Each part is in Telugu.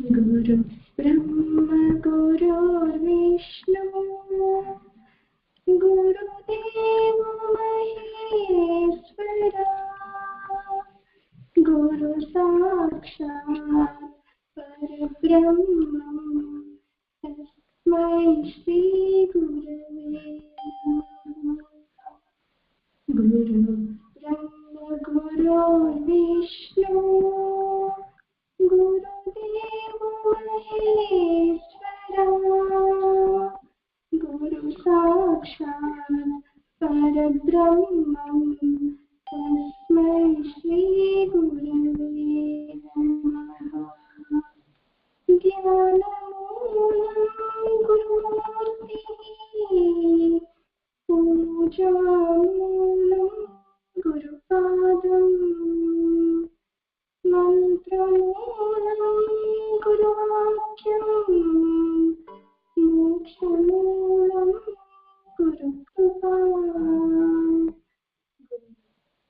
गुरु ब्रह्म गुरुर्विष्णु गुरुदेव महेश्वरा गुरु साक्षात् परब्रह्म तस्मै श्री गुरवे नमः। गुरु ब्रह्म गुरुर्विष्णु गुरुदेव महेश्वरा गुरु साक्षात् परब्रह्मं तस्मै श्री गुरवे नमः। ज्ञानमूलं गुरुमूर्तिः पूजामूलं गुरुपादम् मंत्रमूलं गुरुवाक्यं मोक्षमूलं गुरुकृपा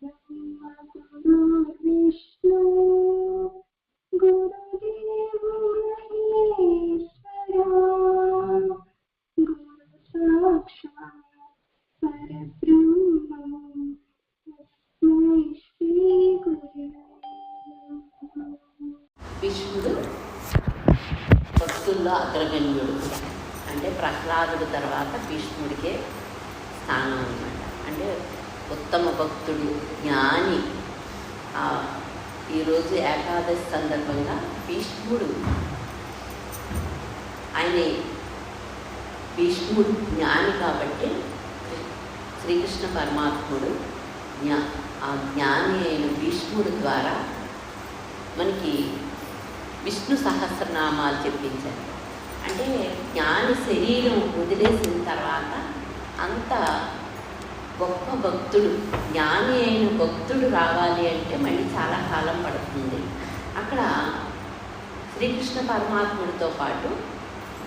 ब्रह्म गुरुर्विष्णु गुरुदेव महेश्वरा गुरु साक्षात् परब्रह्मं तस्मै श्री गुरवे। భీష్ముడు భక్తుల్లో అగ్రగణ్యుడు. అంటే ప్రహ్లాదుడి తర్వాత భీష్ముడికే స్థానం అన్నమాట. అంటే ఉత్తమ భక్తుడు, జ్ఞాని. ఈరోజు ఏకాదశి సందర్భంగా భీష్ముడు భీష్ముడు జ్ఞాని కాబట్టి శ్రీకృష్ణ పరమాత్ముడు ఆ జ్ఞాని అయిన భీష్ముడు ద్వారా మనకి విష్ణు సహస్రనామాలు చెప్పించారు. అంటే జ్ఞాని శరీరం వదిలేసిన తర్వాత అంత గొప్ప భక్తుడు, జ్ఞాని అయిన భక్తుడు రావాలి అంటే మళ్ళీ చాలా కాలం పడుతుంది. అక్కడ శ్రీకృష్ణ పరమాత్ముడితో పాటు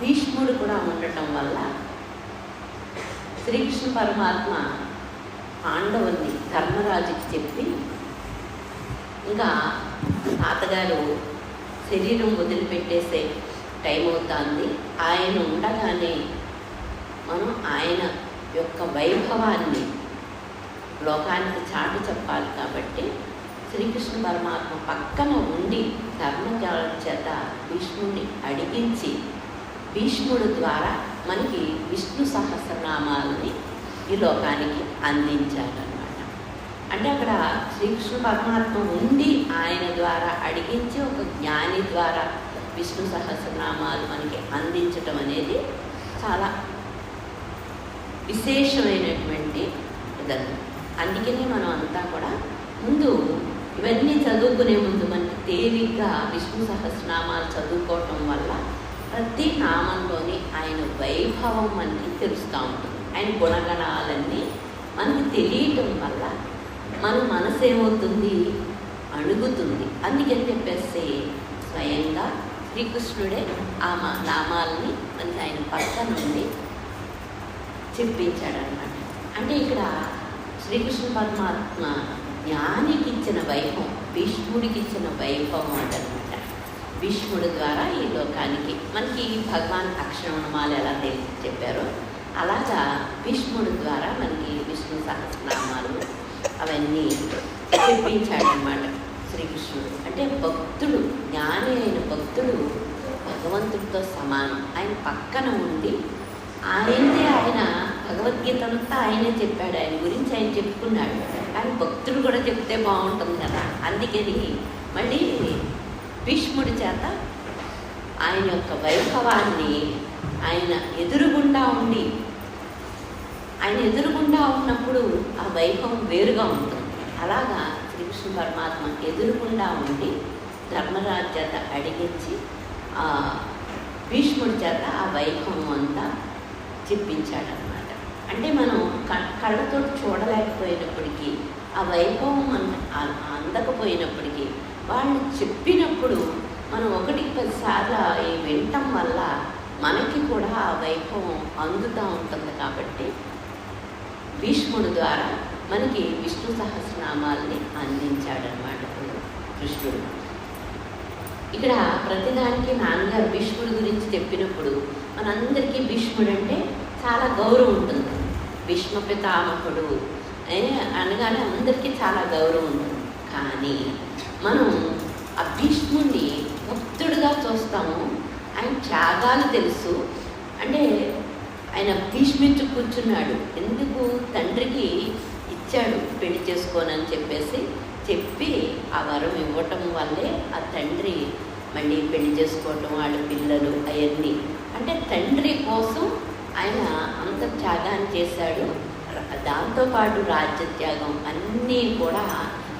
భీష్ముడు కూడా ఉండటం వల్ల శ్రీకృష్ణ పరమాత్మ పాండవుల్ని ధర్మరాజుకి చెప్పి, ఇంకా తాతగారు శరీరం వదిలిపెట్టేసే టైం అవుతుంది, ఆయన ఉండగానే మనం ఆయన యొక్క వైభవాన్ని లోకానికి చాటి చెప్పాలి కాబట్టి శ్రీకృష్ణ పరమాత్మ పక్కన ఉండి ధర్మజాలం చేత భీష్ముడిని అడిగించి భీష్ముడు ద్వారా మనకి విష్ణు సహస్రనామాలని ఈ లోకానికి అందించారన్నమాట. అంటే అక్కడ శ్రీకృష్ణ పరమాత్మ ఉండి ఆయన ద్వారా అడిగించి ఒక జ్ఞాని ద్వారా విష్ణు సహస్రనామాలు మనకి అందించటం అనేది చాలా విశేషమైనటువంటి ఇదన్నమాట. అందుకని మనం అంతా కూడా ముందు ఇవన్నీ చదువుకునే ముందు మనకి తేలిగ్గా విష్ణు సహస్రనామాలు చదువుకోవటం వల్ల ప్రతి నామంలోని ఆయన వైభవం మనకి తెలుస్తూ ఉంటుంది. ఆయన గుణగణాలన్నీ మనకి తెలియటం వల్ల మన మనసు ఏమవుతుంది, అడుగుతుంది. అందుకని చెప్పేసి స్వయంగా శ్రీకృష్ణుడే ఆ నామాలని మనకి ఆయన పక్క నుండి చెప్పించాడనమాట. అంటే ఇక్కడ శ్రీకృష్ణ పరమాత్మ జ్ఞానికి ఇచ్చిన వైభవం, భీష్ముడికి ఇచ్చిన వైభవం అదనమాట. భీష్ముడి ద్వారా ఈ లోకానికి మనకి భగవాన్ అక్షరమాలు ఎలా చెప్పారో అలాగా భీష్ముడి ద్వారా మనకి విష్ణు సహస్రనామాలు అవన్నీ చెప్పించాడనమాట శ్రీకృష్ణుడు. అంటే భక్తుడు, జ్ఞాని అయిన భక్తుడు భగవంతుడితో సమానం. ఆయన పక్కన ఉండి ఆయన భగవద్గీత అంతా ఆయనే చెప్పాడు, ఆయన గురించి ఆయన చెప్పుకున్నాడు. ఆయన భక్తుడు కూడా చెప్తే బాగుంటుంది కదా. అందుకని మళ్ళీ భీష్ముడి చేత ఆయన యొక్క వైభవాన్ని ఆయన ఎదురుగుండా ఉన్నప్పుడు ఆ వైభవం వేరుగా ఉంటుంది. అలాగా శ్రీకృష్ణ పరమాత్మ ఎదురుగుండా ఉండి ధర్మరాజు చేత అడిగించి ఆ భీష్ముడి చేత ఆ వైభవం అంతా చెప్పించాడనమాట. అంటే మనం కళ్ళతో చూడలేకపోయినప్పటికీ, ఆ వైభవం అందకపోయినప్పటికీ వాళ్ళు చెప్పినప్పుడు మనం 1-10 సార్లు వినటం వల్ల మనకి కూడా ఆ వైభవం అందుతూ ఉంటుంది. కాబట్టి భీష్ముడి ద్వారా మనకి విష్ణు సహస్రనామాల్ని అందించాడనమాట కృష్ణుడు. ఇక్కడ ప్రతిదానికి నాన్నగారు భీష్ముడి గురించి చెప్పినప్పుడు మనందరికీ భీష్ముడు అంటే చాలా గౌరవం ఉంటుంది. భీష్మ పితామహుడు అనగానే అందరికీ చాలా గౌరవం ఉంటుంది. కానీ మనం ఆ భీష్ముడిని భక్తుడిగా చూస్తాము. ఆయన త్యాగాలు తెలుసు. అంటే ఆయన భీష్మించు కూర్చున్నాడు. ఎందుకు? తండ్రికి ఇచ్చాడు పెళ్లి చేసుకోనని చెప్పి ఆ వరం ఇవ్వటం వల్లే ఆ తండ్రి మళ్ళీ పెళ్లి చేసుకోవటం, వాళ్ళ పిల్లలు అవన్నీ. అంటే తండ్రి కోసం ఆయన అంత త్యాగాన్ని చేశాడు. దాంతోపాటు రాజ్య త్యాగం అన్నీ కూడా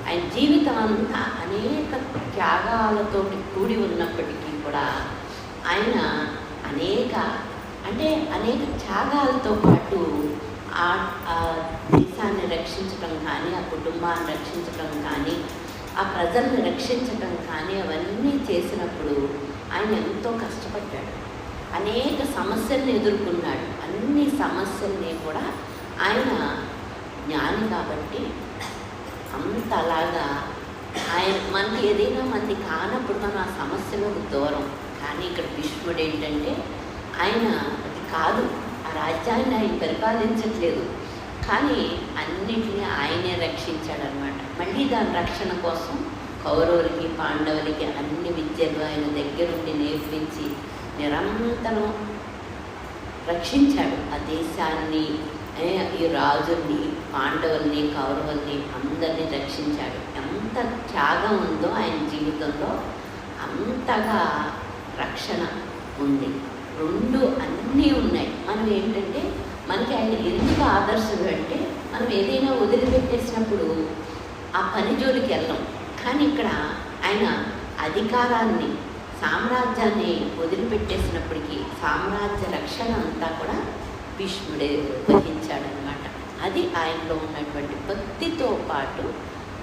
ఆయన జీవితం అంతా అనేక త్యాగాలతో కూడి ఉన్నప్పటికీ కూడా ఆయన అనేక త్యాగాలతో పాటు ఆ దేశాన్ని రక్షించటం కానీ, ఆ కుటుంబాన్ని రక్షించటం కానీ, ఆ ప్రజల్ని రక్షించటం కానీ అవన్నీ చేసినప్పుడు ఆయన ఎంతో కష్టపడ్డాడు. అనేక సమస్యల్ని ఎదుర్కొన్నాడు. అన్ని సమస్యల్ని కూడా ఆయన జ్ఞాని కాబట్టి అంతలాగా ఆయన మనకి ఏదైనా మంది కానప్పుడు మనం ఆ సమస్యలకు దూరం. కానీ ఇక్కడ భీష్ముడు ఏంటంటే ఆయన అది కాదు, ఆ రాజ్యాన్ని ఆయన పరిపాలించట్లేదు, కానీ అన్నిటినీ ఆయనే రక్షించాడనమాట. మళ్ళీ దాని రక్షణ కోసం కౌరవులకి పాండవులకి అన్ని విద్యలు ఆయన దగ్గరుండి నేర్పించి నిరంతరం రక్షించాడు. ఆ దేశాన్ని, ఈ రాజుల్ని, పాండవుల్ని, కౌరవుల్ని అందరినీ రక్షించాడు. ఎంత త్యాగం ఉందో ఆయన జీవితంలో అంతగా రక్షణ ఉంది. రెండు అన్నీ ఉన్నాయి. మనం ఏంటంటే మనకి ఆయన ఎందుకు ఆదర్శుడు అంటే మనం ఏదైనా వదిలిపెట్టేసినప్పుడు ఆ పని జోలికి వెళ్ళాం. కానీ ఇక్కడ ఆయన అధికారాన్ని, సామ్రాజ్యాన్ని వదిలిపెట్టేసినప్పటికీ సామ్రాజ్య రక్షణ అంతా కూడా భీష్ముడే వహించాడనమాట. అది ఆయనలో ఉన్నటువంటి భక్తితో పాటు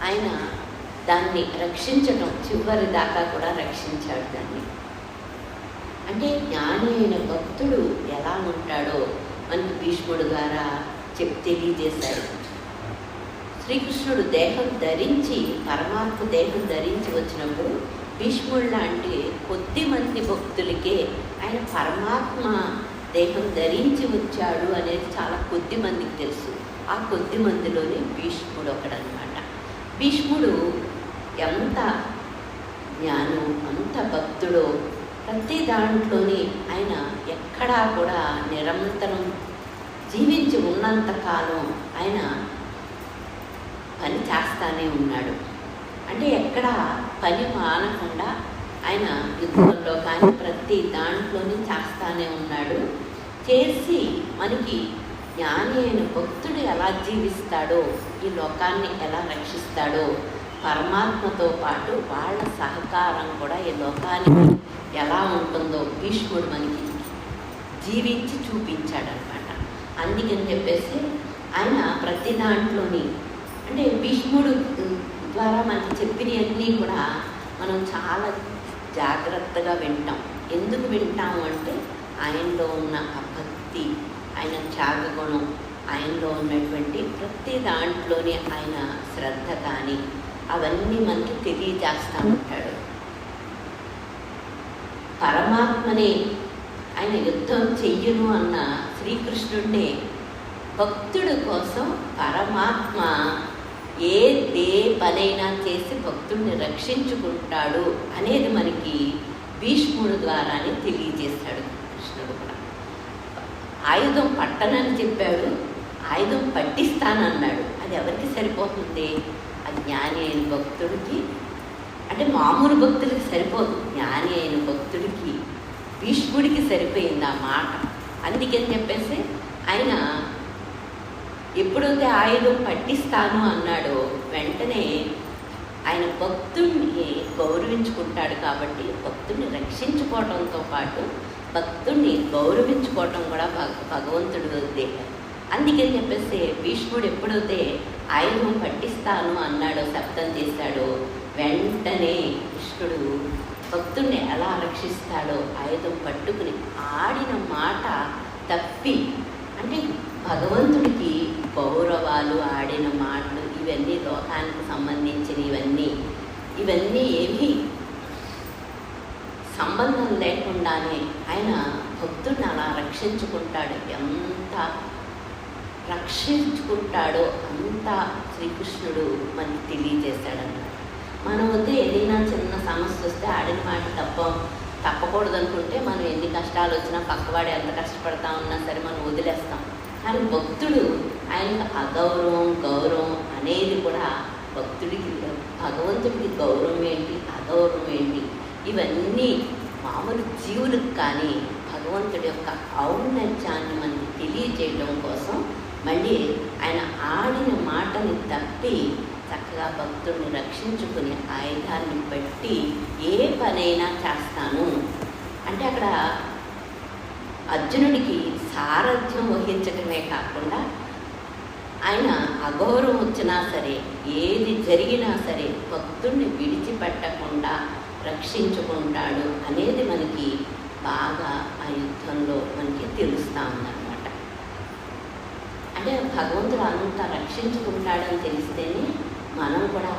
ఆయన దాన్ని రక్షించడం, చివరి దాకా కూడా రక్షించాడు దాన్ని. అంటే జ్ఞాని అయిన భక్తుడు ఎలా ఉంటాడో మనకి భీష్ముడు ద్వారా తెలియజేశాడు. శ్రీకృష్ణుడు దేహం ధరించి, పరమాత్మ దేహం ధరించి వచ్చినప్పుడు భీష్ముడు లాంటి కొద్ది మంది భక్తులకే ఆయన పరమాత్మ దేహం ధరించి వచ్చాడు అనేది చాలా కొద్ది మందికి తెలుసు. ఆ కొద్ది మందిలోనే భీష్ముడు ఒకడనమాట. భీష్ముడు ఎంత జ్ఞానం, అంత భక్తుడో ప్రతి దాంట్లోని ఆయన ఎక్కడా కూడా నిరంతరం జీవించి ఉన్నంతకాలం ఆయన పని చేస్తానే ఉన్నాడు. అంటే ఎక్కడ పని మానకుండా ఆయన యుద్ధంలో కానీ ప్రతి దాంట్లోని చేస్తానే ఉన్నాడు. చేసి మనకి జ్ఞాని అయిన భక్తుడు ఎలా జీవిస్తాడో, ఈ లోకాన్ని ఎలా రక్షిస్తాడో, పరమాత్మతో పాటు వాళ్ళ సహకారం కూడా ఈ లోకానికి ఎలా ఉంటుందో భీష్ముడు మనకి జీవించి చూపించాడనమాట. అందుకని చెప్పేసి ఆయన ప్రతి దాంట్లోని అంటే భీష్ముడు ద్వారా మనకి చెప్పినవన్నీ కూడా మనం చాలా జాగ్రత్తగా వింటాం. ఎందుకు వింటాము అంటే ఆయనలో ఉన్న ఆ భక్తి, ఆయన త్యాగగుణం, ఆయనలో ఉన్నటువంటి ప్రతి దాంట్లోనే ఆయన శ్రద్ధ కానీ అవన్నీ మనకి తెలియజేస్తూ ఉంటాడు. పరమాత్మనే ఆయన యుద్ధం చెయ్యను అన్న శ్రీకృష్ణుడినే భక్తుడి కోసం పరమాత్మ ఏ పనైనా చేసి భక్తుడిని రక్షించుకుంటాడు అనేది మనకి భీష్ముడు ద్వారానే తెలియజేస్తాడు. కృష్ణుడు కూడా ఆయుధం పట్టనని చెప్పాడు, ఆయుధం పట్టిస్తానన్నాడు. అది ఎవరికి సరిపోతుంది? ఆ జ్ఞాని అయిన భక్తుడికి. అంటే మామూలు భక్తుడికి సరిపోదు, జ్ఞాని అయిన భక్తుడికి, భీష్ముడికి సరిపోయింది ఆ మాట. అందుకని చెప్పేసి ఆయన ఎప్పుడైతే ఆయుధం పట్టిస్తాను అన్నాడో వెంటనే ఆయన భక్తుడిని గౌరవించుకుంటాడు. కాబట్టి భక్తుడిని రక్షించుకోవడంతో పాటు భక్తుడిని గౌరవించుకోవటం కూడా భగవంతుడి ఉద్దేశం. అందుకని చెప్పేసి భీష్ముడు ఎప్పుడైతే ఆయుధం పట్టిస్తాను అన్నాడో, శబ్దం చేశాడో, వెంటనే కృష్ణుడు భక్తుడిని ఎలా రక్షిస్తాడో ఆయుధం పట్టుకుని ఆడిన మాట తప్పి, అంటే భగవంతుడికి గౌరవాలు, ఆడిన మాటలు ఇవన్నీ లోకానికి సంబంధించిన ఇవన్నీ ఏమీ సంబంధం లేకుండానే ఆయన భక్తుడిని అలా రక్షించుకుంటాడు. ఎంత రక్షించుకుంటాడో అంత శ్రీకృష్ణుడు మనకి తెలియజేశాడన్నమాట. మనం వద్ద ఏదైనా చిన్న సమస్య వస్తే ఆడిన మాట తప్పకూడదు అనుకుంటే మనం ఎన్ని కష్టాలు వచ్చినా పక్కవాడు ఎంత కష్టపడతా ఉన్నా సరే మనం వదిలేస్తాం. కానీ భక్తుడు ఆయనకు అగౌరవం గౌరవం అనేది కూడా భక్తుడికి భగవంతుడికి గౌరవం ఏంటి అగౌరవం ఏంటి ఇవన్నీ మామూలు జీవులకు కానీ భగవంతుడి యొక్క ఔన్నత్యాన్ని మనకి తెలియజేయడం కోసం మళ్ళీ ఆయన ఆడిన మాటని తప్పి చక్కగా భక్తుడిని రక్షించుకుని ఆయుధాన్ని పెట్టి ఏ పనైనా చేస్తాను అంటే అక్కడ అర్జునుడికి సారథ్యం వహించడమే కాకుండా ఆయన అగౌరవం వచ్చినా సరే ఏది జరిగినా సరే భక్తుడిని విడిచిపెట్టకుండా రక్షించుకుంటాడు అనేది మనకి బాగా ఆ యుద్ధంలో మనకి తెలుస్తూ ఉందన్నమాట. అంటే భగవంతుడు అంత రక్షించుకుంటాడని తెలిస్తేనే మనం కూడా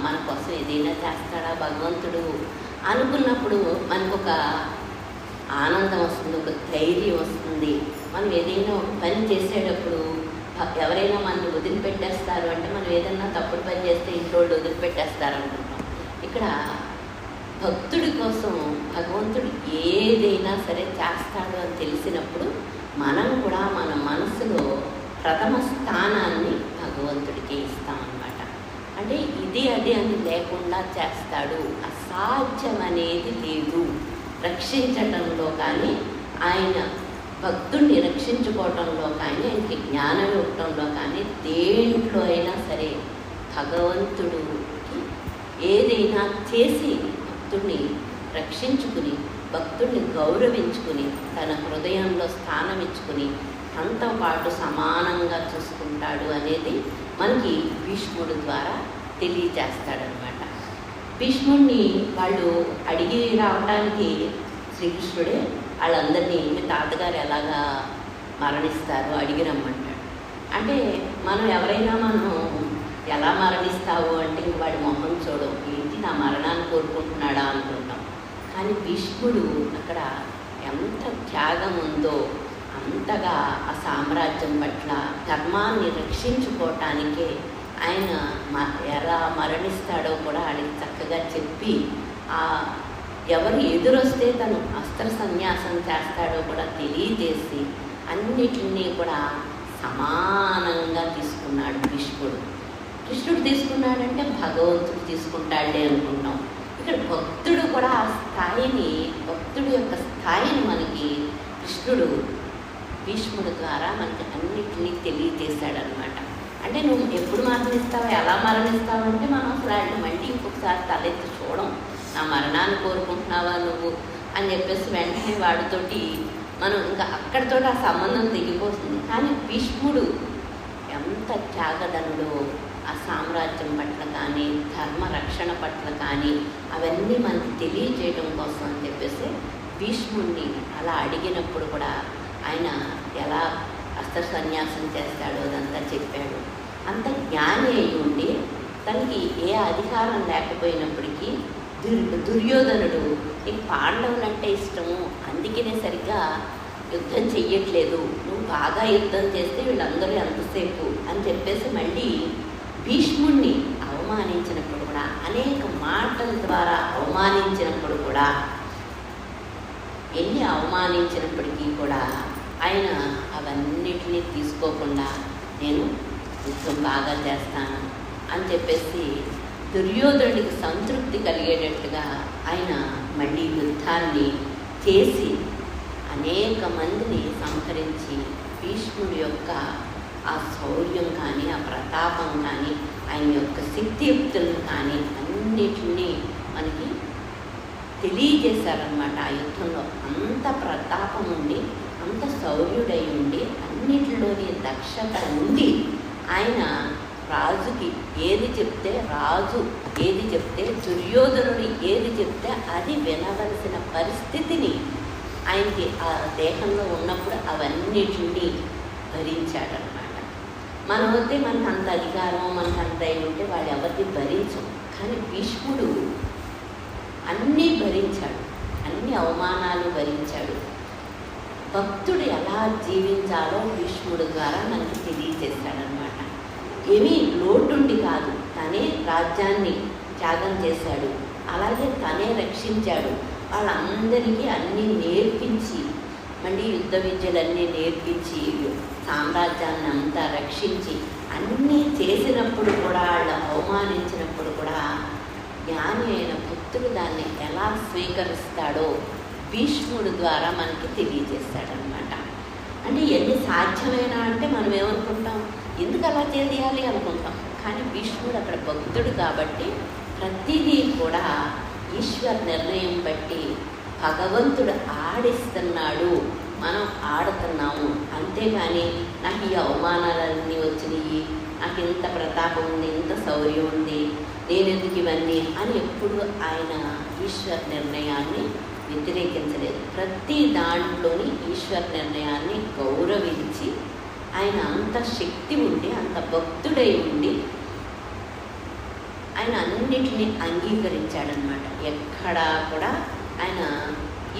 మన కోసం ఏదైనా చేస్తాడా భగవంతుడు అనుకున్నప్పుడు మనకు ఒక ఆనందం వస్తుంది, ఒక ధైర్యం వస్తుంది. మనం ఏదైనా ఒక పని చేసేటప్పుడు ఎవరైనా మనల్ని వదిలిపెట్టేస్తారు అంటే మనం ఏదైనా తప్పుడు పని చేస్తే ఇంట్లో వాళ్ళు వదిలిపెట్టేస్తారు అనుకుంటాం. ఇక్కడ భక్తుడి కోసం భగవంతుడు ఏదైనా సరే చేస్తాడు అని తెలిసినప్పుడు మనం కూడా మన మనసులో ప్రథమ స్థానాన్ని భగవంతుడికి ఇస్తామన్నమాట. అంటే ఇది అది అని లేకుండా చేస్తాడు, అసాధ్యం అనేది లేదు. రక్షించటంలో కానీ ఆయన భక్తుడిని రక్షించుకోవటంలో కానీ ఆయనకి జ్ఞానం ఇవ్వటంలో కానీ దేంట్లో అయినా సరే భగవంతుడికి ఏదైనా చేసి భక్తుడిని రక్షించుకుని భక్తుడిని గౌరవించుకుని తన హృదయంలో స్థానం ఇచ్చుకుని తనతో పాటు సమానంగా చూసుకుంటాడు అనేది మనకి భీష్ముడి ద్వారా తెలియజేస్తాడనమాట. భీష్ముడిని వాళ్ళు అడిగి రావడానికి శ్రీకృష్ణుడే వాళ్ళందరినీ మీ తాతగారు ఎలాగా మరణిస్తారు అడిగి రమ్మంటాడు. అంటే మనం ఎవరైనా మనం ఎలా మరణిస్తావు అంటే ఇంక వాడి మొహం చూడం, ఏంటి నా మరణాన్ని కోరుకుంటున్నాడా అనుకుంటాం. కానీ భీష్ముడు అక్కడ ఎంత త్యాగం ఉందో అంతగా ఆ సామ్రాజ్యం పట్ల ధర్మాన్ని రక్షించుకోవటానికే ఆయన ఎలా మరణిస్తాడో కూడా ఆయనకి చక్కగా చెప్పి ఎవరు ఎదురొస్తే తను అస్త్ర సన్యాసం చేస్తాడో కూడా తెలియజేసి అన్నిటినీ కూడా సమానంగా తీసుకున్నాడు భీష్ముడు. కృష్ణుడు తీసుకున్నాడంటే భగవంతుడు తీసుకుంటాడే అనుకుంటాం. ఇక్కడ భక్తుడు కూడా ఆ స్థాయిని భక్తుడి యొక్క స్థాయిని మనకి కృష్ణుడు భీష్ముడి ద్వారా మనకి అన్నిటినీ తెలియజేశాడనమాట. అంటే నువ్వు ఎప్పుడు మరణిస్తావు ఎలా మరణిస్తావు అంటే మనం అసలు ఆయన మళ్ళీ ఇంకొకసారి తలెత్తి చూడం, నా మరణాన్ని కోరుకుంటున్నావా నువ్వు అని చెప్పేసి వెంటనే వాడితోటి మనం ఇంకా అక్కడితో ఆ సంబంధం తెగిపోతుంది. కానీ భీష్ముడు ఎంత త్యాగధనుడో ఆ సామ్రాజ్యం పట్ల కానీ ధర్మ రక్షణ పట్ల కానీ అవన్నీ మనకి తెలియజేయడం కోసం అని చెప్పేసి భీష్ముడిని అలా అడిగినప్పుడు కూడా ఆయన ఎలా అస్త్ర సన్యాసం చేస్తాడో అదంతా చెప్పాడు. అంత జ్ఞాని అయి ఉండి తనకి ఏ అధికారం లేకపోయినప్పటికీ దుర్యోధనుడు నీకు పాండవులంటే ఇష్టము అందుకనే సరిగ్గా యుద్ధం చెయ్యట్లేదు, నువ్వు బాగా యుద్ధం చేస్తే వీళ్ళందరూ ఎంతసేపు అని చెప్పేసి మళ్ళీ భీష్ముడిని అవమానించినప్పుడు కూడా అనేక మాటల ద్వారా అవమానించినప్పుడు కూడా ఎన్ని అవమానించినప్పటికీ కూడా ఆయన అవన్నిటినీ తీసుకోకుండా నేను యుద్ధం బాగా చేస్తాను అని చెప్పేసి దుర్యోధనుడికి సంతృప్తి కలిగేటట్టుగా ఆయన మళ్ళీ యుద్ధాన్ని చేసి అనేక మందిని సంహరించి భీష్ముడి యొక్క ఆ శౌర్యం కానీ ఆ ప్రతాపం కానీ ఆయన యొక్క శక్తియుక్తులను కానీ అన్నిటినీ మనకి తెలియజేశారనమాట. ఆ యుద్ధంలో అంత ప్రతాపం ఉండి అంత శౌర్యుడై ఉండి అన్నిటిలోని దక్షత ఉండి ఆయన రాజుకి ఏది చెప్తే దుర్యోధనుడు ఏది చెప్తే అది వినవలసిన పరిస్థితిని ఆయనకి ఆ దేహంలో ఉన్నప్పుడు అవన్నిటిని భరించాడనమాట. మనం వస్తే మనకు అంత అధికారం మనకు అంత అయి ఉంటే వాళ్ళు ఎవరిని భరించం. కానీ భీష్ముడు అన్నీ భరించాడు, అన్ని అవమానాలు భరించాడు. భక్తుడు ఎలా జీవించాలో భీష్ముడు ద్వారా మనకి తెలియజేశాడనమాట. ఏమీ లోటుండి కాదు, తనే రాజ్యాన్ని త్యాగం చేశాడు, అలాగే తనే రక్షించాడు. వాళ్ళందరికీ అన్నీ నేర్పించి, మళ్ళీ యుద్ధ విద్యలన్నీ నేర్పించి, సామ్రాజ్యాన్ని అంతా రక్షించి అన్నీ చేసినప్పుడు కూడా, వాళ్ళు అవమానించినప్పుడు కూడా జ్ఞాని అయిన భక్తుడు దాన్ని ఎలా స్వీకరిస్తాడో భీష్ముడు ద్వారా మనకి తెలియజేస్తాడనమాట. అంటే ఎన్ని సాధ్యమైనా అంటే మనం ఏమనుకుంటాం, ఎందుకు అలా చేయాలి అనుకుంటాం. కానీ భీష్ముడు అక్కడ భక్తుడు కాబట్టి ప్రతిదీ కూడా ఈశ్వర నిర్ణయం బట్టి భగవంతుడు ఆడిస్తున్నాడు, మనం ఆడుతున్నాము. అంతేగాని నాకు ఈ అవమానాలన్నీ వచ్చినాయి, నాకు ఇంత ప్రతాపం ఉంది, ఇంత శౌర్యం ఉంది, నేనెందుకు ఇవన్నీ అని ఎప్పుడు ఆయన ఈశ్వర నిర్ణయాన్ని వ్యతిరేకించలేదు. ప్రతి దాంట్లోని ఈశ్వర నిర్ణయాన్ని గౌరవించి, ఆయన అంత శక్తి ఉండి, అంత భక్తుడై ఉండి ఆయన అన్నిటినీ అంగీకరించాడనమాట. ఎక్కడా కూడా ఆయన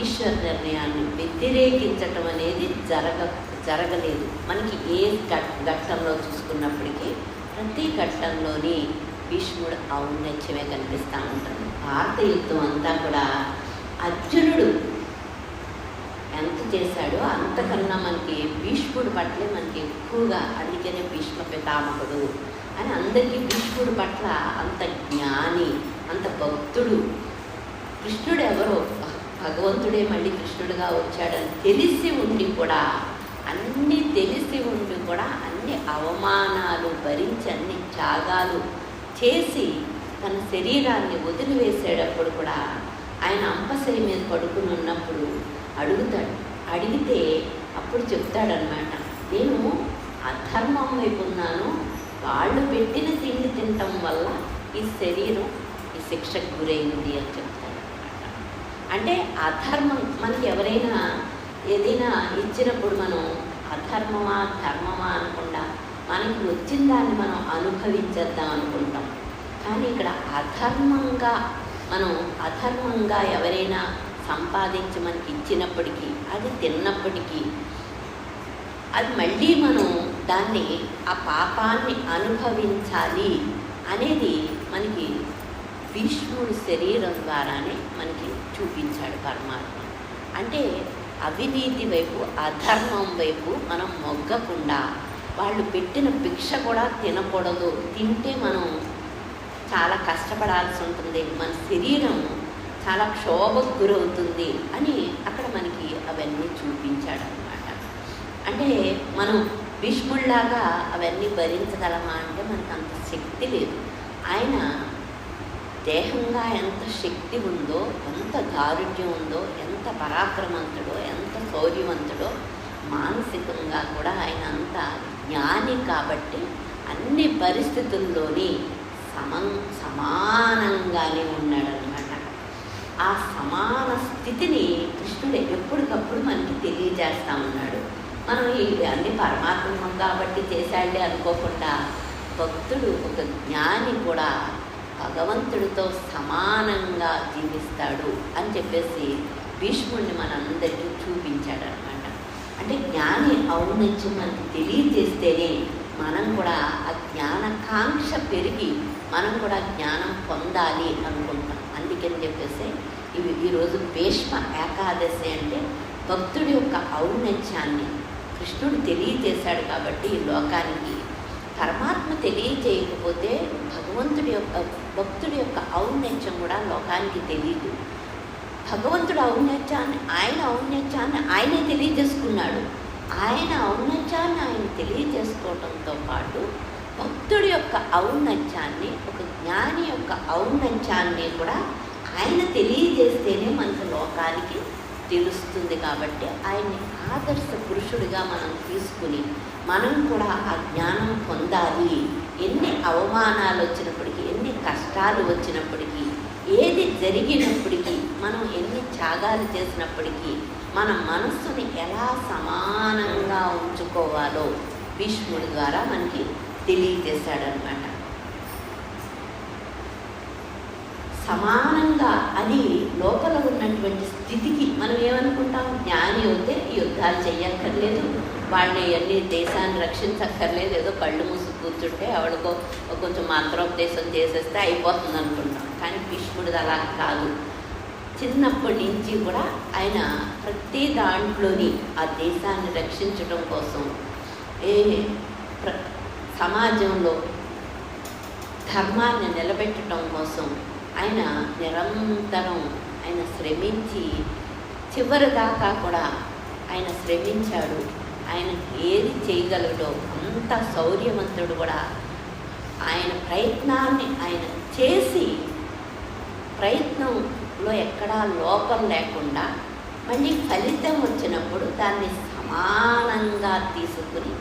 ఈశ్వర నిర్ణయాన్ని వ్యతిరేకించటం అనేది జరగలేదు. మనకి ఏ ఘట్టంలో చూసుకున్నప్పటికీ ప్రతి ఘట్టంలోని భీష్ముడు ఔన్నత్యమే కనిపిస్తూ ఉంటుంది. భారత యుద్ధం అంతా కూడా అర్జునుడు ఎంత చేశాడో అంతకన్నా మనకి భీష్ముడి పట్లే మనకి ఎక్కువగా, అందుకనే భీష్మ పితామహుడు అని అందరికీ భీష్ముడి పట్ల అంత జ్ఞాని, అంత భక్తుడు. కృష్ణుడు ఎవరో, భగవంతుడే మళ్ళీ కృష్ణుడిగా వచ్చాడని తెలిసి ఉండి కూడా, అన్నీ తెలిసి ఉండి కూడా అన్ని అవమానాలు భరించి, అన్ని త్యాగాలు చేసి తన శరీరాన్ని వదిలివేసేటప్పుడు కూడా ఆయన అంపశయ్య మీద పడుకుని ఉన్నప్పుడు అడుగుతాడు. అడిగితే అప్పుడు చెప్తాడనమాట, నేను అధర్మం వైపు ఉన్నాను, వాళ్ళు పెట్టిన తిండి తినటం వల్ల ఈ శరీరం ఈ శిక్షకు గురైంది అని చెప్తాడనమాట. అంటే అధర్మం, మనకి ఎవరైనా ఏదైనా ఇచ్చినప్పుడు మనం అధర్మమా ధర్మమా అనకుండా మనకి వచ్చిన దాన్ని మనం అనుభవించేద్దాం అనుకుంటాం. కానీ ఇక్కడ అధర్మంగా ఎవరైనా సంపాదించి మనకి ఇచ్చినప్పటికీ, అది తిన్నప్పటికీ, అది మళ్ళీ మనం దాన్ని, ఆ పాపాన్ని అనుభవించాలి అనేది మనకి భీష్ముడి శరీరం ద్వారానే మనకి చూపించాడు పరమాత్మ. అంటే అవినీతి వైపు, అధర్మం వైపు మనం మొగ్గకుండా, వాళ్ళు పెట్టిన భిక్ష కూడా తినకూడదు, తింటే మనం చాలా కష్టపడాల్సి ఉంటుంది, మన శరీరం చాలా క్షోభకు గురవుతుంది అని అక్కడ మనకి అవన్నీ చూపించాడనమాట. అంటే మనం భీష్ముడిలాగా అవన్నీ భరించగలమా అంటే మనకు అంత శక్తి లేదు. ఆయన దేహంగా ఎంత శక్తి ఉందో, ఎంత దారుఢ్యం ఉందో, ఎంత పరాక్రమంతుడో, ఎంత శౌర్యవంతుడో, మానసికంగా కూడా ఆయన అంత జ్ఞాని కాబట్టి అన్ని పరిస్థితుల్లోని సమానంగానే ఉన్నాడనమాట. ఆ సమాన స్థితిని కృష్ణుడు ఎప్పటికప్పుడు మనకి తెలియజేస్తూ ఉన్నాడు. మనం అన్ని పరమాత్మ కాబట్టి చేశాడే అనుకోకుండా, భక్తుడు ఒక జ్ఞాని కూడా భగవంతుడితో సమానంగా జీవిస్తాడు అని చెప్పేసి భీష్ముడిని మనందరికీ చూపించాడనమాట. అంటే జ్ఞాని ఔన్నత్యం మనకి తెలియజేస్తేనే మనం కూడా ఆ జ్ఞానకాంక్ష పెరిగి మనం కూడా జ్ఞానం పొందాలి అనుకుంటాం. అందుకని చెప్పేసి ఈరోజు భీష్మ ఏకాదశి అంటే భక్తుడి యొక్క ఔన్నత్యాన్ని కృష్ణుడు తెలియజేశాడు కాబట్టి ఈ లోకానికి. పరమాత్మ తెలియజేయకపోతే భక్తుడి యొక్క ఔన్నత్యం కూడా లోకానికి తెలియదు. భగవంతుడు ఆయన ఔన్నత్యాన్ని ఆయనే తెలియజేసుకున్నాడు. ఆయన ఔన్నత్యాన్ని ఆయన తెలియజేసుకోవడంతో పాటు భక్తుడి యొక్క ఔన్నత్యాన్ని, ఒక జ్ఞాని యొక్క ఔన్నత్యాన్ని కూడా ఆయన తెలియజేస్తేనే మనకు లోకానికి తెలుస్తుంది. కాబట్టి ఆయన్ని ఆదర్శ పురుషుడిగా మనం తీసుకుని మనం కూడా ఆ జ్ఞానం పొందాలి. ఎన్ని అవమానాలు వచ్చినప్పటికీ, ఎన్ని కష్టాలు వచ్చినప్పటికీ, ఏది జరిగినప్పటికీ, మనం ఎన్ని త్యాగాలు చేసినప్పటికీ మన మనస్సుని ఎలా సమానంగా ఉంచుకోవాలో భీష్ముడి ద్వారా మనకి తెలియజేశాడనమాట. సమానంగా అది లోపల ఉన్నటువంటి స్థితికి మనం ఏమనుకుంటాం, జ్ఞాని అయితే యుద్ధాలు చెయ్యక్కర్లేదు, వాళ్ళని అన్ని దేశాన్ని రక్షించక్కర్లేదు, ఏదో కళ్ళు మూసి కూర్చుంటే ఆవిడకో కొంచెం మంత్రోపదేశం చేసేస్తే అయిపోతుంది అనుకుంటాం. కానీ భీష్ముడిది అలా కాదు. చిన్నప్పటి నుంచి కూడా ఆయన ప్రతి దాంట్లోని ఆ దేశాన్ని రక్షించడం కోసం, సమాజంలో ధర్మాన్ని నిలబెట్టడం కోసం ఆయన నిరంతరం ఆయన శ్రమించి చివరి దాకా కూడా ఆయన శ్రమించాడు. ఆయన ఏది చేయగలడో అంత శౌర్యవంతుడు కూడా ఆయన ప్రయత్నాన్ని ఆయన చేసి ప్రయత్నంలో ఎక్కడా లోపం లేకుండా మళ్ళీ ఫలితం వచ్చినప్పుడు దాన్ని సమానంగా తీసుకుని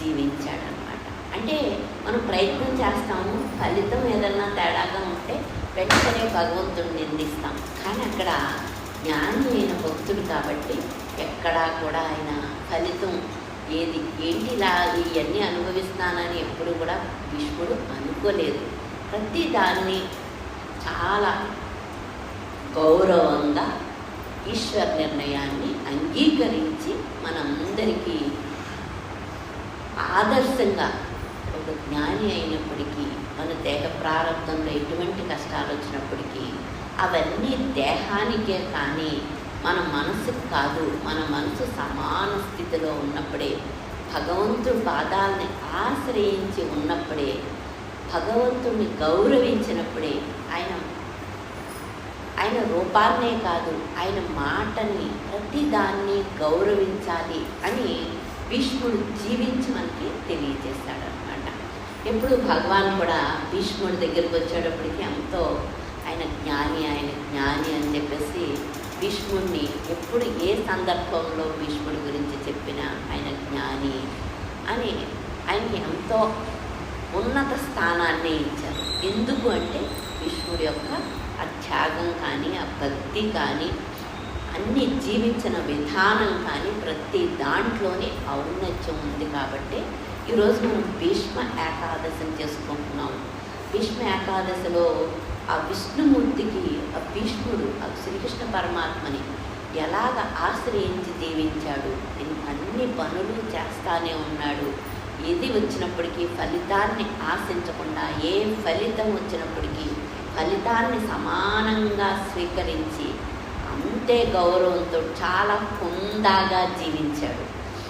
జీవించాడనమాట. అంటే మనం ప్రయత్నం చేస్తాము, ఫలితం ఏదన్నా తేడాగా ఉంటే వెంటనే భగవంతుడిని నిందిస్తాం. కానీ అక్కడ జ్ఞాని అయిన భక్తుడు కాబట్టి ఎక్కడా కూడా ఆయన ఫలితం ఏంటి ఇలా ఇవన్నీ అనుభవిస్తానని ఎప్పుడు కూడా భీష్ముడు అనుకోలేదు. ప్రతి దాన్ని చాలా గౌరవంగా ఈశ్వర నిర్ణయాన్ని అంగీకరించి మనందరికీ ఆదర్శంగా ఒక జ్ఞాని అయినప్పటికీ మన దేహ ప్రారంభంలో ఎటువంటి కష్టాలు వచ్చినప్పటికీ అవన్నీ దేహానికే కానీ మన మనసుకు కాదు. మన మనసు సమాన స్థితిలో ఉన్నప్పుడే, భగవంతుడి పాదాలని ఆశ్రయించి ఉన్నప్పుడే, భగవంతుడిని గౌరవించినప్పుడే, ఆయన రూపాన్నే కాదు ఆయన మాటని ప్రతిదాన్ని గౌరవించాలి అని భీష్ముడు జీవించి మనకి తెలియజేస్తాడనమాట. ఎప్పుడు భగవాన్ కూడా భీష్ముడి దగ్గరికి వచ్చేటప్పటికి ఎంతో ఆయన జ్ఞాని అని చెప్పేసి భీష్ముడిని ఎప్పుడు ఏ సందర్భంలో భీష్ముడి గురించి చెప్పినా ఆయన జ్ఞాని అని ఆయనకి ఎంతో ఉన్నత స్థానాన్ని ఇచ్చారు. ఎందుకు అంటే భీష్ముడి యొక్క ఆ త్యాగం కానీ, ఆ భక్తి కానీ, అన్ని జీవించిన విధానం కానీ ప్రతి దాంట్లోనే ఔన్నత్యం ఉంది. కాబట్టి ఈరోజు మనం భీష్మ ఏకాదశిని చేసుకుంటున్నాం. భీష్మ ఏకాదశిలో ఆ విష్ణుమూర్తికి ఆ భీష్ముడు ఆ శ్రీకృష్ణ పరమాత్మని ఎలాగ ఆశ్రయించి జీవించాడు, అన్ని పనులు చేస్తానే ఉన్నాడు. ఏది వచ్చినప్పటికీ ఫలితాన్ని ఆశించకుండా, ఏ ఫలితం వచ్చినప్పటికీ ఫలితాన్ని సమానంగా స్వీకరించి అంతే గౌరవంతో చాలా హుందాగా జీవించాడు.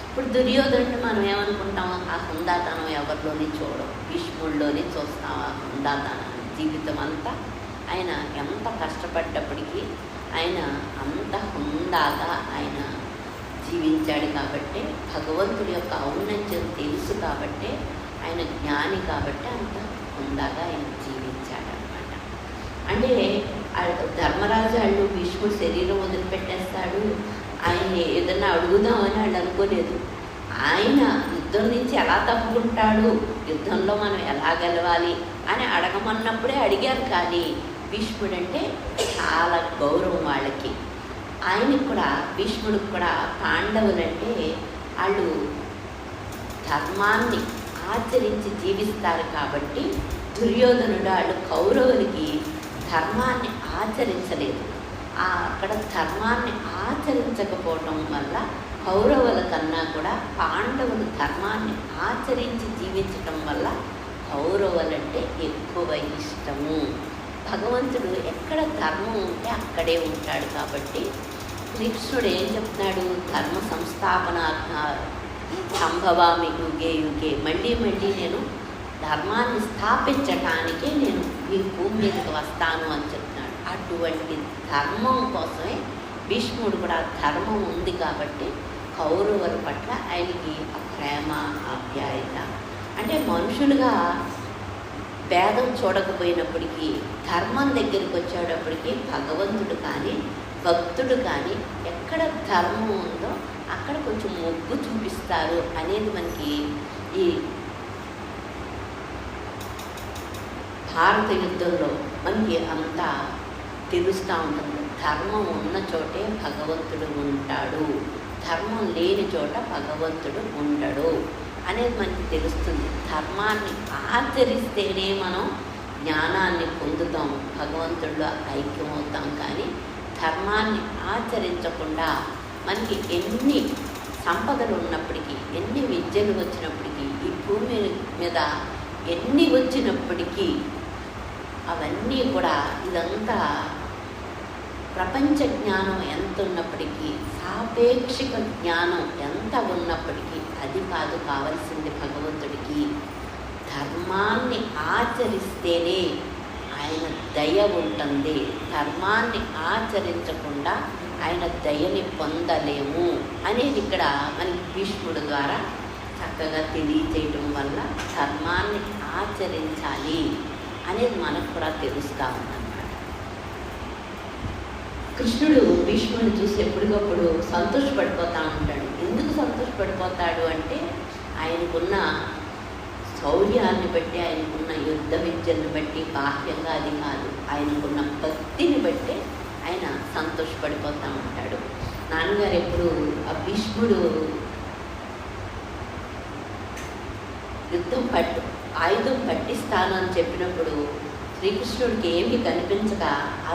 ఇప్పుడు దుర్యోధనుడిని మనం ఏమనుకుంటాం, ఆ హుందాతనం ఎవరిలోని చూడం, భీష్ముడిలోనే చూస్తాం ఆ హుందాతనం. జీవితం అంతా ఆయన ఎంత కష్టపడ్డప్పటికీ ఆయన అంత హుందాగా ఆయన జీవించాడు. కాబట్టి భగవంతుడి యొక్క ఔన్నత్యం తెలుసు కాబట్టి ఆయన జ్ఞాని కాబట్టి అంత హుందాగా ఆయన జీవించాడనమాట. అంటే ధర్మరాజు వాళ్ళు భీష్ముడు శరీరం వదిలిపెట్టేస్తాడు, ఆయన్ని ఏదన్నా అడుగుదామని వాళ్ళు అనుకోలేదు. ఆయన యుద్ధం నుంచి ఎలా తప్పుకుంటాడు, యుద్ధంలో మనం ఎలా గెలవాలి అని అడగమన్నప్పుడే అడిగారు. కానీ భీష్ముడు అంటే చాలా గౌరవం వాళ్ళకి. ఆయనకు కూడా భీష్ముడికి కూడా పాండవులంటే వాళ్ళు ధర్మాన్ని ఆచరించి జీవిస్తారు. కాబట్టి దుర్యోధనుడు వాళ్ళు కౌరవులకి ధర్మాన్ని ఆచరించలేదు. అక్కడ ధర్మాన్ని ఆచరించకపోవటం వల్ల కౌరవుల కన్నా కూడా పాండవులు ధర్మాన్ని ఆచరించి జీవించటం వల్ల కౌరవులంటే ఎక్కువ ఇష్టము. భగవంతుడు ఎక్కడ ధర్మం ఉంటే అక్కడే ఉంటాడు. కాబట్టి శ్రీకృష్ణుడు ఏం చెప్తున్నాడు, ధర్మ సంస్థాపన సంభవామి యుగే యుగే, మళ్ళీ నేను ధర్మాన్ని స్థాపించటానికే నేను ఈ భూమి మీదకి వస్తాను అని చెప్తున్నాడు. అటువంటి ధర్మం కోసమే భీష్ముడు కూడా ధర్మం ఉంది కాబట్టి కౌరవుల పట్ల ఆయనకి ఆ ప్రేమ ఆప్యాయత. అంటే మనుషులుగా భేదం చూడకపోయినప్పటికీ ధర్మం దగ్గరికి వచ్చేటప్పటికి భగవంతుడు కానీ భక్తుడు కానీ ఎక్కడ ధర్మం ఉందో అక్కడ కొంచెం మొగ్గు చూపిస్తారు అనేది మనకి ఈ భారత యుద్ధంలో మనకి అంతా తెలుస్తూ ఉంటుంది. ధర్మం ఉన్న చోటే భగవంతుడు ఉంటాడు, ధర్మం లేని చోట భగవంతుడు ఉండడు అనేది మనకి తెలుస్తుంది. ధర్మాన్ని ఆచరిస్తేనే మనం జ్ఞానాన్ని పొందుతాం, భగవంతుడిలో ఐక్యమవుతాం. కానీ ధర్మాన్ని ఆచరించకుండా మనకి ఎన్ని సంపదలు ఉన్నప్పటికీ, ఎన్ని విద్యలు వచ్చినప్పటికీ, ఈ భూమి మీద ఎన్ని వచ్చినప్పటికీ అవన్నీ కూడా ఇదంతా ప్రపంచ జ్ఞానం ఎంత ఉన్నప్పటికీ, సాపేక్షిక జ్ఞానం ఎంత ఉన్నప్పటికీ అది కాదు కావలసింది భగవంతుడికి. ధర్మాన్ని ఆచరిస్తేనే ఆయన దయ ఉంటుంది. ధర్మాన్ని ఆచరించకుండా ఆయన దయని పొందలేము అనేది ఇక్కడ మనకి భీష్ముడి ద్వారా చక్కగా తెలియచేయటం వల్ల ధర్మాన్ని ఆచరించాలి అనేది మనకు కూడా తెలుస్తూ ఉందన్నమాట. కృష్ణుడు భీష్ముడిని చూసి ఎప్పటికప్పుడు సంతోషపడిపోతూ ఉంటాడు. ఎందుకు సంతోషపడిపోతాడు అంటే ఆయనకున్న శౌర్యాన్ని బట్టి, ఆయనకున్న యుద్ధ విద్యను బట్టి, బాహ్యంగా అది కాదు, ఆయనకున్న భక్తిని బట్టి ఆయన సంతోషపడిపోతూ ఉంటాడు. నాన్నగారు ఎప్పుడు ఆ భీష్ముడు ఆయుధం పట్టిస్తాను అని చెప్పినప్పుడు శ్రీకృష్ణుడికి ఏమీ కనిపించక ఆ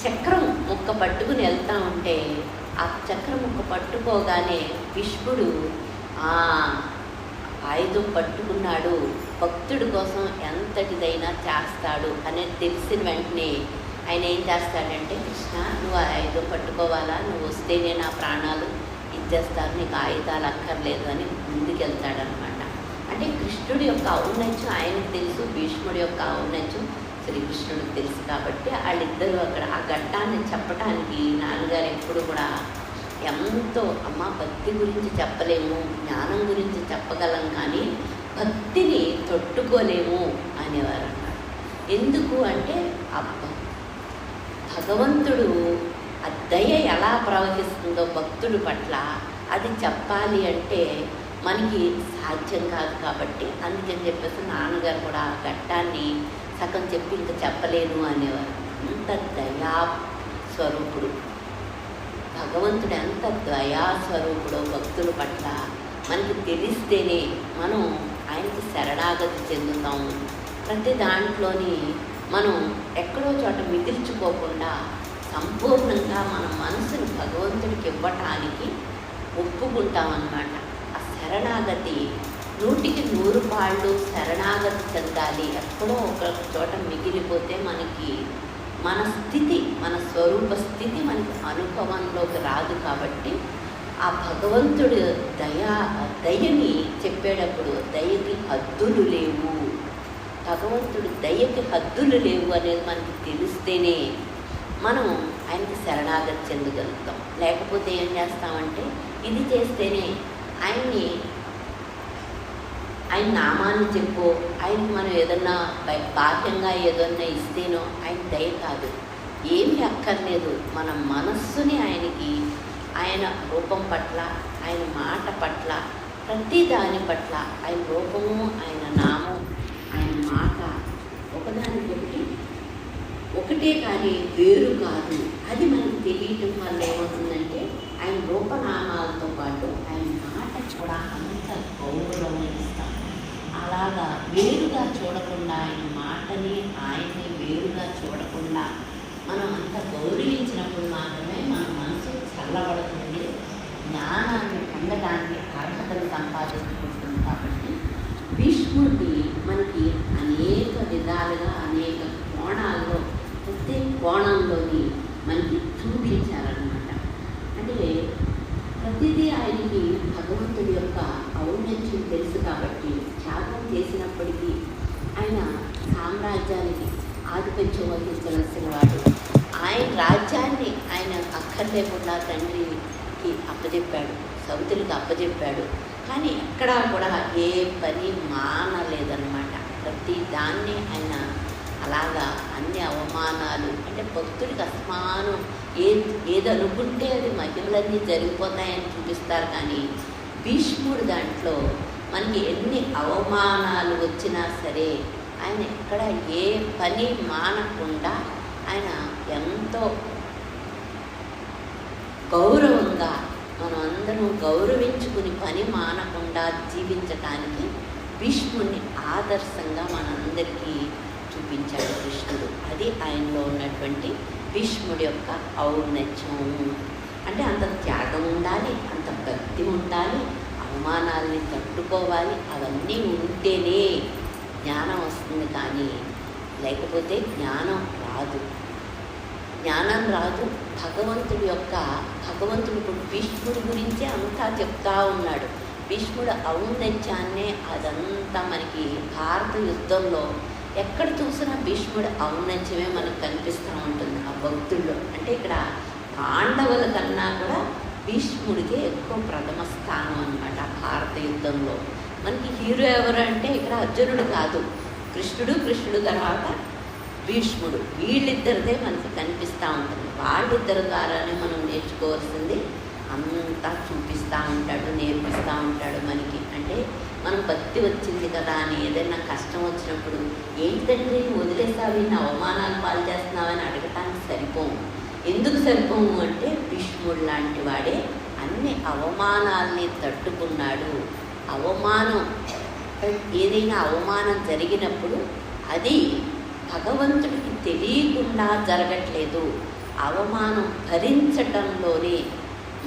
చక్రం ముక్క పట్టుకుని వెళ్తూ ఉంటే ఆ చక్రం ముక్క పట్టుకోగానే భీష్ముడు ఆయుధం పట్టుకున్నాడు, భక్తుడి కోసం ఎంతటిదైనా చేస్తాడు అనేది తెలిసిన వెంటనే ఆయన ఏం చేస్తాడంటే, కృష్ణ నువ్వు ఆయుధం పట్టుకోవాలా, నువ్వు వస్తేనే నా ప్రాణాలు ఇచ్చేస్తారు, నీకు ఆయుధాలు అక్కర్లేదు అని ముందుకెళ్తాడనమాట. అంటే కృష్ణుడి యొక్క ఔన్నత్యం ఆయనకు తెలుసు, భీష్ముడి యొక్క ఔన్నత్యం శ్రీకృష్ణుడికి తెలుసు. కాబట్టి వాళ్ళిద్దరూ అక్కడ ఆ ఘట్టాన్ని చెప్పడానికి నాన్నగారు ఎప్పుడు కూడా ఎంతో అమ్మ భక్తి గురించి చెప్పలేము, జ్ఞానం గురించి చెప్పగలం, కానీ భక్తిని తొట్టుకోలేము అనేవారు అన్నారు. ఎందుకు అంటే భగవంతుడు ఆ దయ ఎలా ప్రవహిస్తుందో భక్తుడి పట్ల అది చెప్పాలి అంటే మనకి సాధ్యం కాదు. కాబట్టి అందుకని చెప్పేసి నాన్నగారు కూడా ఆ ఘట్టాన్ని సగం చెప్పి ఇంకా చెప్పలేను అనేవారు. అంత దయా స్వరూపుడు భగవంతుడు, ఎంత దయాస్వరూపుడో భక్తుల పట్ల మనకి తెలిస్తేనే మనం ఆయనకి శరణాగతి చెందుతాము. ప్రతి దాంట్లోని మనం ఎక్కడో చోట మిగిల్చుకోకుండా సంపూర్ణంగా మన మనసును భగవంతుడికి ఇవ్వటానికి ఒప్పుకుంటామన్నమాట. ఆ శరణాగతి 100కి 100 పాళ్ళు శరణాగతి చెందాలి. ఎక్కడో ఒక చోట మిగిలిపోతే మనకి మన స్థితి, మన స్వరూప స్థితి మనకి అనుభవంలోకి రాదు. కాబట్టి ఆ భగవంతుడు దయని చెప్పేటప్పుడు దయకి హద్దులు లేవు, భగవంతుడు దయకి హద్దులు లేవు అనేది మనకి తెలిస్తేనే మనం ఆయనకి శరణాగతి చెందగలుగుతాం. లేకపోతే ఏం చేస్తామంటే ఇది చేస్తేనే ఆయన నామాన్ని చెప్పో, ఆయనకి మనం ఏదన్నా బాహ్యంగా ఏదన్నా ఇస్తేనో ఆయన దయ కాదు, ఏమీ అక్కర్లేదు. మన మనస్సుని ఆయనకి, ఆయన రూపం పట్ల, ఆయన మాట పట్ల, ప్రతి దాని పట్ల, ఆయన రూపము, ఆయన నామం, ఆయన మాట ఒకదానికొకటి ఒకటే కానీ వేరు కాదు. అది మనకు తెలియటం వల్ల ఏమవుతుందంటే ఆయన రూపనామాలతో పాటు ఆయన మాట కూడా అంత గౌరవం ఇస్తాం. అలాగా వేరుగా చూడకుండా, ఆయన మాటని ఆయన్ని వేరుగా చూడకుండా మనం అంత గౌరవించినప్పుడు మాత్రమే మన మనసు చల్లబడుతుంది, జ్ఞానాన్ని పొందడానికి అర్హతను సంపాదించుకుంటుంది. కాబట్టి భీష్ముడికి మనకి అనేక విధాలుగా, అనేక కోణాల్లో, ప్రతి కోణంలోని మనకి చూపించారనమాట. అంటే ప్రతిదీ ఆయనకి భగవంతుడి యొక్క ఔన్నత్యం తెలుసు. కాబట్టి త్యాగం చేసినప్పటికీ ఆయన సామ్రాజ్యానికి ఆధిపత్యం వహించవలసిన వాడు. ఆయన రాజ్యాన్ని ఆయన అక్కర్లేకుండా తండ్రికి అప్పచెప్పాడు, సౌతులకి అప్పచెప్పాడు. కానీ ఎక్కడా కూడా ఏ పని మానలేదన్నమాట. ప్రతి దాన్ని ఆయన అలాగా అన్ని అవమానాలు, అంటే భక్తుడికి అస్మానం ఏది అనుకుంటే అది మహిమలన్నీ జరిగిపోతాయని చూపిస్తారు. కానీ భీష్ముడు దాంట్లో మనకి ఎన్ని అవమానాలు వచ్చినా సరే ఆయన ఎక్కడ ఏ పని మానకుండా ఆయన ఎంతో గౌరవంగా, మనం అందరం గౌరవించుకుని పని మానకుండా జీవించటానికి భీష్ముడిని ఆదర్శంగా మనందరికీ చూపించాడు కృష్ణుడు. అది ఆయనలో ఉన్నటువంటి భీష్ముడి యొక్క ఔన్నత్యం. అంటే అంత త్యాగం ఉండాలి, అంత భక్తి ఉండాలి, అవమానాల్ని తట్టుకోవాలి. అవన్నీ ఉంటేనే జ్ఞానం వస్తుంది, కానీ లేకపోతే జ్ఞానం రాదు. జ్ఞానం రాదు. భగవంతుడు ఇప్పుడు భీష్ముడి గురించే అంతా చెప్తా ఉన్నాడు. భీష్ముడు ఔన్నత్యాన్నే అదంతా మనకి భారత యుద్ధంలో ఎక్కడ చూసినా భీష్ముడు ఔన్నత్యమే మనకు కనిపిస్తూ ఉంటుంది ఆ భక్తుల్లో. అంటే ఇక్కడ పాండవుల కన్నా కూడా భీష్ముడికే ఎక్కువ ప్రథమ స్థానం అన్నమాట భారత యుద్ధంలో. మనకి హీరో ఎవరు అంటే ఇక్కడ అర్జునుడు కాదు, కృష్ణుడు తర్వాత భీష్ముడు. వీళ్ళిద్దరిదే మనకి కనిపిస్తూ ఉంటుంది. వాళ్ళిద్దరి ద్వారానే మనం నేర్చుకోవాల్సింది అంతా చూపిస్తూ ఉంటాడు, నేర్పిస్తూ ఉంటాడు మనకి. అంటే మనం భక్తి వచ్చింది కదా అని ఏదైనా కష్టం వచ్చినప్పుడు ఏంటంటే వదిలేసావి, నా అవమానాలు పాలు చేస్తున్నావని అడగటానికి సరిపోము. ఎందుకు సరిపోము అంటే భీష్ముడు లాంటి వాడే అన్ని అవమానాల్ని తట్టుకున్నాడు. ఏదైనా అవమానం జరిగినప్పుడు అది భగవంతుడికి తెలియకుండా జరగట్లేదు. అవమానం భరించటంలోనే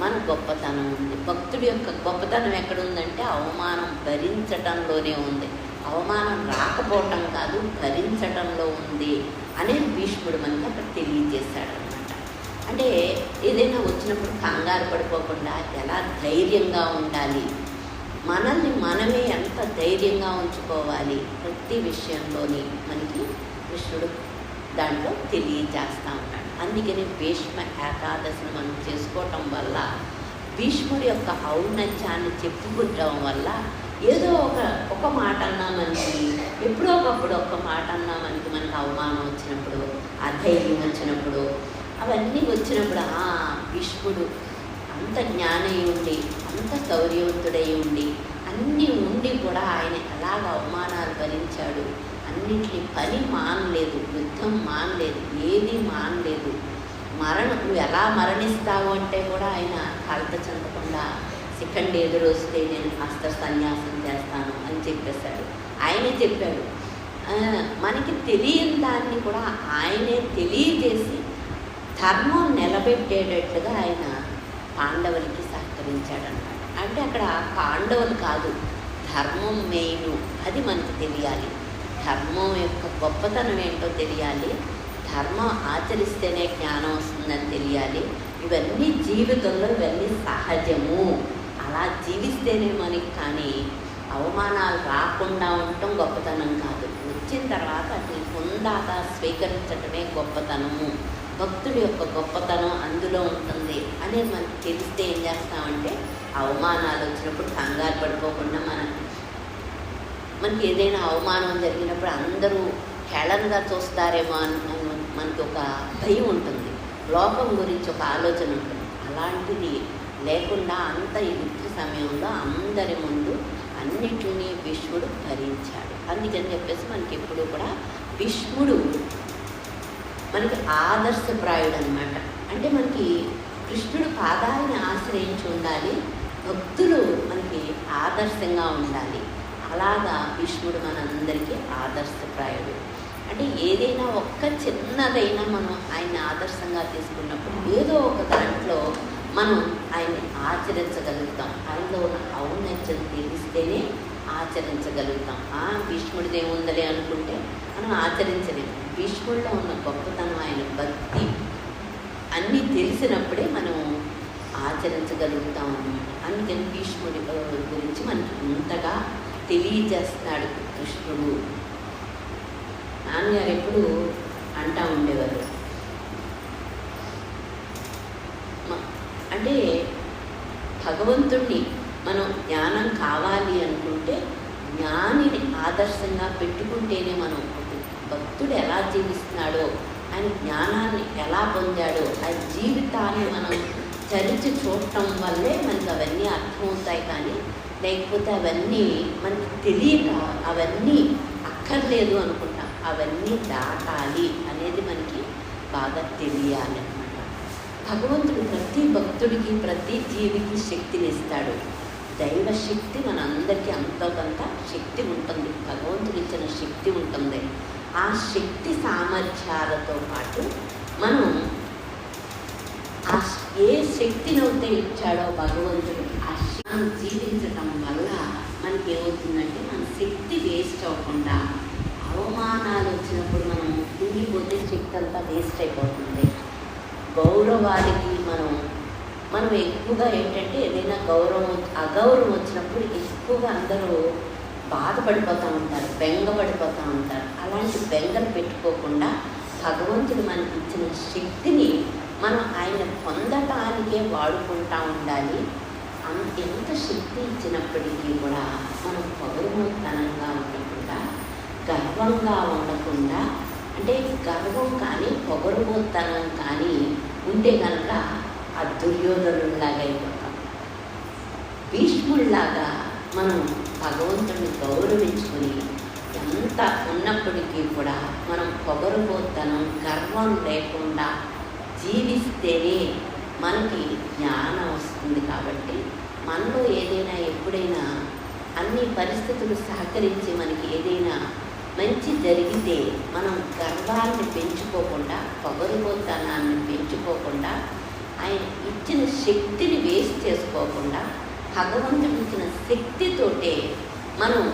మన గొప్పతనం ఉంది. భక్తుడి యొక్క గొప్పతనం ఎక్కడుందంటే అవమానం భరించటంలోనే ఉంది. అవమానం రాకపోవటం కాదు, భరించటంలో ఉంది అనేది భీష్ముడు మనకి అక్కడ తెలియజేశాడు అనమాట. అంటే ఏదైనా వచ్చినప్పుడు కంగారు పడిపోకుండా ఎలా ధైర్యంగా ఉండాలి, మనల్ని మనమే ఎంత ధైర్యంగా ఉంచుకోవాలి, ప్రతి విషయంలోని మనకి కృష్ణుడు దాంట్లో తెలియజేస్తూ ఉన్నాడు. అందుకని భీష్మ ఏకాదశిని మనం చేసుకోవటం వల్ల, భీష్ముడి యొక్క ఔన్నత్యాన్ని చెప్పుకుంటాం వల్ల ఏదో ఒక మాట అన్నా మనకి, ఎప్పుడో ఒకప్పుడు ఒక మాట అన్నా మనకి అవమానం వచ్చినప్పుడు, అధైర్యం వచ్చినప్పుడు, అవన్నీ వచ్చినప్పుడు భీష్ముడు అంత జ్ఞానై ఉండి, అంత శౌర్యవంతుడై ఉండి, అన్నీ ఉండి కూడా ఆయన ఎలాగ అవమానాలు భరించాడు. అన్నింటినీ పని మానలేదు, యుద్ధం మానలేదు, ఏది మానలేదు. నువ్వు ఎలా మరణిస్తావు అంటే కూడా ఆయన కలత చెందకుండా సెకండ్ ఎదురొస్తే నేను అస్త్ర సన్యాసం చేస్తాను అని చెప్పేశాడు. ఆయనే చెప్పాడు. మనకి తెలియని దాన్ని కూడా ఆయనే తెలియజేసి ధర్మం నిలబెట్టేటట్టుగా ఆయన పాండవులకి సహకరించాడన్నమాట. అంటే అక్కడ పాండవులు కాదు, ధర్మం మెయిన్, అది మనకు తెలియాలి. ధర్మం యొక్క గొప్పతనం ఏంటో తెలియాలి. ధర్మం ఆచరిస్తేనే జ్ఞానం వస్తుందని తెలియాలి. ఇవన్నీ జీవితంలో ఇవన్నీ సహజము. అలా జీవిస్తేనే మనకి, కానీ అవమానాలు రాకుండా ఉండటం గొప్పతనం కాదు. వచ్చిన తర్వాత అట్లా పొందాక స్వీకరించడమే గొప్పతనము. భక్తుడి యొక్క గొప్పతనం అందులో ఉంటుంది అనేది మనకి తెలిస్తే ఏం చేస్తామంటే, అవమానాలు వచ్చినప్పుడు కంగారు పడిపోకుండా మనకి ఏదైనా అవమానం జరిగినప్పుడు అందరూ హేళనగా చూస్తారేమో అని మనకి ఒక భయం ఉంటుంది, లోకం గురించి ఒక ఆలోచన ఉంటుంది. అలాంటిది లేకుండా అంత యుద్ధ సమయంలో అందరి ముందు అన్నిటినీ భీష్ముడు భరించాడు. అందుకని చెప్పేసి మనకి ఎప్పుడు కూడా భీష్ముడు మనకి ఆదర్శప్రాయుడు అనమాట. అంటే మనకి కృష్ణుడు పాదాలని ఆశ్రయించి ఉండాలి, భక్తులు మనకి ఆదర్శంగా ఉండాలి. అలాగా భీష్ముడు మనందరికీ ఆదర్శప్రాయుడు. అంటే ఏదైనా ఒక్క చిన్నదైనా మనం ఆయన ఆదర్శంగా తీసుకున్నప్పుడు ఏదో ఒక దాంట్లో మనం ఆయన్ని ఆచరించగలుగుతాం. ఆయనలో ఉన్న ఔన్నత్యం తెలిస్తేనే ఆచరించగలుగుతాం. భీష్ముడిది ఏముందలే అనుకుంటే మనం ఆచరించలేము. భీష్ముడిలో ఉన్న గొప్పతనం, ఆయన భక్తి అన్నీ తెలిసినప్పుడే మనం ఆచరించగలుగుతాం అన్నమాట. అందుకని భీష్ముడి గురించి మనకి ఇంతగా తెలియజేస్తున్నాడు కృష్ణుడు. నాన్నగారు ఎప్పుడు అంటూ ఉండేవారు, అంటే భగవంతుణ్ణి మనం జ్ఞానం కావాలి అనుకుంటే జ్ఞానిని ఆదర్శంగా పెట్టుకుంటేనే మనం, భక్తుడు ఎలా జీవిస్తున్నాడో, ఆయన జ్ఞానాన్ని ఎలా పొందాడో, ఆయన జీవితాన్ని మనం చరిచి చూడటం వల్లే మనకి అవన్నీ అర్థమవుతాయి. కానీ లేకపోతే అవన్నీ మనకి తెలియక అవన్నీ అక్కర్లేదు అనుకుంటాం. అవన్నీ దాటాలి అనేది మనకి బాగా తెలియాలి అన్నమాట. భగవంతుడు ప్రతి భక్తుడికి, ప్రతి జీవికి శక్తిని ఇస్తాడు. దైవశక్తి మనందరికీ అంతో కొంత శక్తి ఉంటుంది, భగవంతుడు ఇచ్చిన శక్తి ఉంటుంది. ఆ శక్తి సామర్థ్యాలతో పాటు మనం ఆ ఏ శక్తినైతే ఇచ్చాడో భగవంతుడు ఆ మనం జీవించటం వల్ల మనకి ఏమవుతుందంటే మన శక్తి వేస్ట్ అవ్వకుండా, అవమానాలు వచ్చినప్పుడు మనం కుంగిపోతే శక్తి అంతా వేస్ట్ అయిపోతుంది. గౌరవానికి మనం ఎక్కువగా ఏంటంటే ఏదైనా అగౌరవం వచ్చినప్పుడు ఎక్కువగా అందరూ బాధపడిపోతూ ఉంటారు, బెంగపడిపోతూ ఉంటారు. అలాంటి బెంగలు పెట్టుకోకుండా భగవంతుడు మనకి ఇచ్చిన శక్తిని మనం ఆయన పొందటానికే వాడుకుంటూ ఉండాలి. ఎంత శక్తి ఇచ్చినప్పటికీ కూడా మనం పొగరుమూతనంగా ఉండకుండా, గర్వంగా ఉండకుండా, అంటే గర్వం కానీ పొగరుమూతనం కానీ ఉంటే కనుక ఆ దుర్యోధనుల్లాగా అయిపోతాం. భీష్ముడిలాగా మనం భగవంతుడిని గౌరవించుకుని ఎంత ఉన్నప్పటికీ కూడా మనం పొగరుమూతనం, గర్వం లేకుండా జీవిస్తేనే మనకి జ్ఞానం వస్తుంది. కాబట్టి మనలో ఏదైనా ఎప్పుడైనా అన్ని పరిస్థితులు సహకరించి మనకి ఏదైనా మంచి జరిగితే మనం గర్వాన్ని పెంచుకోకుండా, పొగరుబోతనాన్ని పెంచుకోకుండా, ఆయన ఇచ్చిన శక్తిని వేస్ట్ చేసుకోకుండా, భగవంతుడు ఇచ్చిన శక్తితోటే మనం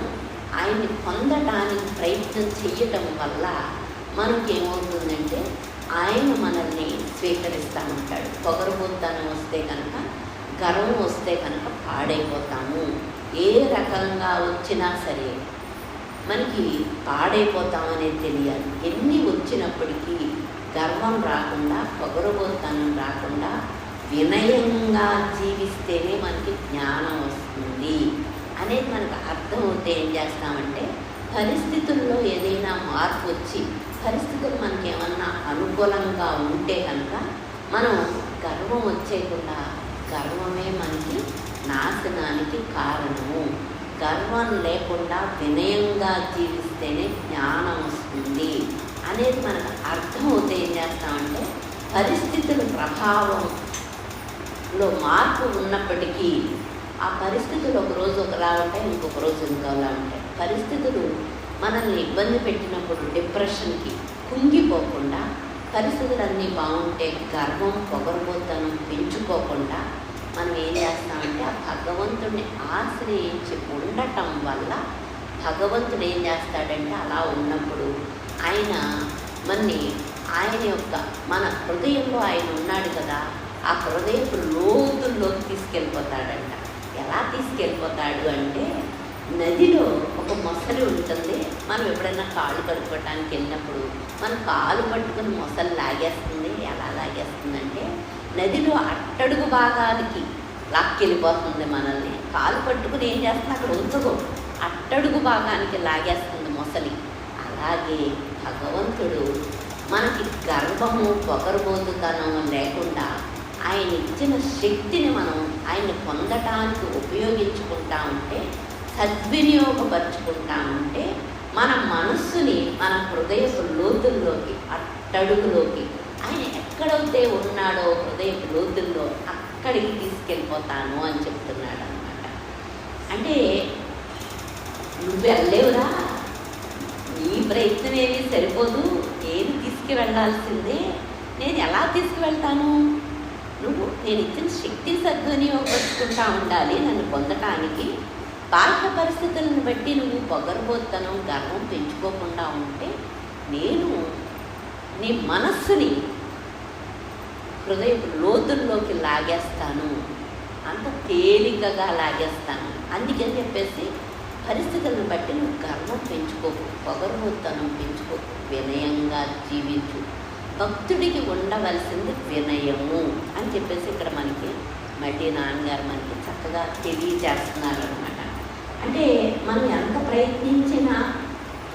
ఆయన్ని పొందటానికి ప్రయత్నం చేయటం వల్ల మనకేమవుతుందంటే ఆయన మనల్ని స్వీకరిస్తూ ఉంటాడు. పొగరుబోతనం వస్తే కనుక, గర్వం వస్తే కనుక పాడైపోతాము. ఏ రకంగా వచ్చినా సరే మనకి పాడైపోతామనేది తెలియాలి. ఎన్ని వచ్చినప్పటికీ గర్వం రాకుండా, పొగరుబోతనం రాకుండా వినయంగా జీవిస్తేనే మనకి జ్ఞానం వస్తుంది అనేది మనకు అర్థమవుతే ఏం చేస్తామంటే, పరిస్థితుల్లో ఏదైనా మార్పు వచ్చి పరిస్థితులు మనకి ఏమన్నా అనుకూలంగా ఉంటే కనుక మనం గర్వం వచ్చేయకుండా, గర్వమే మనకి నాశనానికి కారణము. గర్వం లేకుండా వినయంగా జీవిస్తేనే జ్ఞానం వస్తుంది అనేది మనకు అర్థమవుతే ఏం చేస్తామంటే, పరిస్థితుల ప్రభావంలో మార్పు ఉన్నప్పటికీ ఆ పరిస్థితులు ఒకరోజు ఒకలా ఉంటాయి, ఇంకొక రోజు ఇంకోలా ఉంటాయి. పరిస్థితులు మనల్ని ఇబ్బంది పెట్టినప్పుడు డిప్రెషన్కి కుంగిపోకుండా, పరిస్థితులన్నీ బాగుంటే గర్వం పొగరుబోతనం పెంచుకోకుండా మనం ఏం చేస్తామంటే ఆ భగవంతుడిని ఆశ్రయించి ఉండటం వల్ల భగవంతుడు ఏం చేస్తాడంటే అలా ఉన్నప్పుడు ఆయన యొక్క మన హృదయంలో ఆయన ఉన్నాడు కదా, ఆ హృదయపు లోతుల్లోకి తీసుకెళ్ళిపోతాడంట. ఎలా తీసుకెళ్ళిపోతాడు అంటే, నదిలో ఒక మొసలి ఉంటుంది. మనం ఎప్పుడైనా కాళ్ళు కడుక్కోవటానికి వెళ్ళినప్పుడు మన కాలు పట్టుకుని మొసలి లాగేస్తుంది. ఎలా లాగేస్తుందంటే, నదిలో అట్టడుగు భాగానికి లాక్కెళ్ళిపోతుంది మనల్ని. కాలు పట్టుకుని ఏం చేస్తుంది, అక్కడ ఉంచదు, అట్టడుగు భాగానికి లాగేస్తుంది మొసలి. అలాగే భగవంతుడు మనకి గర్వము, పొగరుబోతుతనం లేకుండా ఆయన ఇచ్చిన శక్తిని మనం ఆయన పొందటానికి ఉపయోగించుకుంటా ఉంటే, సద్వినియోగపరుచుకుంటా ఉంటే, మన మనస్సుని మన హృదయపు లోతుల్లోకి, అట్టడుగులోకి, ఆయన ఎక్కడైతే ఉన్నాడో హృదయపు లోతుల్లో అక్కడికి తీసుకెళ్ళిపోతాను అని చెప్తున్నాడు అన్నమాట. అంటే నువ్వు వెళ్ళలేవురా, నీ ప్రయత్నం ఏమీ సరిపోదు, నేను తీసుకువెళ్ళాల్సిందే. నేను ఎలా తీసుకువెళ్తాను? నేను ఇచ్చిన శక్తిని సద్వినియోగపరుచుకుంటా ఉండాలి నన్ను పొందటానికి. బాహ్య పరిస్థితులను బట్టి నువ్వు పొగరుబోతనం, గర్వం పెంచుకోకుండా ఉంటే నేను నీ మనస్సుని హృదయ లోతుల్లోకి లాగేస్తాను, అంత తేలికగా లాగేస్తాను. అందుకని చెప్పేసి పరిస్థితులను బట్టి నువ్వు గర్వం పెంచుకోకు, పొగరుబోతనం పెంచుకోకు, వినయంగా జీవించు. భక్తుడికి ఉండవలసింది వినయము అని చెప్పేసి ఇక్కడ మనకి మళ్ళీ నాన్నగారు మనకి చక్కగా తెలియజేస్తున్నారు అనమాట. అంటే మనం ఎంత ప్రయత్నించినా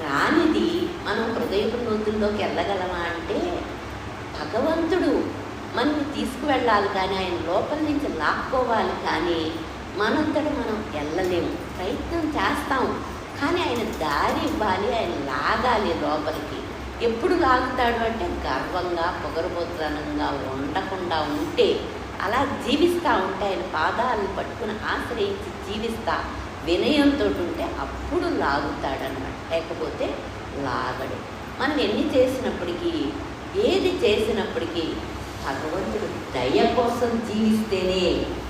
రానిది మనం హృదయపు లోతుల్లోకి వెళ్ళగలమా అంటే, భగవంతుడు మనల్ని తీసుకువెళ్ళాలి కానీ, ఆయన లోపల నుంచి లాక్కోవాలి కానీ మనంతటా మనం వెళ్ళలేము. ప్రయత్నం చేస్తాం కానీ ఆయన దారి ఇవ్వాలి, ఆయన లాగాలి లోపలికి. ఎప్పుడు లాగుతాడు అంటే గర్వంగా, పొగరుబోతనంగా ఉండకుండా ఉంటే, అలా జీవిస్తూ ఉంటే, ఆయన పాదాలను పట్టుకుని ఆశ్రయించి జీవిస్తా వినయంతో ఉంటే అప్పుడు లాగుతాడన్నమాట. లేకపోతే లాగడు. మనం ఎన్ని చేసినప్పటికీ, ఏది చేసినప్పటికీ భగవంతుడు దయ కోసం జీవిస్తేనే,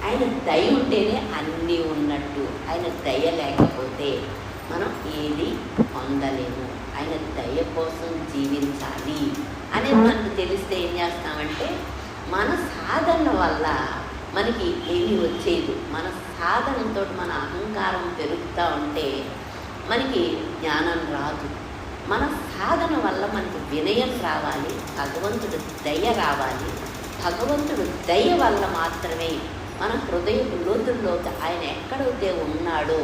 ఆయన దయ ఉంటేనే అన్నీ ఉన్నట్టు. ఆయన దయ లేకపోతే మనం ఏది పొందలేము. ఆయన దయ కోసం జీవించాలి అనేది మనకు తెలిస్తే ఏం చేస్తామంటే, మన సాధన వల్ల మనకి ఏమీ వచ్చేది. మన సాధనతో మన అహంకారం పెరుగుతూ ఉంటే మనకి జ్ఞానం రాదు. మన సాధన వల్ల మనకి వినయం రావాలి, భగవంతుడు దయ రావాలి. భగవంతుడు దయ వల్ల మాత్రమే మన హృదయపు లోతుల్లోకి ఆయన ఎక్కడైతే ఉన్నాడో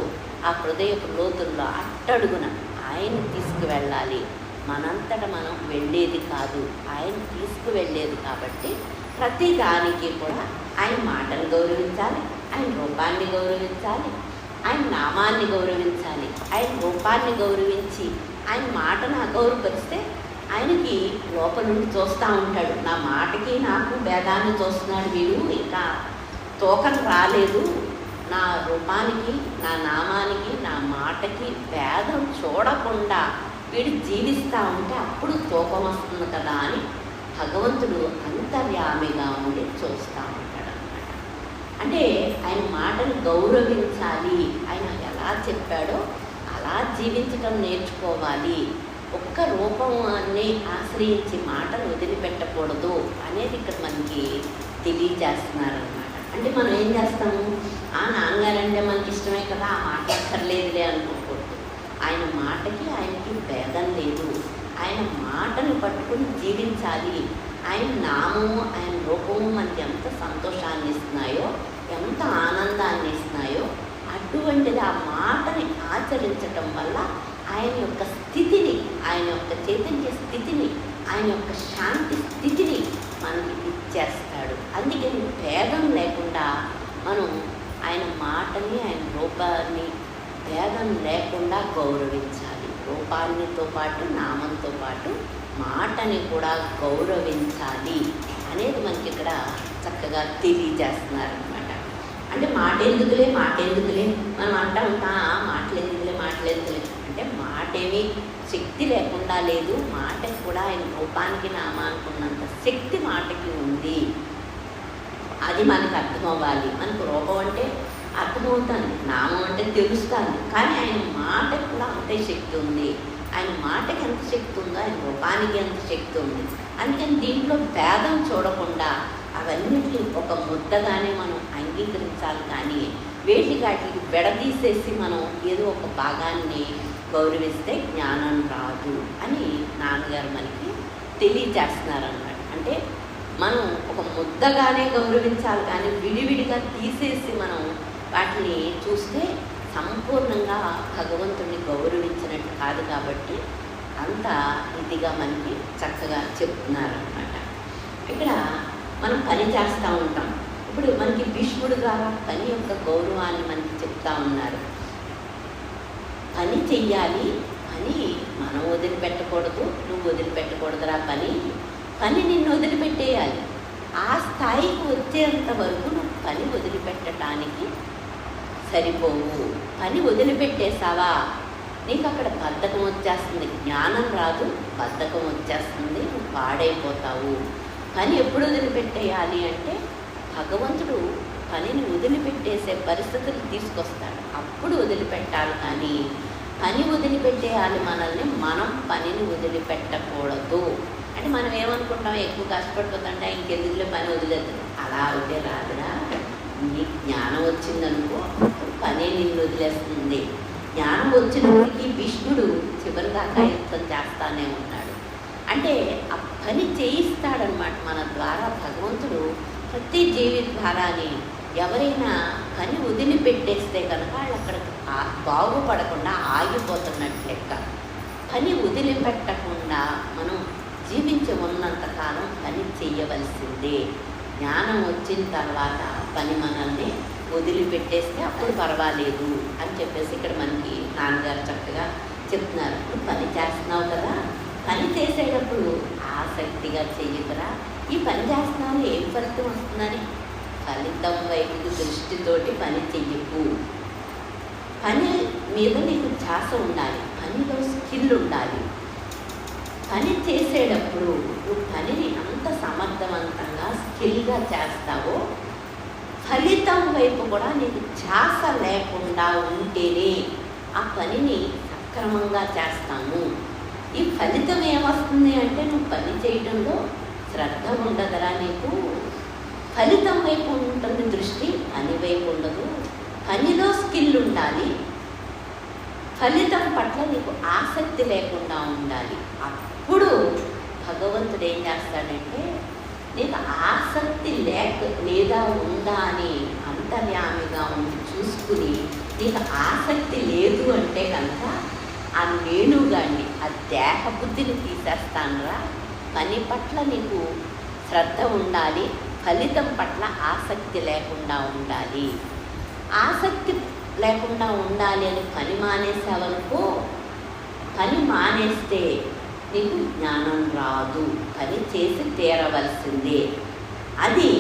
ఆ హృదయపు లోతుల్లో అట్టడుగున ఆయన తీసుకువెళ్ళాలి. మనంతట మనం వెళ్ళేది కాదు, ఆయన తీసుకువెళ్ళేది. కాబట్టి ప్రతి దానికి కూడా ఆయన మాటను గౌరవించాలి, ఆయన రూపాన్ని గౌరవించాలి, ఆయన నామాన్ని గౌరవించాలి. ఆయన రూపాన్ని గౌరవించి ఆయన మాటను అగౌరవపరిస్తే ఆయనకి లోపల నుండి చూస్తూ ఉంటాడు, నా మాటకి నాకు భేదాన్ని చూస్తున్నాడు వీడు, ఇంకా తోకను రాలేదు, నా రూపానికి నా నామానికి నా మాటకి భేదం చూడకుండా వీడు జీవిస్తూ ఉంటే అప్పుడు తూకం వస్తుంది కదా అని భగవంతుడు అంతర్యామిగా ఉండి చూస్తూ ఉంటాడు అన్నమాట. అంటే ఆయన మాటను గౌరవించాలి, ఆయన ఎలా చెప్పాడో అలా జీవించడం నేర్చుకోవాలి. ఒక్క రూపాన్ని ఆశ్రయించి మాటను వదిలిపెట్టకూడదు అనేది ఇక్కడ మనకి తెలియజేస్తున్నారన్నమాట. అంటే మనం ఏం చేస్తాము, ఆ నాన్నగారంటే మనకి ఇష్టమే కదా, ఆ మాట అక్కర్లేదులే అనుకోకూడదు. ఆయన మాటకి ఆయనకి భేదం లేదు. ఆయన మాటను పట్టుకుని జీవించాలి. ఆయన నామము ఆయన రూపము మనకి ఎంత సంతోషాన్ని ఇస్తున్నాయో, ఎంత ఆనందాన్ని ఇస్తున్నాయో, అటువంటిది ఆ మాటని ఆచరించటం వల్ల ఆయన యొక్క స్థితిని, ఆయన యొక్క చైతన్య స్థితిని, ఆయన యొక్క శాంతి స్థితిని మనకి ఇచ్చేస్తాడు. అందుకని భేదం లేకుండా మనం ఆయన మాటని ఆయన రూపాన్ని భేదం లేకుండా గౌరవించాలి. రూపాన్నితో పాటు నామంతో పాటు మాటని కూడా గౌరవించాలి అనేది మనకి ఇక్కడ చక్కగా తెలియజేస్తున్నారనమాట. అంటే మాట ఎందుకులే మనం అంటా ఉంటాం, మాటలు ఎందుకులే అంటే మాట ఏమీ శక్తి లేకుండా లేదు. మాటకి కూడా ఆయన రూపానికి నామానికి ఉన్నంత శక్తి మాటకి ఉంది. అది మనకు అర్థం అవ్వాలి. మనకు రూపం అంటే అర్థమవుతుంది, నామం అంటే తెలుస్తుంది, కానీ ఆయన మాటకి కూడా అంతే శక్తి ఉంది. ఆయన మాటకి ఎంత శక్తి ఉందో ఆయన రూపానికి ఎంత శక్తి ఉంది. అందుకని దీంట్లో భేదం చూడకుండా అవన్నిటిని ఒక ముద్దగానే మనం అంగీకరించాలి. కానీ వాటికి విడదీసేసి మనం ఏదో ఒక భాగాన్ని గౌరవిస్తే జ్ఞానం రాదు అని నాన్నగారు మనకి తెలియజేస్తున్నారన్నమాట. అంటే మనం ఒక ముద్దగానే గౌరవించాలి, కానీ విడివిడిగా తీసేసి మనం వాటిని చూస్తే సంపూర్ణంగా భగవంతుడిని గౌరవించినట్టు కాదు. కాబట్టి అంత ఇదిగా మనకి చక్కగా చెప్తున్నారనమాట. ఇక్కడ మనం పని చేస్తూ ఉంటాం. ఇప్పుడు మనకి భీష్ముడు ద్వారా పని యొక్క గౌరవాన్ని మనకి చెప్తా ఉన్నారు. పని చెయ్యాలి, పని మనం వదిలిపెట్టకూడదు, నువ్వు వదిలిపెట్టకూడదురా పని నిన్ను వదిలిపెట్టేయాలి. ఆ స్థాయికి వచ్చేంత వరకు నువ్వు పని వదిలిపెట్టడానికి సరిపోవు. పని వదిలిపెట్టేసావా నీకు అక్కడ బద్ధకం వచ్చేస్తుంది, జ్ఞానం రాదు, బద్ధకం వచ్చేస్తుంది, నువ్వు పాడైపోతావు. పని ఎప్పుడు వదిలిపెట్టేయాలి అంటే భగవంతుడు పనిని వదిలిపెట్టేసే పరిస్థితులు తీసుకొస్తాడు, అప్పుడు వదిలిపెట్టాలి. కానీ పని వదిలిపెట్టేయాలి మనల్ని, మనం పనిని వదిలిపెట్టకూడదు. అంటే మనం ఏమనుకుంటాం, ఎక్కువ కష్టపడిపోతుంటే ఇంకెందుకులే పని వదిలేదు, అలా అయితే రాదురా. నీ జ్ఞానం వచ్చిందనుకో పనే నిన్ను వదిలేస్తుంది. జ్ఞానం వచ్చినప్పటికీ భీష్ముడు చివరి దాకా యుద్ధం చేస్తానే ఉన్నాడు. అంటే ఆ పని చేయిస్తాడనమాట మన ద్వారా. భగవంతుడు ప్రతి జీవి ద్వారాని ఎవరైనా పని వదిలిపెట్టేస్తే కనుక వాళ్ళు అక్కడ బాగుపడకుండా ఆగిపోతున్నట్టు లెక్క. పని వదిలిపెట్టకుండా మనం జీవించి ఉన్నంతకాలం పని చెయ్యవలసిందే. జ్ఞానం వచ్చిన తర్వాత పని మనల్ని వదిలిపెట్టేస్తే అప్పుడు పర్వాలేదు అని చెప్పేసి ఇక్కడ మనకి నాన్నగారు చక్కగా చెప్తున్నారు. నువ్వు పని చేస్తున్నావు కదా, పని చేసేటప్పుడు ఆసక్తిగా చెయ్యకురా. ఈ పని చేస్తున్నావు ఏం ఫలితం వస్తుందని ఫలితం వైపు దృష్టితోటి పని చెయ్యకు. పని మీద నీకు ధ్యాస ఉండాలి, పనిలో స్కిల్ ఉండాలి. పని చేసేటప్పుడు నువ్వు పనిని అంత సమర్థవంతంగా స్కిల్గా చేస్తావో ఫలితం వైపు కూడా నీకు ధ్యాస లేకుండా ఉంటేనే ఆ పనిని సక్రమంగా చేస్తాము. ఈ ఫలితం ఏమొస్తుంది అంటే నువ్వు పని చేయడంలో శ్రద్ధ ఉండదురా నీకు. ఫలితం వైపు ఉంటుంది దృష్టి, పని వైపు ఉండదు. పనిలో స్కిల్ ఉండాలి, ఫలితం పట్ల నీకు ఆసక్తి లేకుండా ఉండాలి. అప్పుడు భగవంతుడు ఏం చేస్తాడంటే నీకు ఆసక్తి లేదా ఉందా అని అంతర్యామిగా ఉండి చూసుకుని, నీకు ఆసక్తి లేదు అంటే కనుక ఆ నేనుగాన్ని, ఆ దేహ బుద్ధిని తీసేస్తానురా. పని పట్ల నీకు శ్రద్ధ ఉండాలి, ఫలితం పట్ల ఆసక్తి లేకుండా ఉండాలి. ఆసక్తి లేకుండా ఉండాలి అని పని మానేసావనుకో, పని మానేస్తే నీకు జ్ఞానం రాదు. పని చేసి తీరవలసిందే. అది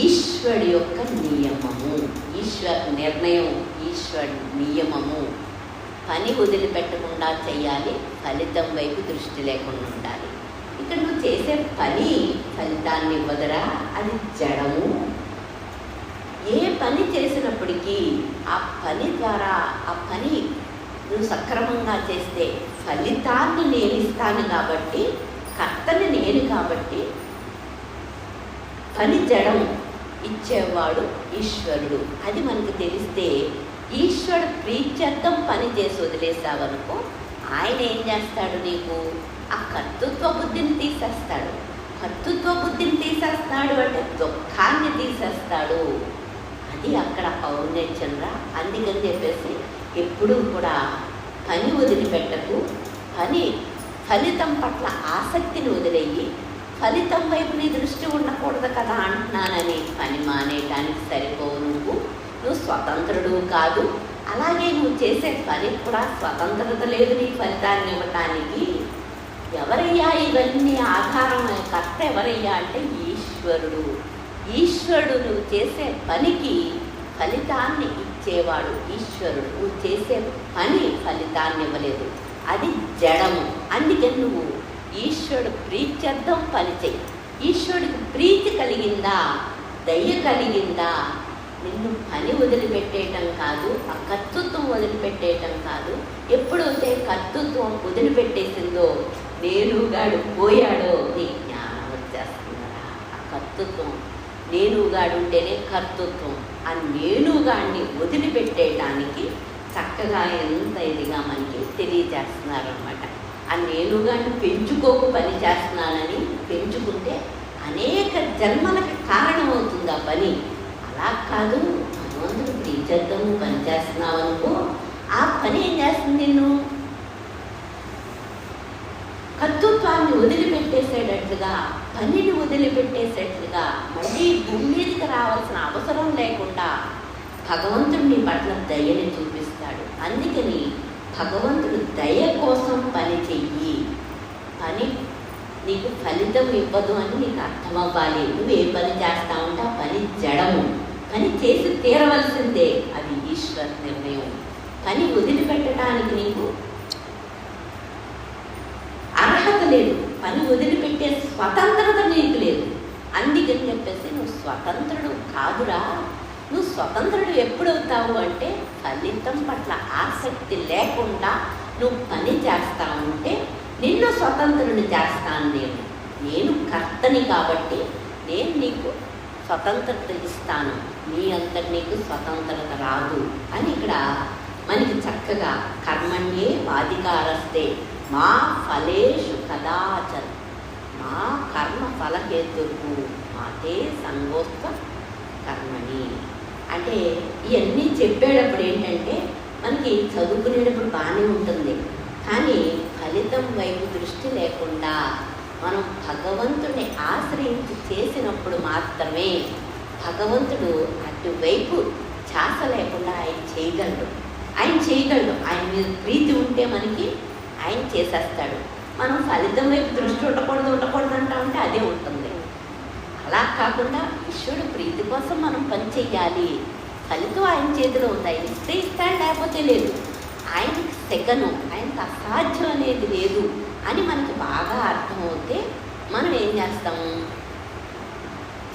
ఈశ్వరుడి యొక్క నియమము, ఈశ్వర నిర్ణయం, ఈశ్వరుడి నియమము. పని వదిలిపెట్టకుండా చేయాలి, ఫలితం వైపు దృష్టి లేకుండా ఉండాలి. ఇక్కడ నువ్వు చేసే పని ఫలితాన్ని ఇవ్వదురా, అది జడము. ఏ పని చేసినప్పటికీ ఆ పని ద్వారా, ఆ పని నువ్వు సక్రమంగా చేస్తే ఫలితాన్ని నేను ఇస్తాను కాబట్టి, కర్తని నేను కాబట్టి, పని జడం, ఇచ్చేవాడు ఈశ్వరుడు. అది మనకు తెలిస్తే ఈశ్వరుడు ప్రీత్యర్థం పని చేసి వదిలేసావనుకో, ఆయన ఏం చేస్తాడు, నీకు ఆ కర్తృత్వ బుద్ధిని తీసేస్తాడు. కర్తృత్వ బుద్ధిని తీసేస్తాడు అంటే దుఃఖాన్ని తీసేస్తాడు. అది అక్కడ ఔన్నత్యంరా. అందుకని చెప్పేసి ఎప్పుడూ కూడా పని వదిలిపెట్టకు. పని ఫలితం పట్ల ఆసక్తిని వదిలేయి. ఫలితం వైపు నీ దృష్టి ఉండకూడదు కదా అంటున్నానని పని మానేయటానికి సరిపోవు. నువ్వు స్వతంత్రుడు కాదు. అలాగే నువ్వు చేసే పని కూడా స్వతంత్రత లేదు నీ ఫలితాన్ని ఇవ్వటానికి. ఎవరయ్యా ఇవన్నీ ఆధారం? కర్త ఎవరయ్యా అంటే ఈశ్వరుడు. ఈశ్వరుడు నువ్వు చేసే పనికి ఫలితాన్ని ఇచ్చేవాడు ఈశ్వరుడు. నువ్వు చేసే పని ఫలితాన్ని ఇవ్వలేదు, అది జడము. అందుకని నువ్వు ఈశ్వరుడు ప్రీత్యర్థం పని చెయ్యి. ఈశ్వరుడికి ప్రీతి కలిగిందా, దయ కలిగిందా, నిన్ను పని వదిలిపెట్టేయటం కాదు, ఆ కర్తృత్వం వదిలిపెట్టేయటం కాదు. ఎప్పుడైతే కర్తృత్వం వదిలిపెట్టేసిందో, నేనుగాడు పోయాడో, నీ జ్ఞానం వచ్చేస్తుందా. ఆ కర్తృత్వం, నేనుగాడు ఉంటేనే కర్తృత్వం. ఆ నేనుగాడిని వదిలిపెట్టేయటానికి చక్కగా ఎంత ఇదిగా మనకి తెలియజేస్తున్నారన్నమాట. ఆ నేనుగాడిని పెంచుకోకు పని చేస్తున్నానని పెంచుకుంటే అనేక జన్మలకు కారణమవుతుంది ఆ పని. అలా కాదు, భగవంతుడు ప్రీత్యర్థం పని చేస్తున్నావు అనుకో, ఆ పని ఏం చేస్తుంది, నిన్ను కర్తృత్వాన్ని వదిలిపెట్టేసేటట్లుగా, పనిని వదిలిపెట్టేసేట్లుగా, మళ్ళీ భూమి మీదకి రావాల్సిన అవసరం లేకుండా భగవంతుడు నీ పట్ల దయని చూపిస్తాడు. అందుకని భగవంతుడు దయ కోసం పని చెయ్యి. పని నీకు ఫలితం ఇవ్వదు అని నీకు అర్థమవ్వాలి. నువ్వు ఏ పని చేస్తా ఉంటే ఆ పని జడము, పని చేసి తీరవలసిందే, అది ఈశ్వర నిర్ణయం. పని వదిలిపెట్టడానికి నీకు అర్హత లేదు, పని వదిలిపెట్టే స్వతంత్రత నీకు లేదు. అందుకని చెప్పేసి నువ్వు స్వతంత్రుడు కాదురా. నువ్వు స్వతంత్రుడు ఎప్పుడవుతావు అంటే ఫలితం పట్ల ఆసక్తి లేకుండా నువ్వు పని చేస్తా ఉంటే నిన్ను స్వతంత్రుని చేస్తాను. నేను కర్తని కాబట్టి నేను నీకు స్వతంత్రత ఇస్తాను, నీ అంతటి నీకు స్వతంత్రత రాదు అని ఇక్కడ మనకి చక్కగా కర్మణ్యే వాధికారస్తే మా ఫలేషు కదాచన్, మా కర్మ ఫలహేతుకు మాతే సంగోస్త కర్మణి. అంటే ఇవన్నీ చెప్పేటప్పుడు ఏంటంటే మనకి చదువుకునేటప్పుడు బాగానే ఉంటుంది, కానీ ఫలితం వైపు దృష్టి లేకుండా మనం భగవంతుడిని ఆశ్రయించి చేసినప్పుడు మాత్రమే భగవంతుడు అటువైపు ఛాస లేకుండా ఆయన చేయగలడు. ఆయన మీద ప్రీతి ఉంటే మనకి ఆయన చేసేస్తాడు. మనం ఫలితం వైపు దృష్టి ఉండకూడదు అంటామంటే అదే ఉంటుంది. అలా కాకుండా ఈశ్వరుడు ప్రీతి కోసం మనం పని చెయ్యాలి. ఫలితం ఆయన చేతిలో ఉంది, ఆయన ఇస్తే ఇస్తాడు, లేకపోతే లేదు. ఆయనకి సెకను, ఆయనకు అసాధ్యం అనేది లేదు. అని మనకి బాగా అర్థమవుతే మనం ఏం చేస్తాము,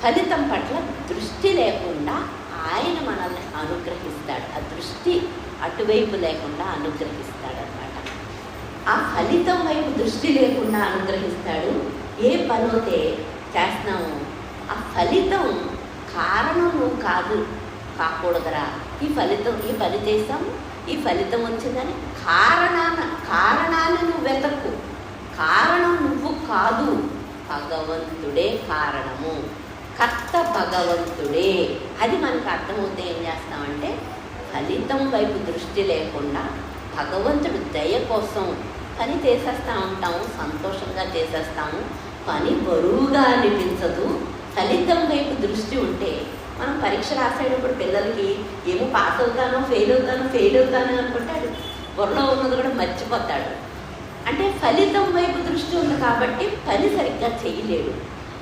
ఫలితం పట్ల దృష్టి లేకుండా ఆయన మనల్ని అనుగ్రహిస్తాడు. ఆ దృష్టి అటువైపు లేకుండా అనుగ్రహిస్తాడు అన్నమాట. ఆ ఫలితం వైపు దృష్టి లేకుండా అనుగ్రహిస్తాడు. ఏ పనైతే చేస్తున్నాము ఆ ఫలితం కారణం నువ్వు కాకూడదురా. ఈ పని చేస్తాము, ఈ ఫలితం వచ్చిందని కారణాన్ని నువ్వు వెతక్కు. కారణం నువ్వు కాదు, భగవంతుడే కారణము, కర్త భగవంతుడే. అది మనకు అర్థమవుతే ఏం చేస్తామంటే ఫలితం వైపు దృష్టి లేకుండా భగవంతుడు దయ కోసం పని చేసేస్తూ ఉంటాము, సంతోషంగా చేసేస్తాము. పని బరువుగా అనిపించదు. ఫలితం వైపు దృష్టి ఉంటే మనం పరీక్ష రాసేటప్పుడు పిల్లలకి ఏమో పాస్ అవుతానో ఫెయిల్ అవుతాను అనుకుంటే అది బుర్రలో ఉన్నది కూడా మర్చిపోతాడు. అంటే ఫలితం వైపు దృష్టి ఉంది కాబట్టి పని సరిగ్గా చేయలేడు.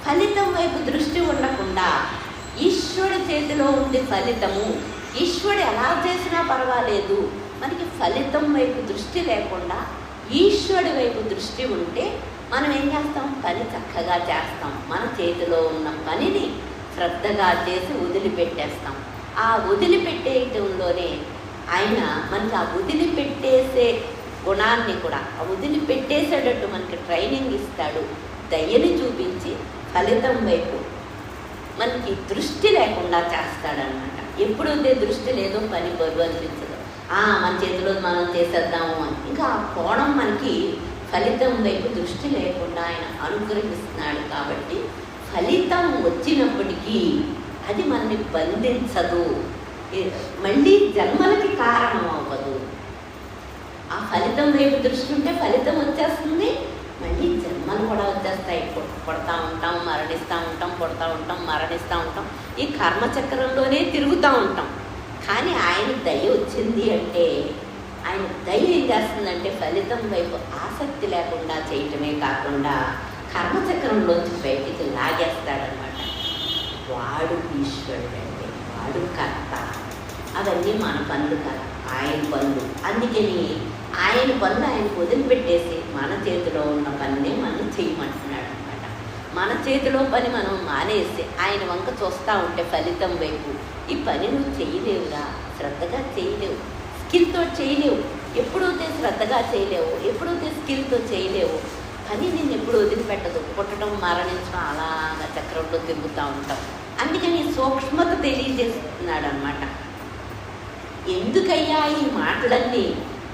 ఫలితం వైపు దృష్టి ఉండకుండా ఈశ్వరుడి చేతిలో ఉంది ఫలితము, ఈశ్వరుడు ఎలా చేసినా పర్వాలేదు, మనకి ఫలితం వైపు దృష్టి లేకుండా ఈశ్వరుడి వైపు దృష్టి ఉంటే మనం ఏం చేస్తాం, పని చక్కగా చేస్తాం. మన చేతిలో ఉన్న పనిని శ్రద్ధగా చేసి వదిలిపెట్టేస్తాం. ఆ వదిలిపెట్టేయటంలోనే ఆయన మనకి ఆ వదిలిపెట్టేసే గుణాన్ని కూడా ఆ వదిలిపెట్టేసేటట్టు మనకి ట్రైనింగ్ ఇస్తాడు. దయని చూపించి ఫలితం వైపు మనకి దృష్టి లేకుండా చేస్తాడనమాట. ఎప్పుడైతే దృష్టి లేదో పని బరువు అనిపించదు. మన చేతిలో మనం చేసేద్దాము అని. ఇంకా ఆ కోణం మనకి ఫలితం వైపు దృష్టి లేకుండా ఆయన అనుగ్రహిస్తున్నాడు. కాబట్టి ఫలితం వచ్చినప్పటికీ అది మనల్ని బంధించదు, మళ్ళీ జన్మలకి కారణం అవ్వదు. ఆ ఫలితం వైపు దృష్టి ఉంటే ఫలితం వచ్చేస్తుంది, మళ్ళీ జన్మలు కూడా వచ్చేస్తాయి. పుడతా ఉంటాం, మరణిస్తూ ఉంటాం, పుడతా ఉంటాం, మరణిస్తూ ఉంటాం. ఈ కర్మచక్రంలోనే తిరుగుతూ ఉంటాం. కానీ ఆయన దయ వచ్చింది అంటే ఆయన దయ ఏం చేస్తుందంటే ఫలితం వైపు ఆసక్తి లేకుండా చేయటమే కాకుండా కర్మచక్రంలోంచి బయటికి లాగేస్తాడనమాట. వాడు ఈశ్వరుడు అంటే వాడు కర్త. అవన్నీ మన పనులు కాదు, ఆయన పనులు. అందుకని ఆయన పనులు ఆయనకు వదిలిపెట్టేసి మన చేతిలో ఉన్న పనినే మనం చేయమంటున్నాడు అనమాట. మన చేతిలో పని మనం మానేసి ఆయన వంక చూస్తూ ఉంటే ఫలితం వైపు ఈ పని నువ్వు చేయలేవురా, శ్రద్ధగా చేయలేవు, స్కిల్తో చేయలేవు. ఎప్పుడైతే శ్రద్ధగా చేయలేవు, ఎప్పుడైతే స్కిల్తో చేయలేవు, పని నేను ఎప్పుడు వదిలిపెట్టదు. పుట్టడం, మరణించడం అలాగా చక్రంలో తిరుగుతూ ఉంటాం. అందుకని సూక్ష్మత తెలియజేస్తున్నాడు అనమాట. ఎందుకయ్యా ఈ మాటలన్నీ?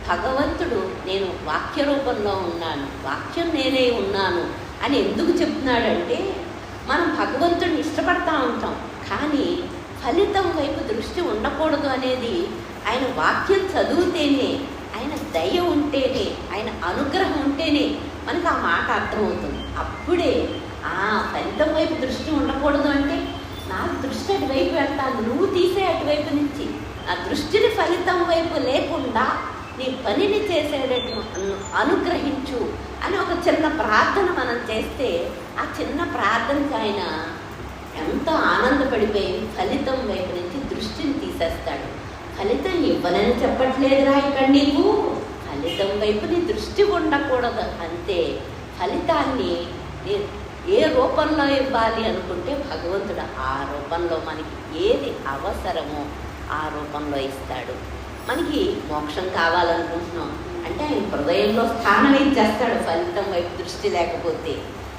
భగవంతుడు నేను వాక్య రూపంలో ఉన్నాను, వాక్యం నేనే ఉన్నాను అని ఎందుకు చెప్తున్నాడంటే మనం భగవంతుడిని ఇష్టపడతా ఉంటాం, కానీ ఫలితం వైపు దృష్టి ఉండకూడదు అనేది ఆయన వాక్యం చదివితేనే, ఆయన దయ ఉంటేనే, ఆయన అనుగ్రహం ఉంటేనే మనకు ఆ మాట అర్థమవుతుంది. అప్పుడే ఫలితం వైపు దృష్టి ఉండకూడదు అంటే నాకు దృష్టి అటువైపు వెళ్తాను, నువ్వు తీసే అటువైపు నుంచి నా దృష్టిని ఫలితం వైపు లేకుండా నీ పనిని చేసేటట్టు అనుగ్రహించు అని ఒక చిన్న ప్రార్థన మనం చేస్తే ఆ చిన్న ప్రార్థనకి ఆయన ఎంతో ఆనందపడిపోయి ఫలితం వైపు నుంచి దృష్టిని తీసేస్తాడు. ఫలితం ఇవ్వనని చెప్పట్లేదురా ఇక్కడ నీకు, ఫలితం వైపు నీ దృష్టి ఉండకూడదు అంతే. ఫలితాన్ని ఏ రూపంలో ఇవ్వాలి అనుకుంటే భగవంతుడు ఆ రూపంలో మనకి ఏది అవసరమో ఆ రూపంలో ఇస్తాడు. మనకి మోక్షం కావాలనుకుంటున్నాం అంటే ఆయన హృదయంలో స్థానం ఇచ్చేస్తాడు. ఫలితం వైపు దృష్టి లేకపోతే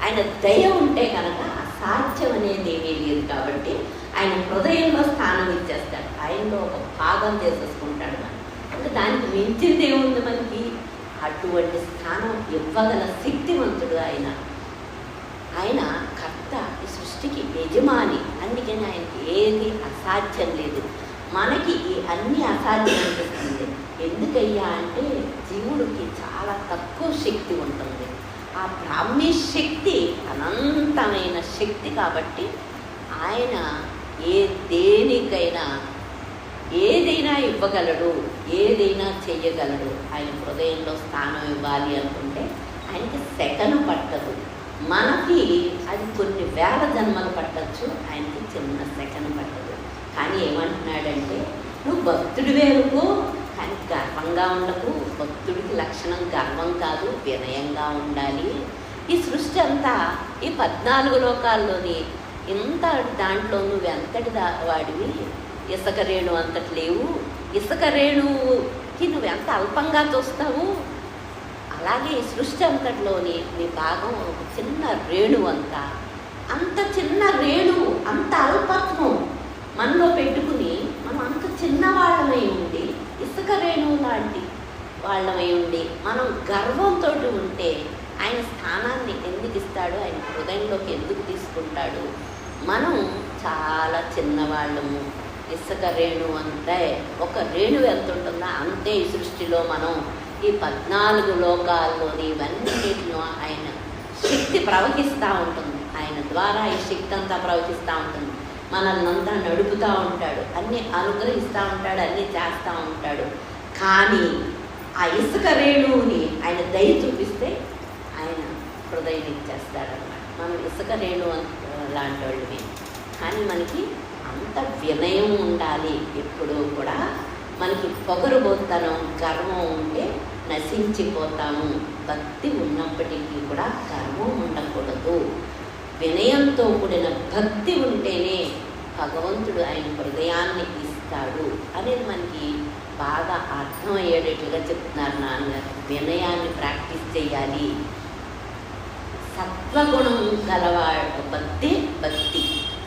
ఆయన దయ ఉంటే కనుక అసాధ్యం అనేది ఏమీ లేదు. కాబట్టి ఆయన హృదయంలో స్థానం ఇచ్చేస్తాడు, ఆయనలో ఒక భాగం చేసేసుకుంటాడు. మనం అంటే దానికి మించింది ఏముంది మనకి? అటువంటి స్థానం ఇవ్వగల శక్తివంతుడు ఆయన. ఆయన కర్త, ఈ సృష్టికి యజమాని. అందుకని ఆయనకి ఏది అసాధ్యం లేదు. మనకి ఈ అన్ని అసాధ్యం అనిపిస్తుంది. ఎందుకయ్యా అంటే జీవుడికి చాలా తక్కువ శక్తి ఉంటుంది. ఆ బ్రాహ్మీ శక్తి అనంతమైన శక్తి. కాబట్టి ఆయన దేనికైనా ఏదైనా ఇవ్వగలడు, ఏదైనా చెయ్యగలడు. ఆయన హృదయంలో స్థానం ఇవ్వాలి అనుకుంటే ఆయనకి సెకను పట్టదు. మనకి అది కొన్ని వేల జన్మలు పట్టచ్చు, ఆయనకి చిన్న సెకను పట్టదు. కానీ ఏమంటున్నాడంటే నువ్వు భక్తుడివే అనుకో, కానీ గర్వంగా ఉండకు. భక్తుడికి లక్షణం గర్వం కాదు, వినయంగా ఉండాలి. ఈ సృష్టి అంతా ఈ 14 లోకాల్లోని ఇంత దాంట్లో నువ్వు ఎంతటి వాడివి, ఇసుక రేణు అంతటి లేవు. ఇసుక రేణుకి నువ్వు ఎంత అల్పంగా చూస్తావు, అలాగే ఈ సృష్టి అంతటిలోని నీ భాగం ఒక చిన్న రేణు. అంత చిన్న రేణు, అంత అల్పత్వం మనలో పెట్టుకుని మనం అంత చిన్నవాళ్ళమై ఉండి, ఇసుక రేణువు లాంటి వాళ్ళమై ఉండి మనం గర్వంతో ఉంటే ఆయన స్థానాన్ని ఎందుకు ఇస్తాడు, ఆయన హృదయంలోకి ఎందుకు తీసుకుంటాడు? మనం చాలా చిన్నవాళ్ళము. ఇసుక రేణు అంటే ఒక రేణువు ఎంత ఉంటుందో అంతే ఈ సృష్టిలో మనం ఈ 14 లోకాల్లోని ఇవన్నిటిలో ఆయన శక్తి ప్రవహిస్తూ ఉంటుంది. ఆయన ద్వారా ఈ శక్తి అంతా ప్రవహిస్తూ ఉంటుంది. మనల్ని అంతా నడుపుతూ ఉంటాడు, అన్నీ అనుగ్రహిస్తూ ఉంటాడు, అన్నీ చేస్తూ ఉంటాడు. కానీ ఆ ఇసుక రేణువుని ఆయన దయ చూపిస్తే ఆయన హృదయం ఇచ్చేస్తాడన్నమాట. మనం ఇసుక రేణు లాంటి వాళ్ళవి. కానీ మనకి అంత వినయం ఉండాలి. ఎప్పుడూ కూడా మనకి పొగరుబోతనం, గర్వం ఉంటే నశించిపోతాము. భక్తి ఉన్నప్పటికీ కూడా గర్వం ఉండకూడదు. వినయంతో కూడిన భక్తి ఉంటేనే భగవంతుడు ఆయన హృదయాన్ని ఇస్తాడు అనేది మనకి బాగా అర్థమయ్యేటట్లుగా చెప్తున్నారు నాన్నగారు. వినయాన్ని ప్రాక్టీస్ చేయాలి. సత్వగుణం గలవాడు భక్తి.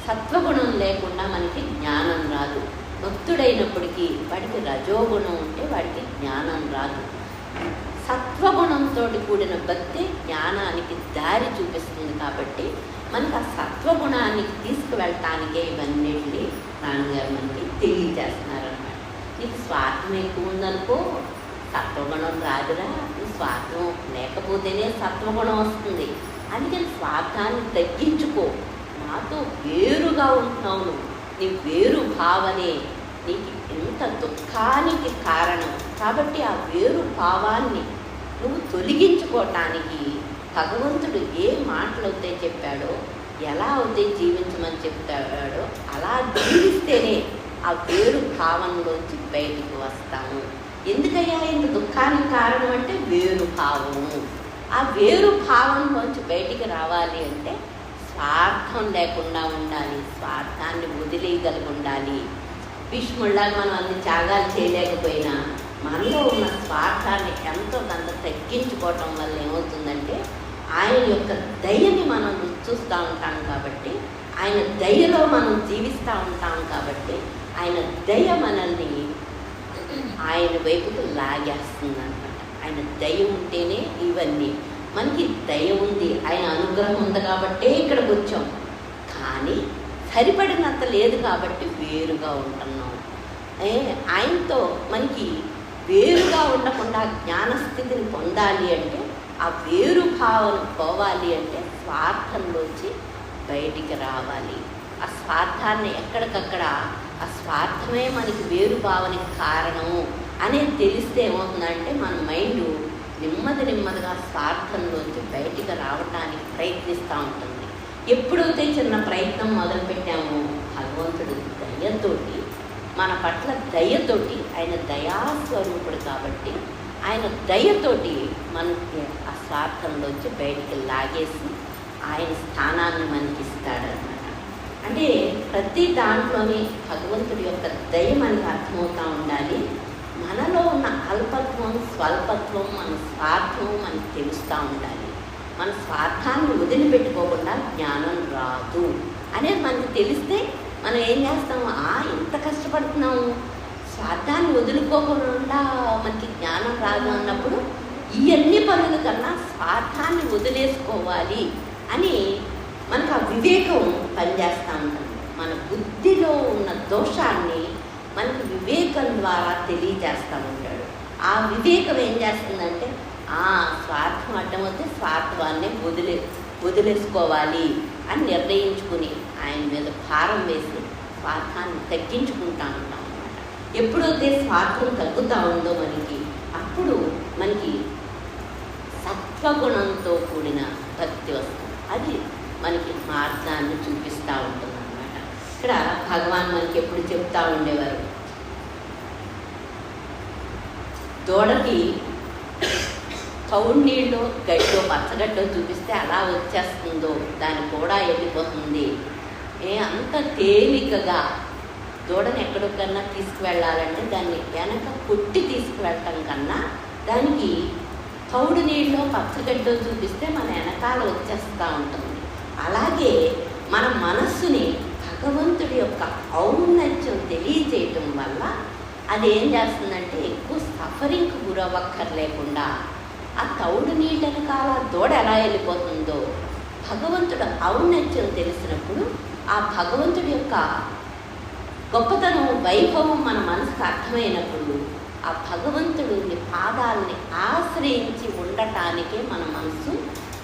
సత్వగుణం లేకుండా మనకి జ్ఞానం రాదు. భక్తుడైనప్పటికీ వాడికి రజోగుణం ఉంటే వాడికి జ్ఞానం రాదు. సత్వగుణంతో కూడిన భక్తి జ్ఞానానికి దారి చూపిస్తుంది. కాబట్టి మనకు ఆ సత్వగుణానికి తీసుకువెళ్ళటానికే ఇవన్నిటిని నాన్నగారు మనకి తెలియజేస్తున్నారన్నమాట. నీకు స్వార్థం ఎక్కువ ఉందనుకో సత్వగుణం రాదురా. నీ స్వార్థం లేకపోతేనే సత్వగుణం వస్తుంది. అందుకని స్వార్థాన్ని తగ్గించుకో. నాతో వేరుగా ఉంటున్నావు. నీ వేరు భావనే నీకు ఎంత దుఃఖానికి కారణం. కాబట్టి ఆ వేరు భావాన్ని నువ్వు తొలగించుకోవటానికి భగవంతుడు ఏ మాటలైతే చెప్పాడో, ఎలా అయితే జీవించమని చెప్పాడో అలా జీవిస్తేనే ఆ వేరు భావంలోంచి బయటికి వస్తాము. ఎందుకయ్యా ఇంత దుఃఖానికి కారణం అంటే వేరు భావము. ఆ వేరు భావంలోంచి బయటికి రావాలి అంటే స్వార్థం లేకుండా ఉండాలి. స్వార్థాన్ని వదిలేయగలిగి ఉండాలి. భీష్ముడిలాగా మనం అన్ని త్యాగాలు చేయలేకపోయినా మనలో ఉన్న స్వార్థాన్ని ఎంతో కొంత తగ్గించుకోవటం వల్ల ఏమవుతుందంటే ఆయన యొక్క దయని మనం చూస్తూ ఉంటాం. కాబట్టి ఆయన దయలో మనం జీవిస్తూ ఉంటాం. కాబట్టి ఆయన దయ మనల్ని ఆయన వైపుకు లాగేస్తుంది అనమాట. ఆయన దయ ఉంటేనే ఇవన్నీ. మనకి దయ ఉంది, ఆయన అనుగ్రహం ఉంది కాబట్టే ఇక్కడికి వచ్చాం. కానీ సరిపడినంత లేదు కాబట్టి వేరుగా ఉంటున్నాం. ఆయనతో మనకి వేరుగా ఉండకుండా జ్ఞానస్థితిని పొందాలి అంటే, ఆ వేరు భావన పోవాలి అంటే స్వార్థంలోంచి బయటికి రావాలి. ఆ స్వార్థాన్ని ఎక్కడికక్కడ ఆ స్వార్థమే మనకి వేరు భావనకి కారణము అనేది తెలిస్తే ఏమవుతుందంటే మన మైండ్ నెమ్మదిగా స్వార్థంలోంచి బయటికి రావడానికి ప్రయత్నిస్తూ ఉంటుంది. ఎప్పుడైతే చిన్న ప్రయత్నం మొదలుపెట్టామో భగవంతుడు దయతోటి మన పట్ల దయతోటి, ఆయన దయాస్వరూపుడు కాబట్టి ఆయన దయతోటి మనకి ఆ స్వార్థంలోంచి బయటికి లాగేసి ఆయన స్థానాన్ని మనకి ఇస్తాడనమాట. అంటే ప్రతి దాంట్లోని భగవంతుడి యొక్క దయ మనకి అర్థమవుతూ ఉండాలి. మనలో ఉన్న అల్పత్వం, స్వల్పత్వం, మన స్వార్థం మనకి తెలుస్తూ ఉండాలి. మన స్వార్థాన్ని వదిలిపెట్టుకోకుండా జ్ఞానం రాదు అనేది మనకి తెలిస్తే మనం ఏం చేస్తాము, ఇంత కష్టపడుతున్నాము, స్వార్థాన్ని వదులుకోకుండా మనకి జ్ఞానం రాదు అన్నప్పుడు ఇవన్నీ పనుల కన్నా స్వార్థాన్ని వదిలేసుకోవాలి అని మనకు ఆ వివేకం పనిచేస్తూ ఉంటుంది. మన బుద్ధిలో ఉన్న దోషాన్ని మనకి వివేకం ద్వారా తెలియజేస్తూ ఉంటాడు. ఆ వివేకం ఏం చేస్తుందంటే స్వార్థం అడ్డమైతే స్వార్థాన్ని వదిలేసుకోవాలి అని నిర్ణయించుకుని ఆయన మీద భారం వేసి స్వార్థాన్ని తగ్గించుకుంటా ఉంటాం అన్నమాట. ఎప్పుడైతే స్వార్థం తగ్గుతూ ఉందో మనకి, అప్పుడు మనకి సత్వగుణంతో కూడిన భక్తి వస్తుంది. అది మనకి మార్గాన్ని చూపిస్తూ ఉంటుంది అన్నమాట. ఇక్కడ భగవాన్ మనకి ఎప్పుడు చెప్తా ఉండేవారు, దూడకి తౌడు నీళ్ళు గడ్డో పచ్చగడ్డో చూపిస్తే అలా వచ్చేస్తుందో దాని కూడా వెళ్ళిపోతుంది. అంత తేలికగా దూడని ఎక్కడికన్నా తీసుకువెళ్ళాలంటే దాన్ని వెనక కొట్టి తీసుకువెళ్ళటం కన్నా దానికి తౌడు నీళ్ళు పచ్చగడ్డో చూపిస్తే మన వెనకాల వచ్చేస్తూ ఉంటుంది. అలాగే మన మనస్సుని భగవంతుడి యొక్క ఔన్నత్యం తెలియచేయటం వల్ల అది ఏం చేస్తుందంటే ఎక్కువ సఫరింగ్కి గురవ్వక్కర్లేకుండా ఆ తౌడు నీళ్ళ వెనకాల దూడ ఎలా వెళ్ళిపోతుందో భగవంతుడు ఔన్నత్యం తెలిసినప్పుడు ఆ భగవంతుడి యొక్క గొప్పతనం వైభవం మన మనసుకు అర్థమైనప్పుడు ఆ భగవంతుడిని పాదాలని ఆశ్రయించి ఉండటానికే మన మనసు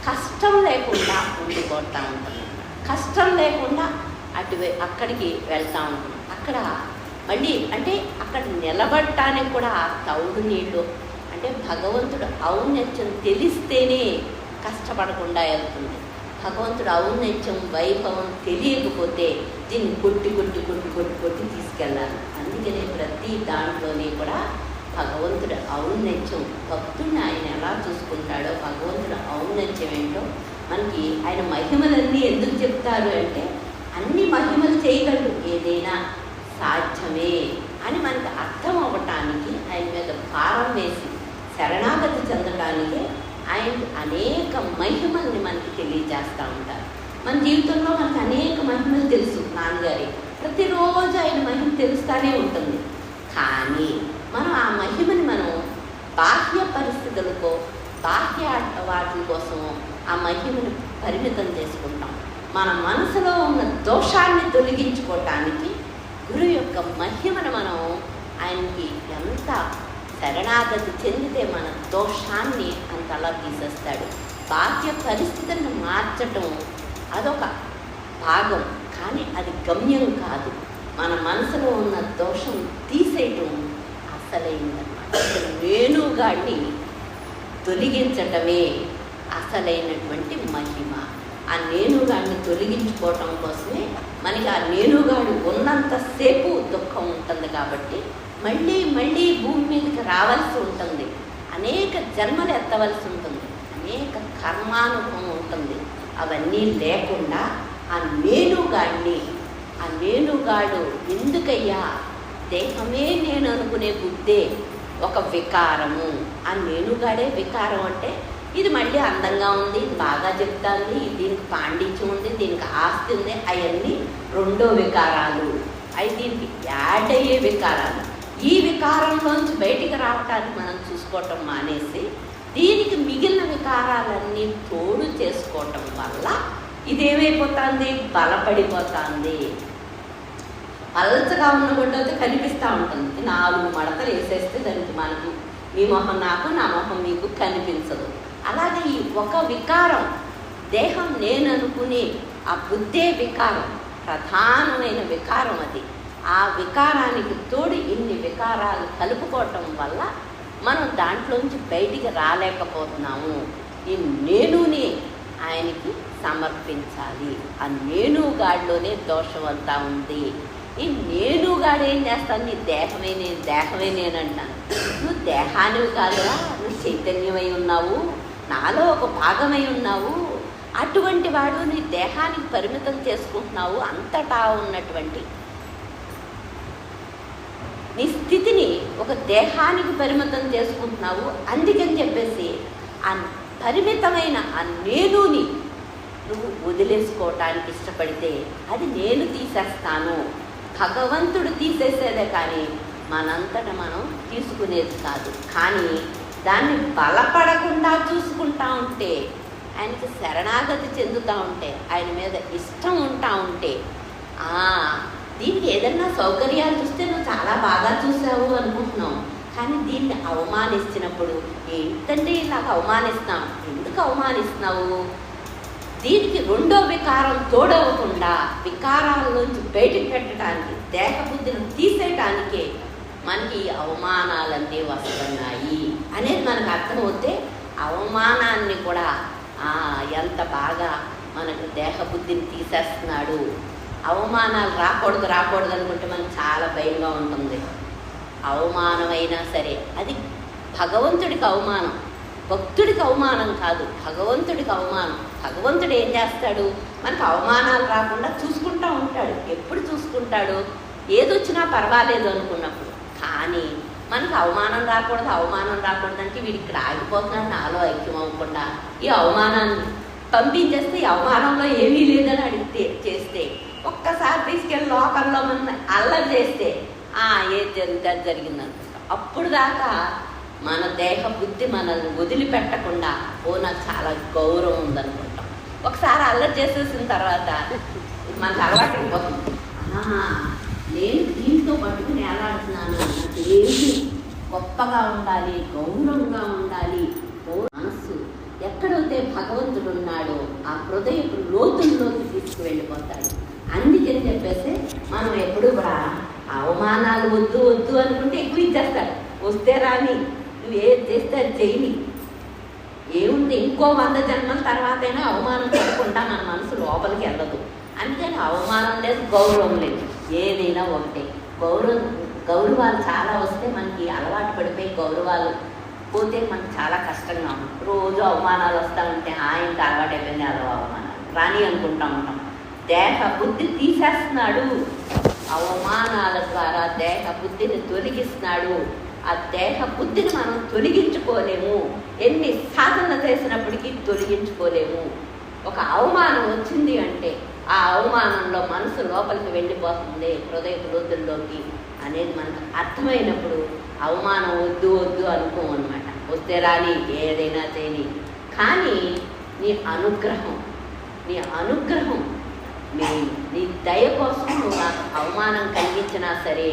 కష్టం లేకుండా ఉండిపోతూ ఉంటుంది. కష్టం లేకుండా అక్కడికి వెళ్తూ ఉంటుంది. అక్కడ మళ్ళీ అంటే అక్కడ నిలబడటానికి కూడా ఆ తౌడు నీళ్ళు అంటే భగవంతుడు ఔన్నత్యం తెలిస్తేనే కష్టపడకుండా వెళ్తుంది. భగవంతుడు ఔన్నత్యం వైభవం తెలియకపోతే దీన్ని కొట్టి కొట్టి కొట్టి కొట్టి కొట్టి తీసుకెళ్ళాలి. అందుకనే ప్రతి దాంట్లోనే కూడా భగవంతుడు ఔన్నత్యం భక్తుడిని ఆయన ఎలా చూసుకుంటాడో భగవంతుడు ఔన్నత్యం ఏంటో మనకి ఆయన మహిమలన్నీ ఎందుకు చెప్తారు అంటే అన్ని మహిమలు చేయగలడు, ఏదైనా సాధ్యమే అని మనకి అర్థం అవ్వటానికి ఆయన మీద భారం వేసి శరణాగతి చెందటానికి ఆయన అనేక మహిమల్ని మనకి తెలియజేస్తూ ఉంటారు. మన జీవితంలో మనకు అనేక మహిమలు తెలుసు. నాన్నగారి ప్రతిరోజు ఆయన మహిమ తెలుస్తూనే ఉంటుంది. కానీ మనం ఆ మహిమని మనం బాహ్య పరిస్థితులకో బాహ్య వాటి కోసమో ఆ మహిమను పరిమితం చేసుకుంటాం. మన మనసులో ఉన్న దోషాన్ని తొలగించుకోవటానికి గురువు యొక్క మహిమను మనం ఆయనకి ఎంత శరణాగతి చెందితే మన దోషాన్ని అంతలా తీసేస్తాడు. బాహ్య పరిస్థితులను మార్చటం అదొక భాగం, కానీ అది గమ్యం కాదు. మన మనసులో ఉన్న దోషం తీసేయటం అసలైందన్నమాట. వేణుగాడిని తొలగించటమే అసలైనటువంటి మహిమ. ఆ నేనుగాడిని తొలగించుకోవటం కోసమే మనకి ఆ నేనుగాడు ఉన్నంతసేపు దుఃఖం ఉంటుంది. కాబట్టి మళ్ళీ మళ్ళీ భూమి మీదకి రావాల్సి ఉంటుంది, అనేక జన్మలు ఎత్తవలసి ఉంటుంది, అనేక కర్మానుభవం ఉంటుంది. అవన్నీ లేకుండా ఆ నేనుగాడిని ఆ నేనుగాడు ఎందుకయ్యా దేహమే నేను అనుకునే బుద్ధే ఒక వికారము. ఆ నేనుగాడే వికారం అంటే ఇది మళ్ళీ అందంగా ఉంది, ఇది బాగా చెప్తాంది, దీనికి పాండిత్యం ఉంది, దీనికి ఆస్తి ఉంది, అవన్నీ రెండో వికారాలు. అవి దీనికి యాడ్ అయ్యే వికారాలు. ఈ వికారంలోంచి బయటికి రావటానికి మనం చూసుకోవటం మానేసి దీనికి మిగిలిన వికారాలన్నీ తోడు చేసుకోవటం వల్ల ఇదేమైపోతుంది, బలపడిపోతుంది. పలచగా ఉన్న గుడ్డతో కనిపిస్తూ ఉంటుంది. 4 మడతలు వేసేస్తే దానికి మనకు మీ మొహం నాకు, నా మొహం మీకు కనిపించదు. అలాగే ఈ ఒక వికారం దేహం నేను అనుకునే ఆ బుద్ధే వికారం, ప్రధానమైన వికారం అది. ఆ వికారానికి తోడు ఇన్ని వికారాలు కలుపుకోవటం వల్ల మనం దాంట్లోంచి బయటికి రాలేకపోతున్నాము. ఈ నేనుని ఆయనకి సమర్పించాలి. ఆ నేనుగాడిలోనే దోషం అంతా ఉంది. ఈ నేనుగాడు ఏం చేస్తాను, నీ దేహమే నేనంటాను. నువ్వు దేహానివి కాదురా, నువ్వు చైతన్యమై ఉన్నావు, నాలో ఒక భాగమై ఉన్నావు. అటువంటి వాడు నీ దేహానికి పరిమితం చేసుకుంటున్నావు. అంతటా ఉన్నటువంటి నీ స్థితిని ఒక దేహానికి పరిమితం చేసుకుంటున్నావు. అందుకని చెప్పేసి ఆ పరిమితమైన ఆ నేనుని నువ్వు వదిలేసుకోవటానికి ఇష్టపడితే అది నేను తీసేస్తాను. భగవంతుడు తీసేసేదే కానీ మనంతట మనం తీసుకునేది కాదు. కానీ దాన్ని బలపడకుండా చూసుకుంటా ఉంటే, ఆయనకి శరణాగతి చెందుతూ ఉంటే, ఆయన మీద ఇష్టం ఉంటా ఉంటే, దీనికి ఏదన్నా సౌకర్యాలు చూస్తే నువ్వు చాలా బాగా చూసావు అనుకుంటున్నావు. కానీ దీన్ని అవమానిస్తున్నప్పుడు ఏంటంటే ఇలాగ అవమానిస్తున్నావు, ఎందుకు అవమానిస్తున్నావు? దీనికి రెండో వికారం తోడవకుండా వికారాల్లోంచి బయటకు పెట్టడానికి, దేహబుద్ధిని తీసేయటానికే మనకి అవమానాలన్నీ వస్తున్నాయి అనేది మనకు అర్థమవుతే అవమానాన్ని కూడా ఎంత బాగా మనకు దేహబుద్ధిని తీసేస్తున్నాడు. అవమానాలు రాకూడదు అనుకుంటే మనకు చాలా భయంగా ఉంటుంది. అవమానమైనా సరే అది భగవంతుడికి అవమానం, భక్తుడికి అవమానం కాదు, భగవంతుడికి అవమానం. భగవంతుడు ఏం చేస్తాడు, మనకు అవమానాలు రాకుండా చూసుకుంటూ ఉంటాడు. ఎప్పుడు చూసుకుంటాడు, ఏదొచ్చినా పర్వాలేదు అనుకున్నప్పుడు. కానీ మనకు అవమానం రాకూడదంటే వీడు ఇక్కడ ఆగిపోతున్నాడు నాలో ఐక్యం అవ్వకుండా ఈ అవమానాన్ని పంపించేస్తే ఈ అవమానంలో ఏమీ లేదని అడిగితే చేస్తే ఒక్కసారి తీసుకెళ్ళి లోకంలో మన అల్లరి చేస్తే ఏది జరిగితే అది జరిగిందనుకుంటాం. అప్పుడు దాకా మన దేహ బుద్ధి మనల్ని వదిలిపెట్టకుండా నాకు చాలా గౌరవం ఉందనుకుంటాం. ఒకసారి అల్లరి చేసేసిన తర్వాత మనకు అలవాటు అయిపోతుంది. నేను దీంతో పట్టుకుని ఎలాడుతున్నాను, నాకు ఏది గొప్పగా ఉండాలి, గౌరవంగా ఉండాలి. మనస్సు ఎక్కడైతే భగవంతుడు ఉన్నాడో ఆ హృదయపు లోతుల్లోకి తీసుకువెళ్ళిపోతాడు. అందుకని చెప్పేసి మనం ఎప్పుడు కూడా అవమానాలు వద్దు అనుకుంటే ఎక్కువ ఇచ్చేస్తాడు. వస్తే రాని, నువ్వు ఏది చేస్తే అది చేయని, ఏముంది ఇంకో 100 జన్మల తర్వాతైనా అవమానం పడకుండా మన మనసు లోపలికి వెళ్ళదు. అందుకని అవమానం లేదు, గౌరవం లేదు, ఏదైనా ఒకటే. గౌరవాలు చాలా వస్తే మనకి అలవాటు పడిపోయి గౌరవాలు పోతే మనకు చాలా కష్టంగా ఉంటుంది. రోజు అవమానాలు వస్తూ ఉంటే ఇంకా అలవాటు అయిపోయింది అదో అవమానాలు రాని అనుకుంటూ ఉంటాం. దేహ బుద్ధి తీసేస్తున్నాడు, అవమానాల ద్వారా దేహ బుద్ధిని తొలగిస్తున్నాడు. ఆ దేహ బుద్ధిని మనం తొలగించుకోలేము, ఎన్ని సాధన చేసినప్పటికీ తొలగించుకోలేము. ఒక అవమానం వచ్చింది అంటే ఆ అవమానంలో మనసు లోపలికి వెళ్ళిపోతుంది, హృదయ లోతుల్లోకి అనేది మనకు అర్థమైనప్పుడు అవమానం వద్దు అనుకోము అనమాట. వస్తే రాని, ఏదైనా చేయని. కానీ నీ అనుగ్రహం నీ దయ కోసం నువ్వు నాకు అవమానం కలిగించినా సరే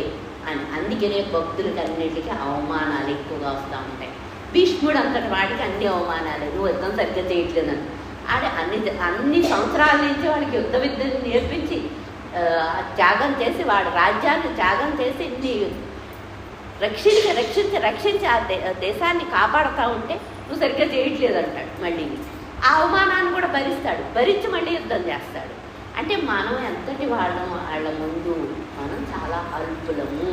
అని. అందుకనే భక్తులకి అన్నింటికి అవమానాలు ఎక్కువగా వస్తూ ఉంటాయి. భీష్ముడు అంతటి వాడికి అన్ని అవమానాలు, నువ్వు యుద్ధం సరిగ్గా చేయట్లేదని. అన్ని సంవత్సరాల నుంచి వాడికి యుద్ధ విద్యను నేర్పించి త్యాగం చేసి వాడు రాజ్యాన్ని త్యాగం చేసి రక్షించి ఆ దేశాన్ని కాపాడుతూ ఉంటే నువ్వు సరిగ్గా చేయట్లేదు అంటాడు. మళ్ళీ ఆ అవమానాన్ని కూడా భరించి మళ్ళీ యుద్ధం చేస్తాడు. అంటే మనం ఎంతటి వాళ్ళ ముందు మనం చాలా అల్పులము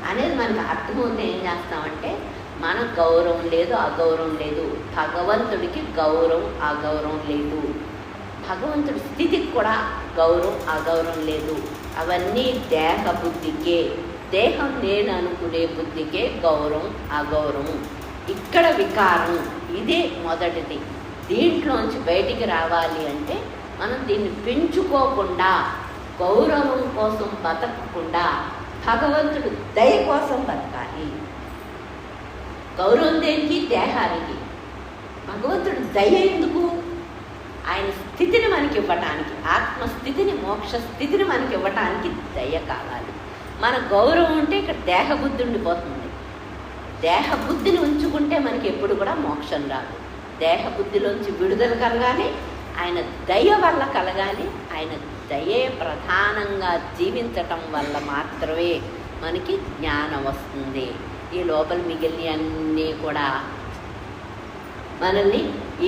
అనేది మనకు అర్థమవుతే ఏం చేస్తామంటే మన గౌరవం లేదు, అగౌరవం లేదు. భగవంతుడికి గౌరవం అగౌరవం లేదు, భగవంతుడి స్థితికి కూడా గౌరవం అగౌరవం లేదు. అవన్నీ దేహ బుద్ధికే, దేహం నేను అనుకునే బుద్ధికే గౌరవం అగౌరవం. ఇక్కడ వికారం ఇదే మొదటిది. దీంట్లోంచి బయటికి రావాలి అంటే మనం దీన్ని పెంచుకోకుండా, గౌరవం కోసం బతకకుండా భగవంతుడు దయ కోసం బతకాలి. గౌరవం దేనికి? దేహానికి. భగవంతుడు దయ ఎందుకు? ఆయన స్థితిని మనకి ఇవ్వటానికి, ఆత్మస్థితిని, మోక్ష స్థితిని మనకి ఇవ్వటానికి దయ కావాలి. మన గౌరవం ఉంటే ఇక్కడ దేహబుద్ధి ఉండిపోతుంది. దేహబుద్ధిని ఉంచుకుంటే మనకి ఎప్పుడు కూడా మోక్షం రాదు. దేహబుద్ధిలోంచి విడుదల కలగాలి, ఆయన దయ వల్ల కలగాలి. ఆయన దయే ప్రధానంగా జీవించటం వల్ల మాత్రమే మనకి జ్ఞానం వస్తుంది. ఈ లోపల మిగిలిన అన్నీ కూడా మనల్ని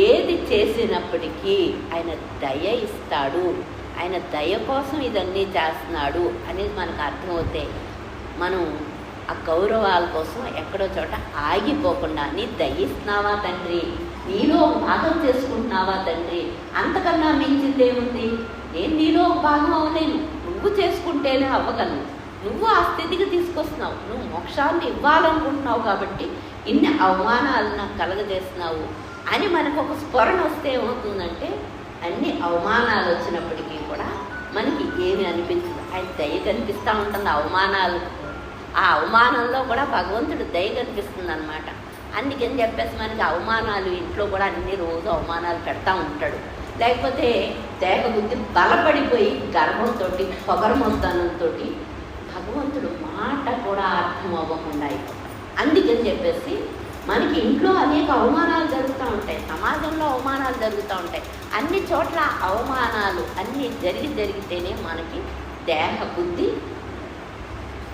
ఏది చేసినప్పటికీ ఆయన దయ ఇస్తాడు, ఆయన దయ కోసం ఇదన్నీ చేస్తున్నాడు అనేది మనకు అర్థమవుతే మనం ఆ గౌరవాల కోసం ఎక్కడో చోట ఆగిపోకుండా, నీ దయ ఇస్తున్నావా తండ్రి, నీలో భాగం చేసుకుంటున్నావా తండ్రి, అంతకన్నా మించిందేముంది? నేను నీలో భాగం అవ్వలేను, నువ్వు చేసుకుంటేనే అవ్వగలను. నువ్వు ఆ స్థితికి తీసుకొస్తున్నావు, నువ్వు మోక్షాన్ని ఇవ్వాలనుకుంటున్నావు కాబట్టి ఇన్ని అవమానాలు నాకు కలగజేస్తున్నావు అని మనకు ఒక స్ఫురణ వస్తే ఏమవుతుందంటే అన్ని అవమానాలు వచ్చినప్పటికీ కూడా మనకి ఏమి అనిపించదు, ఆయన దయ కనిపిస్తూ ఉంటుంది. ఆ అవమానంలో కూడా భగవంతుడు దయ కనిపిస్తుంది అన్నమాట. అందుకని చెప్పేసి మనకి అవమానాలు ఇంట్లో కూడా అన్ని రోజు అవమానాలు పెడతా ఉంటాడు. లేకపోతే దేహబుద్ధి బలపడిపోయి గర్వంతో, పొగరమొత్తనంతో భగవంతుడు మాట కూడా అర్థం అవ్వకుండా అయిపోతాం. అందుకని చెప్పేసి మనకి ఇంట్లో అనేక అవమానాలు జరుగుతూ ఉంటాయి, సమాజంలో అవమానాలు జరుగుతూ ఉంటాయి. అన్ని చోట్ల అవమానాలు అన్నీ జరిగితేనే మనకి దేహబుద్ధి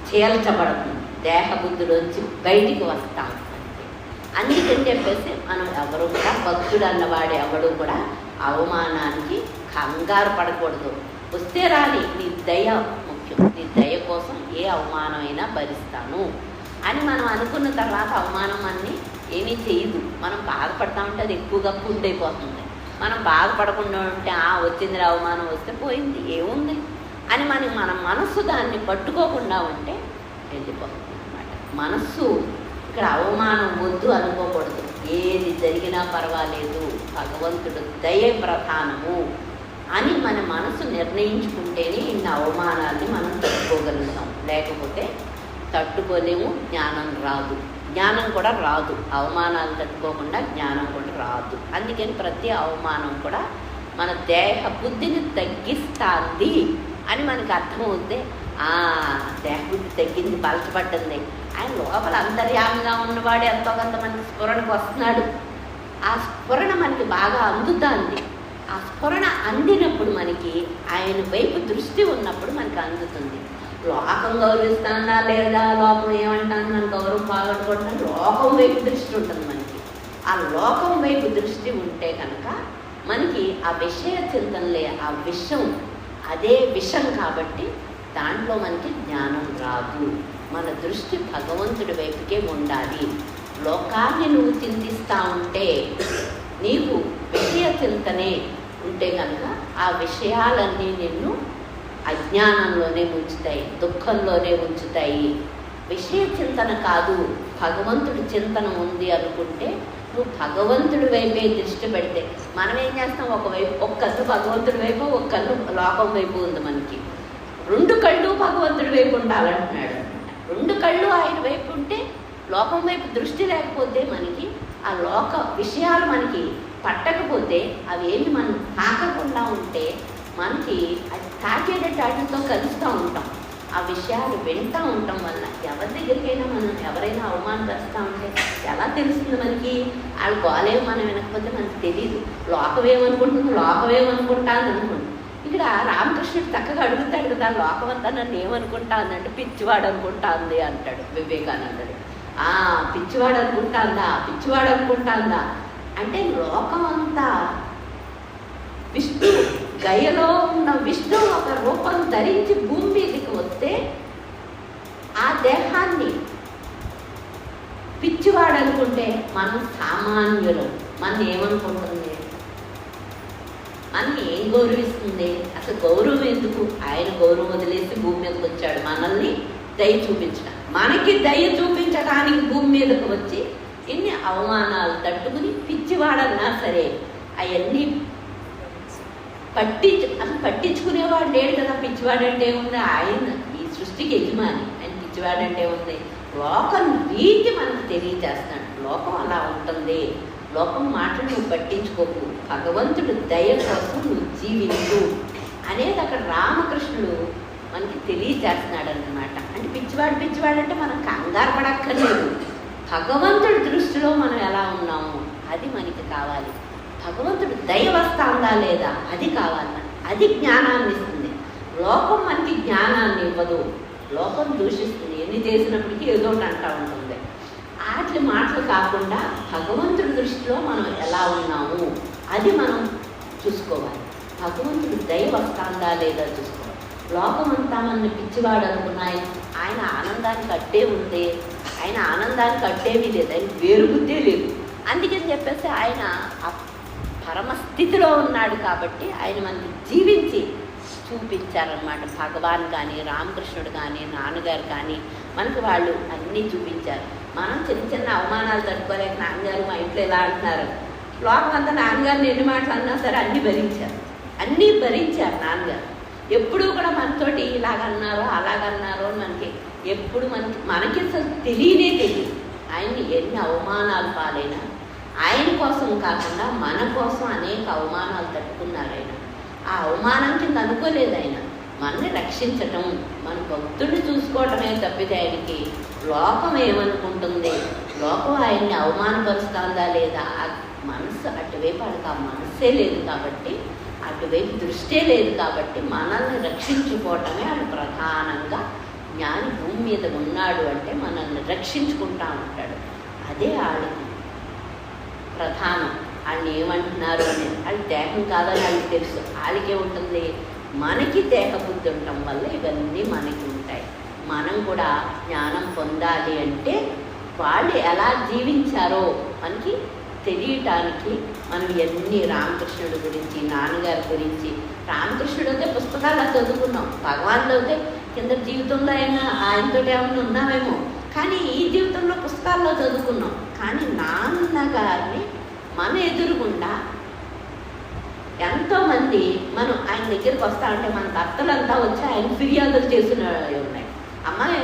చేల్చబడుతుంది, దేహబుద్ధిలోంచి బయటికి వస్తాం. అందుకని చెప్పేసి మనం ఎవరు కూడా, భక్తుడు అన్నవాడు ఎవడు కూడా అవమానానికి కంగారు పడకూడదు. వస్తే రాని, నీ దయ ముఖ్యం. నీ దయ కోసం ఏ అవమానమైనా భరిస్తాను అని మనం అనుకున్న తర్వాత అవమానం అన్ని ఏమీ చేయదు. మనం బాధపడతా ఉంటే అది ఎక్కువగా ఫుడ్ అయిపోతుంది. మనం బాధపడకుండా ఉంటే వచ్చింది అవమానం వస్తే పోయింది ఏముంది అని మన మనస్సు దాన్ని పట్టుకోకుండా ఉంటే వెళ్ళిపోతుంది అన్నమాట. మనస్సు ఇక్కడ అవమానం వద్దు అనుకోకూడదు. ఏది జరిగినా పర్వాలేదు, భగవంతుడు దయ ప్రధానము అని మన మనసు నిర్ణయించుకుంటేనే ఇన్ని అవమానాన్ని మనం తట్టుకోగలుగుతాం. లేకపోతే తట్టుకోలేము, జ్ఞానం రాదు. జ్ఞానం కూడా రాదు. అవమానాలు తట్టుకోకుండా జ్ఞానం కూడా రాదు. అందుకని ప్రతి అవమానం కూడా మన దేహ బుద్ధిని తగ్గిస్తుంది అని మనకు అర్థమవుతే దేహ బుద్ధి తగ్గింది, బలపడ్డంది. ఆయన లోపల అంతర్యామిగా ఉన్నవాడు ఎంతో కొంత మనకి స్ఫురణకు వస్తున్నాడు. ఆ స్ఫురణ మనకి బాగా అందుతుంది. ఆ స్ఫురణ అందినప్పుడు మనకి ఆయన వైపు దృష్టి ఉన్నప్పుడు మనకి అందుతుంది. లోకం గౌరవిస్తానా లేదా, లోకం ఏమంటాను మన గౌరవం బాగొట్టుకుంటున్నాను, లోకం వైపు దృష్టి ఉంటుంది మనకి. ఆ లోకం వైపు దృష్టి ఉంటే కనుక మనకి ఆ విషయ చింతనలే ఆ విషం, అదే విషం కాబట్టి దాంట్లో మనకి జ్ఞానం రాదు. మన దృష్టి భగవంతుడి వైపుకే ఉండాలి. లోకాన్ని నువ్వు చింతిస్తూ ఉంటే, నీకు విషయ చింతనే ఉంటే కనుక ఆ విషయాలన్నీ నిన్ను అజ్ఞానంలోనే ఉంచుతాయి, దుఃఖంలోనే ఉంచుతాయి. విషయ చింతన కాదు, భగవంతుడి చింతన ఉంది అనుకుంటే నువ్వు భగవంతుడి వైపే దృష్టి పెడితే, మనం ఏం చేస్తాం, ఒకవైపు ఒక కన్ను భగవంతుడి వైపు, ఒక కన్ను లోకం వైపు ఉంది మనకి. 2 కళ్ళు భగవంతుడి వైపు ఉండాలంటున్నాడు. 2 కళ్ళు ఆయన వైపు ఉంటే, లోకం వైపు దృష్టి లేకపోతే మనకి ఆ లోక విషయాలు మనకి పట్టకపోతే, అవి ఏమి మనం తాకకుండా ఉంటే మనకి అది తాకేటట్టు వాటితో కలుస్తూ ఉంటాం. ఆ విషయాలు వింటూ ఉండటం వల్ల ఎవరి దగ్గరికైనా మనం ఎవరైనా అవమానపరుస్తూ ఉంటే ఎలా తెలుస్తుంది మనకి? వాళ్ళు గోలేమో మనం వినకపోతే మనకు తెలియదు. లోకమేమనుకుంటుంది, లోకమేమనుకుంటాను అనుకోండి. ఇక్కడ రామకృష్ణుడు చక్కగా అడుగుతాడు కదా, లోకమంతా నన్ను ఏమనుకుంటా ఉందంటే పిచ్చివాడు అనుకుంటా ఉంది అంటాడు వివేకానందుడు. పిచ్చివాడు అనుకుంటాందా, పిచ్చివాడు అనుకుంటాందా అంటే లోకం అంతా విష్ణు గయలో ఉన్న విష్ణు ఒక రూపం ధరించి భూమి మీదకి వస్తే ఆ దేహాన్ని పిచ్చివాడు అనుకుంటే మనం సామాన్యులం. మనం ఏమనుకుంటుంది, మనం ఏం గౌరవిస్తుంది? అసలు గౌరవం ఎందుకు? ఆయన గౌరవం వదిలేసి భూమి మీదకి వచ్చాడు మనల్ని దయ చూపించడం. మనకి దయ చూపించడానికి భూమి మీదకి వచ్చి ఇన్ని అవమానాలు తట్టుకుని పిచ్చివాడన్నా సరే అవన్నీ అసలు పట్టించుకునేవాడు లేడు కదా. పిచ్చివాడంటే ఉంది ఆయన ఈ సృష్టికి యజమాని. ఆయన పిచ్చివాడంటే ఉంది లోకం రీతి మనకు తెలియజేస్తాడు. లోకం అలా ఉంటుంది, లోకం మాటలు నువ్వు పట్టించుకోకు, భగవంతుడు దయ కోసం నువ్వు జీవించు అనేది అక్కడ రామకృష్ణుడు మనకి తెలియజేస్తున్నాడు అన్నమాట. అంటే పిచ్చివాడు అంటే మనం కంగారు పడక్కర్లేదు. భగవంతుడి దృష్టిలో మనం ఎలా ఉన్నాము అది మనకి కావాలి. భగవంతుడు దయ వస్తుందా లేదా అది కావాలి మనకి. అది జ్ఞానాన్ని ఇస్తుంది. లోకం మనకి జ్ఞానాన్ని ఇవ్వదు. లోకం దూషిస్తుంది. ఎన్ని చేసినప్పటికీ ఏదో ఒకటి అంటూ ఉంటుంది. వాటి మాటలు కాకుండా భగవంతుడి దృష్టిలో మనం ఎలా ఉన్నాము అది మనం చూసుకోవాలి. భగవంతుడు దయ వస్తుందా లేదా చూసుకోవాలి. లోకం అంతా మన పిచ్చివాడు అనుకున్నాయి. ఆయన ఆనందానికి అట్టే ఉంది. ఆయన ఆనందానికి అట్టేమీ లేదు. ఆయన వేరుగుద్దే లేదు. అందుకని చెప్పేసి ఆయన పరమస్థితిలో ఉన్నాడు కాబట్టి ఆయన మనకి జీవించి చూపించారనమాట. భగవాన్ కానీ, రామకృష్ణుడు కానీ, నాన్నగారు కానీ మనకు వాళ్ళు అన్నీ చూపించారు. మనం చిన్న అవమానాలు తట్టుకోలేక నాన్నగారు మా ఇంట్లో ఎలా అంటున్నారు, లోకం అంతా నాన్నగారిని ఎన్ని మాటలు అన్నా సరే అన్నీ భరించారు నాన్నగారు. ఎప్పుడూ కూడా మనతోటి ఇలాగన్నారో అలాగన్నారో మనకి ఎప్పుడు మనకి అసలు తెలియదు. ఆయన్ని ఎన్ని అవమానాలు పాలైనా ఆయన కోసం కాకుండా మన కోసం అనేక అవమానాలు తట్టుకున్నారు ఆయన. ఆ అవమానం కింద అనుకోలేదు ఆయన. మనల్ని రక్షించటం, మన భక్తుడిని చూసుకోవటమే తప్పితే ఆయనకి లోకం ఏమనుకుంటుంది, లోకం ఆయన్ని అవమానపరుస్తుందా లేదా ఆ మనసు అటువైపు ఆయనకు ఆ మనస్సే లేదు కాబట్టి, అటువైపు దృష్టే లేదు కాబట్టి మనల్ని రక్షించుకోవటమే ఆయన ప్రధానంగా. జ్ఞాని భూమి మీద ఉన్నాడు అంటే మనల్ని రక్షించుకుంటా ఉంటాడు. అదే ఆడికి ప్రధానం. వాళ్ళని ఏమంటున్నారు అని వాళ్ళు దేహం కాదని వాళ్ళకి తెలుసు. వాళ్ళకే ఉంటుంది. మనకి దేహ బుద్ధి ఉండటం వల్ల ఇవన్నీ మనకి ఉంటాయి. మనం కూడా జ్ఞానం పొందాలి అంటే వాళ్ళు ఎలా జీవించారో మనకి తెలియటానికి మనం ఎన్ని రామకృష్ణుడి గురించి, నాన్నగారి గురించి, రామకృష్ణుడు అయితే పుస్తకాల్లో చదువుకున్నాం, భగవాన్లో అయితే కింద జీవితంలో అయినా ఆయనతో ఏమైనా ఉన్నామేమో, కానీ ఈ జీవితంలో పుస్తకాల్లో చదువుకున్నాం. కానీ నాన్నగారిని మన ఎదురుగుండా ఎంతోమంది మనం ఆయన దగ్గరికి వస్తా ఉంటే మన భర్తలంతా వచ్చి ఆయన ఫిర్యాదులు చేసిన ఉన్నాయి. అమ్మాయి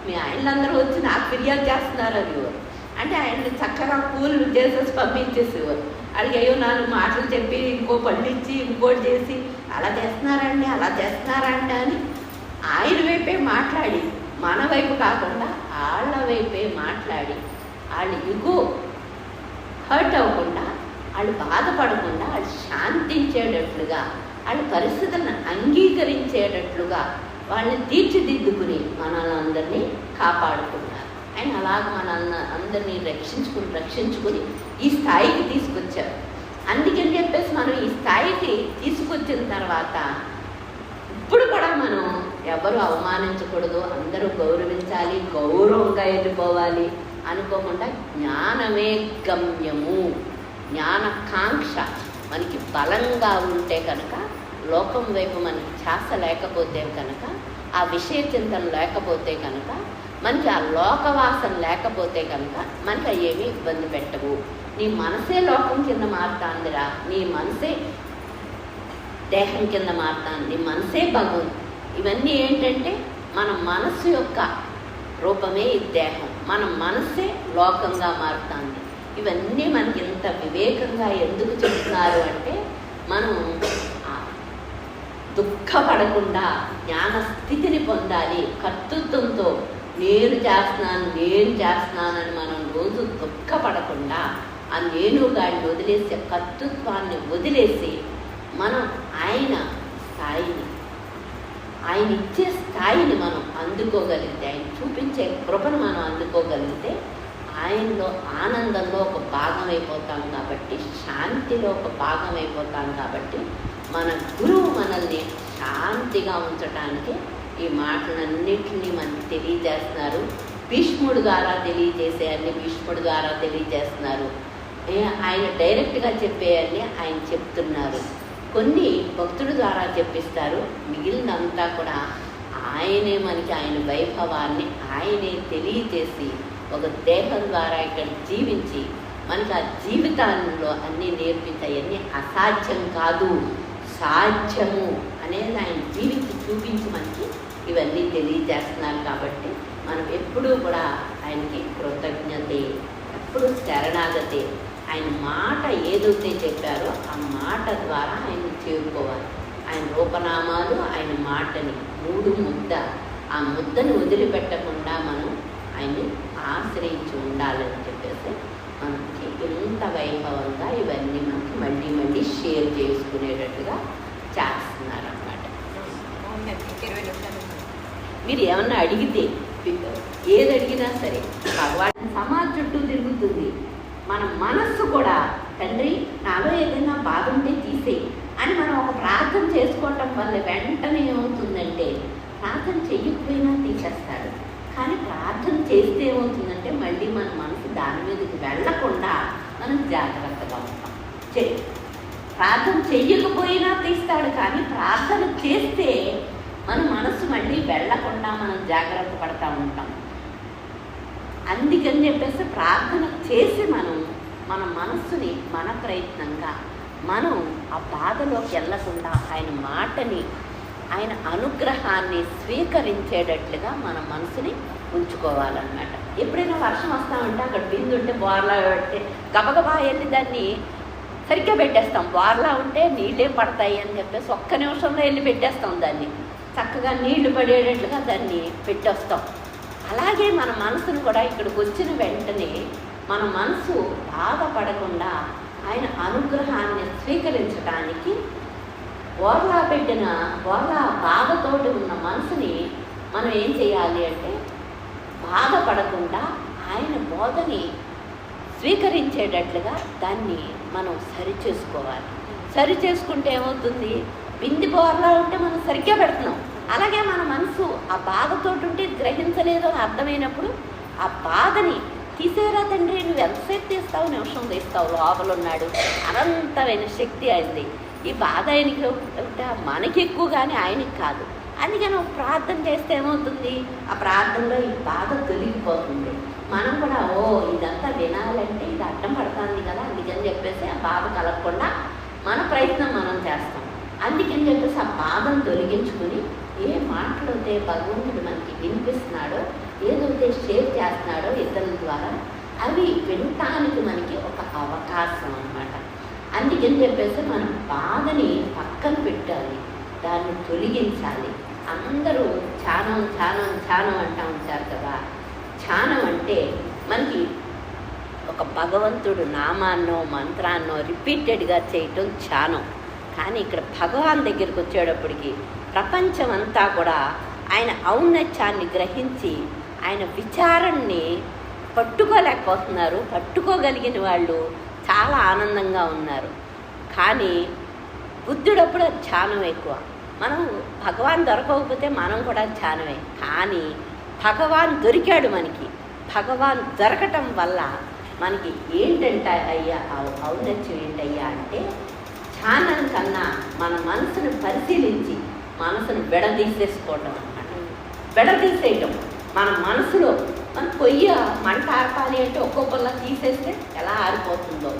మీ ఆయనలందరూ వచ్చి నాకు ఫిర్యాదు చేస్తున్నారు అనేవారు. అంటే ఆయన్ని చక్కగా కూల్ చేసేసి పంపించేసేవారు. అడిగేయో 4 మాటలు చెప్పి ఇంకో పళ్ళు ఇచ్చి ఇంకోటి చేసి అలా చేస్తున్నారండి అలా చేస్తున్నారండి అని ఆయన వైపే మాట్లాడి, మన వైపు కాకుండా వాళ్ళ వైపే మాట్లాడి, వాళ్ళు ఇగో హర్ట్ అవ్వకుండా, వాళ్ళు బాధపడకుండా, వాళ్ళు శాంతించేటట్లుగా, వాళ్ళ పరిస్థితులను అంగీకరించేటట్లుగా వాళ్ళని తీర్చిదిద్దుకుని మనల్ని కాపాడుకున్నారు. ఆయన అలాగ అందరినీ రక్షించుకుని ఈ స్థాయికి తీసుకొచ్చారు. అందుకని చెప్పేసి మనం ఈ స్థాయికి తీసుకొచ్చిన తర్వాత ఇప్పుడు కూడా మనం ఎవరు అవమానించకూడదు, అందరూ గౌరవించాలి, గౌరవంగా వెళ్ళిపోవాలి అనుకోకుండా జ్ఞానమే గమ్యము, జ్ఞానకాంక్ష మనకి బలంగా ఉంటే కనుక, లోకం వైపు మనకి ఛాస లేకపోతే కనుక, ఆ విషయ చింతన లేకపోతే కనుక, మనకి ఆ లోకవాసన లేకపోతే కనుక మనకి అవేమీ ఇబ్బంది పెట్టవు. నీ మనసే లోకం కింద మారుతాందిరా, నీ మనసే దేహం కింద మారుతాంది, నీ మనసే భగవంతు. ఇవన్నీ ఏంటంటే మన మనసు యొక్క రూపమే ఈ దేహం, మన మనసే లోకంగా మారుతుంది. ఇవన్నీ మనకి ఇంత వివేకంగా ఎందుకు చెప్తున్నారు అంటే మనం దుఃఖపడకుండా జ్ఞాన స్థితిని పొందాలి. కర్తృత్వంతో నేను చేస్తున్నానని మనం రోజు దుఃఖపడకుండా ఆ నేనుగాడిని వదిలేసి, కర్తృత్వాన్ని వదిలేసి మనం ఆయన ఇచ్చే స్థాయిని మనం అందుకోగలిగితే, ఆయన చూపించే కృపను మనం అందుకోగలిగితే ఆయనలో ఆనందంలో ఒక భాగం అయిపోతాం కాబట్టి, శాంతిలో ఒక భాగం అయిపోతాం కాబట్టి, మన గురువు మనల్ని శాంతిగా ఉంచడానికి ఈ మాటలన్నింటినీ మనకి తెలియజేస్తున్నారు. భీష్ముడు ద్వారా తెలియజేసేయాన్ని భీష్ముడు ద్వారా తెలియజేస్తున్నారు. ఆయన డైరెక్ట్గా చెప్పేయాన్ని ఆయన చెప్తున్నారు. కొన్ని భక్తుడి ద్వారా చెప్పిస్తారు, మిగిలినంతా కూడా ఆయనే మనకి ఆయన వైభవాన్ని ఆయనే తెలియజేసి ఒక దేహం ద్వారా ఇక్కడ జీవించి మనకి ఆ జీవితాల్లో అన్నీ నేర్పించాయన్నీ అసాధ్యం కాదు, సాధ్యము అనేది ఆయన జీవించి చూపించి మనకి ఇవన్నీ తెలియజేస్తున్నారు. కాబట్టి మనం ఎప్పుడూ కూడా ఆయనకి కృతజ్ఞతే, ఎప్పుడు శరణాగతే. ఆయన మాట ఏదైతే చెప్పారో ఆ మాట ద్వారా ఆయన్ని చేరుకోవాలి. ఆయన రూపనామాలు, ఆయన మాటని 3 ముద్ద, ఆ ముద్దను వదిలిపెట్టకుండా మనం ఆయన్ని ఆశ్రయించి ఉండాలని చెప్పేసి మనకి ఇంత వైభవంగా ఇవన్నీ మనకి మళ్ళీ షేర్ చేసుకునేటట్టుగా చేస్తున్నారన్నమాట. మీరు ఏమన్నా అడిగితే, ఏది అడిగినా సరే భగవాన్ సమాజం చుట్టూ తిరుగుతుంది. మన మనస్సు కూడా తండ్రి నాలో ఏదైనా బాధ ఉంటే తీసేయి అని మనం ఒక ప్రార్థన చేసుకోవటం వల్ల వెంటనే ఏమవుతుందంటే, ప్రార్థన చెయ్యకపోయినా తీసేస్తాడు. కానీ ప్రార్థన చేస్తే ఏమవుతుందంటే మళ్ళీ మన మనసు దాని మీదకి వెళ్ళకుండా మనం జాగ్రత్తగా ఉంటాం. ప్రార్థన చెయ్యకపోయినా తీస్తాడు, కానీ ప్రార్థన చేస్తే మన మనసు మళ్ళీ వెళ్ళకుండా మనం జాగ్రత్త పడతా ఉంటాం. అందుకని చెప్పేసి ప్రార్థన చేసి మన మనస్సుని మన ప్రయత్నంగా మనం ఆ బాధలోకి వెళ్ళకుండా ఆయన మాటని, ఆయన అనుగ్రహాన్ని స్వీకరించేటట్లుగా మన మనసుని ఉంచుకోవాలన్నమాట. ఎప్పుడైనా వర్షం వస్తూ ఉంటే అక్కడ బిందు ఉంటే బోర్లా పెడితే గబగబా వెళ్ళి దాన్ని సరిగ్గా పెట్టేస్తాం. బోర్లా ఉంటే నీళ్ళేం పడతాయి అని చెప్పేసి ఒక్క నిమిషంలో వెళ్ళి పెట్టేస్తాం, దాన్ని చక్కగా నీళ్లు పడేటట్లుగా దాన్ని పెట్టేస్తాం. అలాగే మన మనసును కూడా ఇక్కడికి వచ్చిన వెంటనే మన మనసు బాధపడకుండా ఆయన అనుగ్రహాన్ని స్వీకరించడానికి బోర్లా బాధతోటి ఉన్న మనసుని మనం ఏం చేయాలి అంటే, బాధపడకుండా ఆయన బోధని స్వీకరించేటట్లుగా దాన్ని మనం సరిచేసుకోవాలి. సరిచేసుకుంటే ఏమవుతుంది, బింది బోర్లా ఉంటే మనం సరిగ్గా పెడుతున్నాం, అలాగే మన మనసు ఆ బాధతో ఉంటే గ్రహించలేదు అని అర్థమైనప్పుడు ఆ బాధని తీసేరా తండ్రి, నువ్వు ఎంతసేపు తీస్తావు, నిమిషం తీస్తావు, లోపల ఉన్నాడు, అనంతమైన శక్తి అయింది. ఈ బాధ ఆయనకి మనకి ఎక్కువ కానీ ఆయనకి కాదు. అందుకని ఒక ప్రార్థన చేస్తే ఏమవుతుంది, ఆ ప్రార్థనలో ఈ బాధ తొలగిపోతుంది. మనం కూడా ఇదంతా వినాలంటే ఇది అడ్డం పడుతుంది కదా, అందుకని చెప్పేసి ఆ బాధ కలగకుండా మన ప్రయత్నం మనం చేస్తాం. అందుకని చెప్పేసి ఆ బాధను తొలగించుకుని ఏ మాటలైతే భగవంతుడు మనకి వినిపిస్తున్నాడో, ఏదైతే షేర్ చేస్తున్నాడో ఇతరుల ద్వారా, అవి వినటానికి మనకి ఒక అవకాశం అన్నమాట. అందుకని చెప్పేసి మనం బాధని పక్కన పెట్టాలి, దాన్ని తొలగించాలి. అందరూ ధ్యానం ధ్యానం ధ్యానం అంటూ ఉంటారు కదా. ధ్యానం అంటే మనకి ఒక భగవంతుడు నామాన్నో మంత్రాన్నో రిపీటెడ్గా చేయటం ధ్యానం. కానీ ఇక్కడ భగవాన్ దగ్గరికి వచ్చేటప్పటికి ప్రపంచం అంతా కూడా ఆయన ఔన్నత్యాన్ని గ్రహించి ఆయన విచారాన్ని పట్టుకోలేకపోతున్నారు. పట్టుకోగలిగిన వాళ్ళు చాలా ఆనందంగా ఉన్నారు. కానీ బుద్ధుడప్పుడు ధ్యానం ఎక్కువ. మనం భగవాన్ దొరకకపోతే మనం కూడా ధ్యానమే. కానీ భగవాన్ దొరికాడు మనకి. భగవాన్ దొరకటం వల్ల మనకి ఏంటంటే అయ్యా ఔన్నత్యం ఏంటయ్యా అంటే, ధ్యానం కన్నా మన మనసును పరిశీలించి మనసును విడదీసేసుకోవటం అన్నమాట. విడదీసేయటం మన మనసులో మన పొయ్యి మంట ఆర్పాలి అంటే ఒక్కొక్కలా తీసేస్తే ఎలా ఆరిపోతుందో,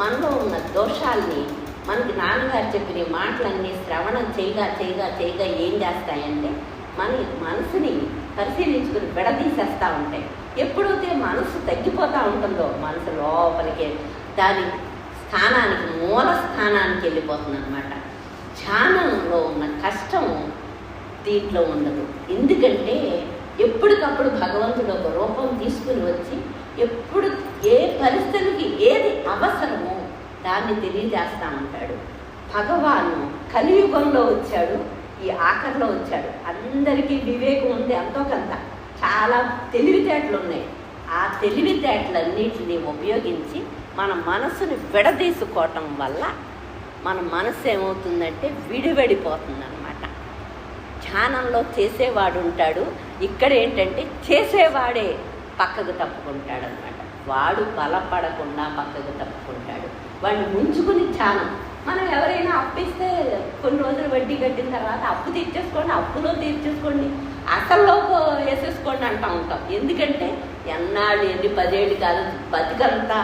మనలో ఉన్న దోషాల్ని మనకి నాన్నగారు చెప్పిన మాటలన్నీ శ్రవణం చేయగా చేయగా చేయగా ఏం చేస్తాయంటే మన మనసుని పరిశీలించుకుని విడదీసేస్తూ ఉంటాయి. ఎప్పుడైతే మనసు తగ్గిపోతూ ఉంటుందో మనసు లోపలికి దాని స్థానానికి మూల స్థానానికి వెళ్ళిపోతుంది అన్నమాట. ధ్యానంలో ఉన్న కష్టం దీంట్లో ఉండదు. ఎందుకంటే ఎప్పటికప్పుడు భగవంతుడు ఒక రూపం తీసుకుని వచ్చి ఎప్పుడు ఏ పరిస్థితికి ఏది అవసరమో దాన్ని తెలియజేస్తూ ఉంటాడు. భగవాను కలియుగంలో వచ్చాడు, ఈ ఆఖరిలో వచ్చాడు. అందరికీ వివేకం ఉంది, ఎంతో కొంత చాలా తెలివితేటలు ఉన్నాయి. ఆ తెలివితేటలన్నిటిని ఉపయోగించి మన మనసుని విడదీసుకోవటం వల్ల మన మనసు ఏమవుతుందంటే విడివడిపోతుంది అన్నమాట. ధ్యానంలో చేసేవాడు ఉంటాడు, ఇక్కడ ఏంటంటే చేసేవాడే పక్కకు తప్పుకుంటాడు అన్నమాట. వాడు బలపడకుండా పక్కకు తప్పుకుంటాడు, వాడిని ముంచుకుని ధ్యానం. మనం ఎవరైనా అప్పిస్తే కొన్ని రోజులు వడ్డీ కట్టిన తర్వాత అప్పు తీర్చేసుకోండి, అప్పులో తీర్చేసుకోండి, అసల్లోకి వేసేసుకోండి అంటూ ఉంటాం. ఎందుకంటే ఎన్నాళ్ళు ఎన్ని 10 ఏళ్ళు కాదు, బతికంతా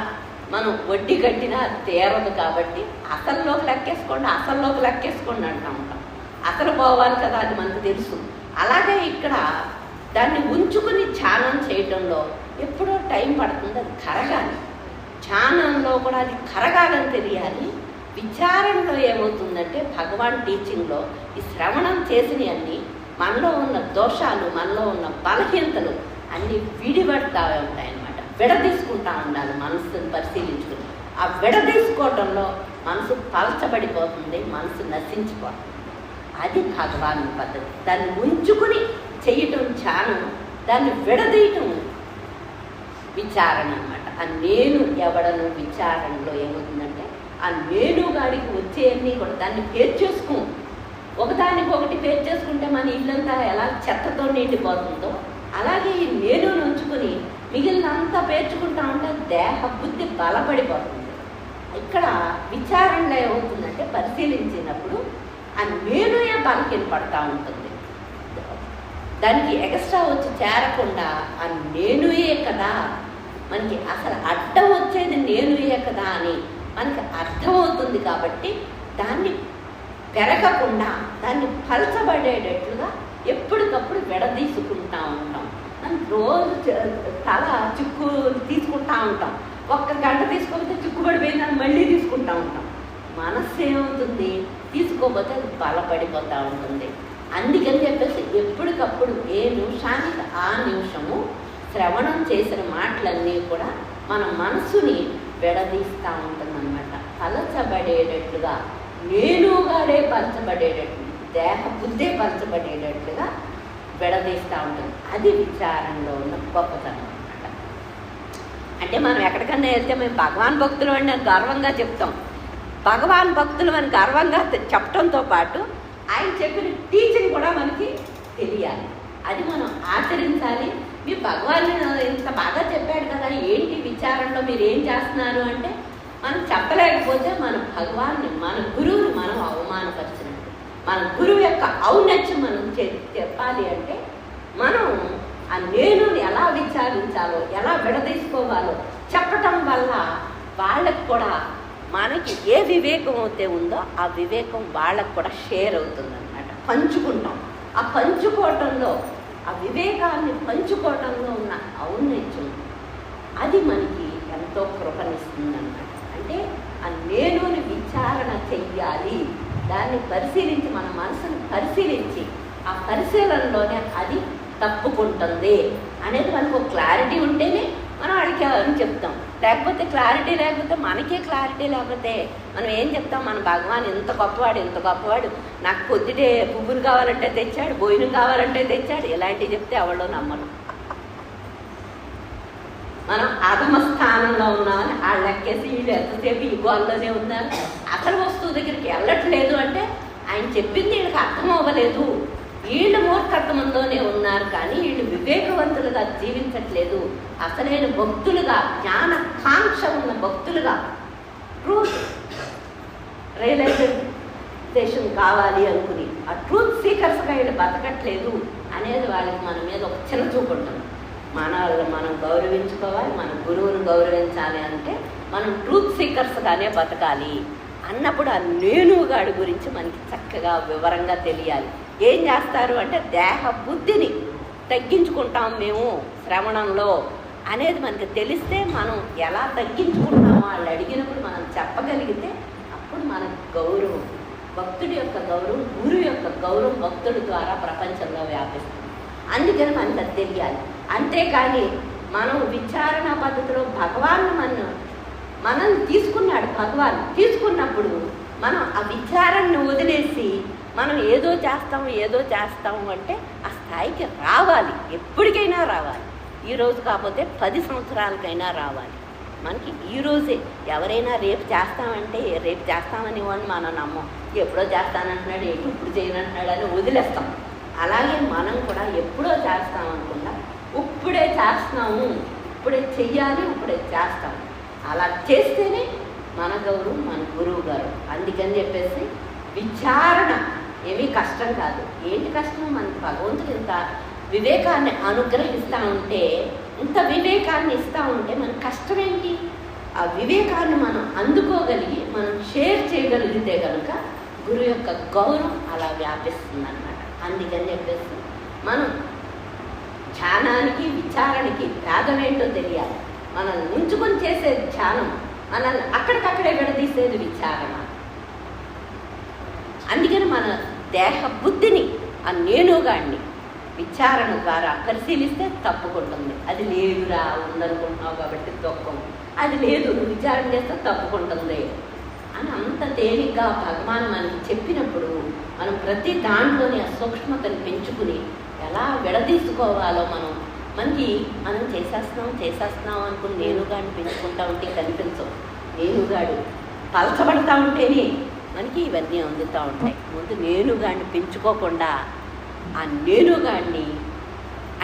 మనం వడ్డీ కట్టినా తీరదు. కాబట్టి అసల్లోకి లెక్కేసుకోండి, అసల్లోకి లెక్కేసుకోండి అంటూ ఉంటాం. అసలు పోవాలి కదా, అది మనకు తెలుసు. అలాగే ఇక్కడ దాన్ని ఉంచుకుని ధ్యానం చేయటంలో ఎప్పుడో టైం పడుతుంది, అది కరగాలి. ధ్యానంలో కూడా అది కరగాలని తెలియాలి. విచారణలో ఏమవుతుందంటే భగవాన్ టీచింగ్లో ఈ శ్రవణం చేసినవన్నీ మనలో ఉన్న దోషాలు, మనలో ఉన్న బలహీనతలు అన్నీ విడిపడతా ఉంటాయన్నమాట. విడదీసుకుంటా ఉండాలి మనసుని పరిశీలించుకుని. ఆ విడదీసుకోవడంలో మనసు పలచబడిపోతుంది, మనసు నశించిపోతుంది. అది భగవాన్ పద్ధతి. దాన్ని ఉంచుకుని చేయటం ధ్యానం, దాన్ని విడదీయటం విచారణ అన్నమాట. ఆ నేను ఎవడను విచారణలో ఏమవుతుందంటే ఆ నేను గాడికి వచ్చేవన్నీ కూడా దాన్ని పేర్చేసుకో. ఒకదానికొకటి పేర్చేసుకుంటే మన ఇల్లంతా ఎలా చెత్తతో నిండిపోతుందో అలాగే ఈ నేను ఉంచుకుని మిగిలినంతా పేర్చుకుంటా ఉంటే దేహ బుద్ధి బలపడిపోతుంది. ఇక్కడ విచారణలో ఏమవుతుందంటే పరిశీలించినప్పుడు ఆ నేనుయే బలహీన పడతా ఉంటుంది. దానికి ఎక్స్ట్రా వచ్చి చేరకుండా ఆ నేనుయే కదా మనకి అసలు అడ్డం వచ్చేది నేనుయే కదా అని మనకి అర్థమవుతుంది. కాబట్టి దాన్ని పెరగకుండా దాన్ని పలచబడేటట్లుగా ఎప్పటికప్పుడు విడదీసుకుంటా ఉంటాం. మనం రోజు తల చిక్కు తీసుకుంటా ఉంటాం. 1 గంట తీసుకోకపోతే చిక్కుబడిపోయిందని మళ్ళీ తీసుకుంటా ఉంటాం. మనస్సు ఏమవుతుంది, తీసుకోకపోతే అది బలపడిపోతూ ఉంటుంది. అందుకని చెప్పేసి ఎప్పటికప్పుడు ఏ నిమిషానికి ఆ నిమిషము శ్రవణం చేసిన మాటలన్నీ కూడా మన మనసుని విడదీస్తూ ఉంటుందన్నమాట. పలచబడేటట్లుగా నేనుగాడే పలచబడేటట్లు, దేహ బుద్ధే పలచబడేటట్లుగా విడదీస్తూ ఉంటుంది. అది విచారంలో ఉన్న గొప్పతనం అన్నమాట. అంటే మనం ఎక్కడికన్నా వెళ్తే మేము భగవాన్ భక్తులు అని గర్వంగా చెప్తాం. భగవాన్ భక్తులు అని గర్వంగా చెప్పడంతో పాటు ఆయన చెప్పిన టీచింగ్ కూడా మనకి తెలియాలి, అది మనం ఆచరించాలి. మీ భగవాన్ ఇంత బాగా చెప్పాడు కదా, ఏంటి విచారణలో మీరు ఏం చేస్తున్నారు అంటే మనం చెప్పలేకపోతే మన భగవాన్ని, మన గురువుని మనం అవమానపరిచినట్టు. మన గురువు యొక్క ఔన్నత్యం మనం చెప్పాలి అంటే మనం ఆ నేనుని ఎలా విచారించాలో, ఎలా విడదీసుకోవాలో చెప్పటం వల్ల వాళ్ళకు కూడా మనకి ఏ వివేకం అయితే ఉందో ఆ వివేకం వాళ్ళకు కూడా షేర్ అవుతుందన్నమాట, పంచుకుంటాం. ఆ పంచుకోవటంలో, ఆ వివేకాన్ని పంచుకోవటంలో ఉన్న ఔన్నత్యం అది మనకి ఎంతో కృపనిస్తుందన్నమాట. అంటే ఆ నేనుని విచారణ చెయ్యాలి, దాన్ని పరిశీలించి మన మనసును పరిశీలించి ఆ పరిశీలనలోనే అది తప్పుకుంటుంది అనేది మనకు ఒక క్లారిటీ ఉంటేనే మనం వాడికి అని చెప్తాం. లేకపోతే క్లారిటీ లేకపోతే, మనకే క్లారిటీ లేకపోతే మనం ఏం చెప్తాం? మన భగవాన్ ఎంత గొప్పవాడు, ఎంత గొప్పవాడు, నాకు పొద్దుటే పువ్వులు కావాలంటే తెచ్చాడు, భోజనం కావాలంటే తెచ్చాడు, ఇలాంటివి చెప్తే ఎవరో నమ్మరు. మనం అధమ స్థానంలో ఉన్నామని వాళ్ళు లెక్కేసి వీళ్ళు ఎంతసేపు ఈ గోల్లోనే ఉన్నారు, అసలు వస్తువు దగ్గరికి వెళ్ళట్లేదు అంటే ఆయన చెప్పింది వీళ్ళకి అర్థం అవ్వలేదు, వీళ్ళు మూర్ఖత్వంలోనే ఉన్నారు, కానీ వీళ్ళు వివేకవంతులుగా జీవించట్లేదు, అసలైన భక్తులుగా, జ్ఞాన కాంక్ష ఉన్న భక్తులుగా, ట్రూత్ రియలైజేషన్ కావాలి అనుకుని ఆ ట్రూత్ సీకర్స్గా వీళ్ళు బతకట్లేదు అనేది వాళ్ళకి మన మీద ఒక చిన్న చూపు ఉంటుంది. మనం గౌరవించుకోవాలి, మన గురువును గౌరవించాలి అంటే మనం ట్రూత్ సీకర్స్గానే బతకాలి అన్నప్పుడు ఆ నేనుగాడి గురించి మనకి చక్కగా వివరంగా తెలియాలి. ఏం చేస్తారు అంటే దేహ బుద్ధిని తగ్గించుకుంటాం మేము శ్రవణంలో అనేది మనకి తెలిస్తే మనం ఎలా తగ్గించుకుంటామో వాళ్ళు అడిగినప్పుడు మనం చెప్పగలిగితే అప్పుడు మనకు గౌరవం, భక్తుడి యొక్క గౌరవం, గురువు యొక్క గౌరవం భక్తుడి ద్వారా ప్రపంచంలో వ్యాపిస్తుంది. అందుకని మనకు అది తెలియాలి. అంతేకాని మనం విచారణ పద్ధతిలో భగవాన్ మనం తీసుకున్నాడు, భగవాన్ తీసుకున్నప్పుడు మనం ఆ విచారణను వదిలేసి మనం ఏదో చేస్తాము అంటే ఆ స్థాయికి రావాలి, ఎప్పటికైనా రావాలి. ఈరోజు కాకపోతే 10 సంవత్సరాలకైనా రావాలి. మనకి ఈరోజే ఎవరైనా రేపు చేస్తామంటే రేపు చేస్తామని వాడిని మనం నమ్మం, ఎప్పుడో చేస్తానంటున్నాడు, ఇప్పుడు చేయనంటున్నాడు అని వదిలేస్తాం. అలాగే మనం కూడా ఎప్పుడో చేస్తామనుకున్నా ఇప్పుడే చేస్తున్నాము, ఇప్పుడే చెయ్యాలి, ఇప్పుడే చేస్తాము. అలా చేస్తేనే మన గౌరవం, మన గురువు గారు. అందుకని చెప్పేసి విచారణ ఏమీ కష్టం కాదు. ఏంటి కష్టం? మనకి భగవంతుడు ఇంత వివేకాన్ని అనుగ్రహిస్తూ ఉంటే, ఇంత వివేకాన్ని ఇస్తూ ఉంటే మన కష్టం ఏంటి? ఆ వివేకాన్ని మనం అందుకోగలిగి మనం షేర్ చేయగలిగితే కనుక గురువు యొక్క గౌరవం అలా వ్యాపిస్తుంది అన్నమాట. అందుకని చెప్పేసి మనం ధ్యానానికి విచారణకి భేదం ఏంటో తెలియాలి. మనల్ని ఉంచుకొని చేసేది ధ్యానం, మనల్ని అక్కడికక్కడే విడదీసేది విచారణ. అందుకని మన దేహ బుద్ధిని, ఆ నేనుగాడిని విచారణ ద్వారా పరిశీలిస్తే తప్పుకుంటుంది. అది లేదురా, ఉందనుకుంటున్నావు కాబట్టి దుఃఖం, అది లేదు నువ్వు విచారణ చేస్తే తప్పుకుంటుంది అని అంత తేలిగ్గా భగవాన్ మనకి చెప్పినప్పుడు మనం ప్రతి దాంట్లోని ఆ సూక్ష్మతను పెంచుకుని ఎలా విడదీసుకోవాలో మనం చేసేస్తున్నాం అనుకుని నేనుగాడిని పెంచుకుంటా ఉంటే కనిపించవు. నేనుగాడు పలచబడతా ఉంటేనే మనకి ఇవన్నీ అందుతూ ఉంటాయి. ముందు నేనుగాడిని పెంచుకోకుండా ఆ నేనుగాడిని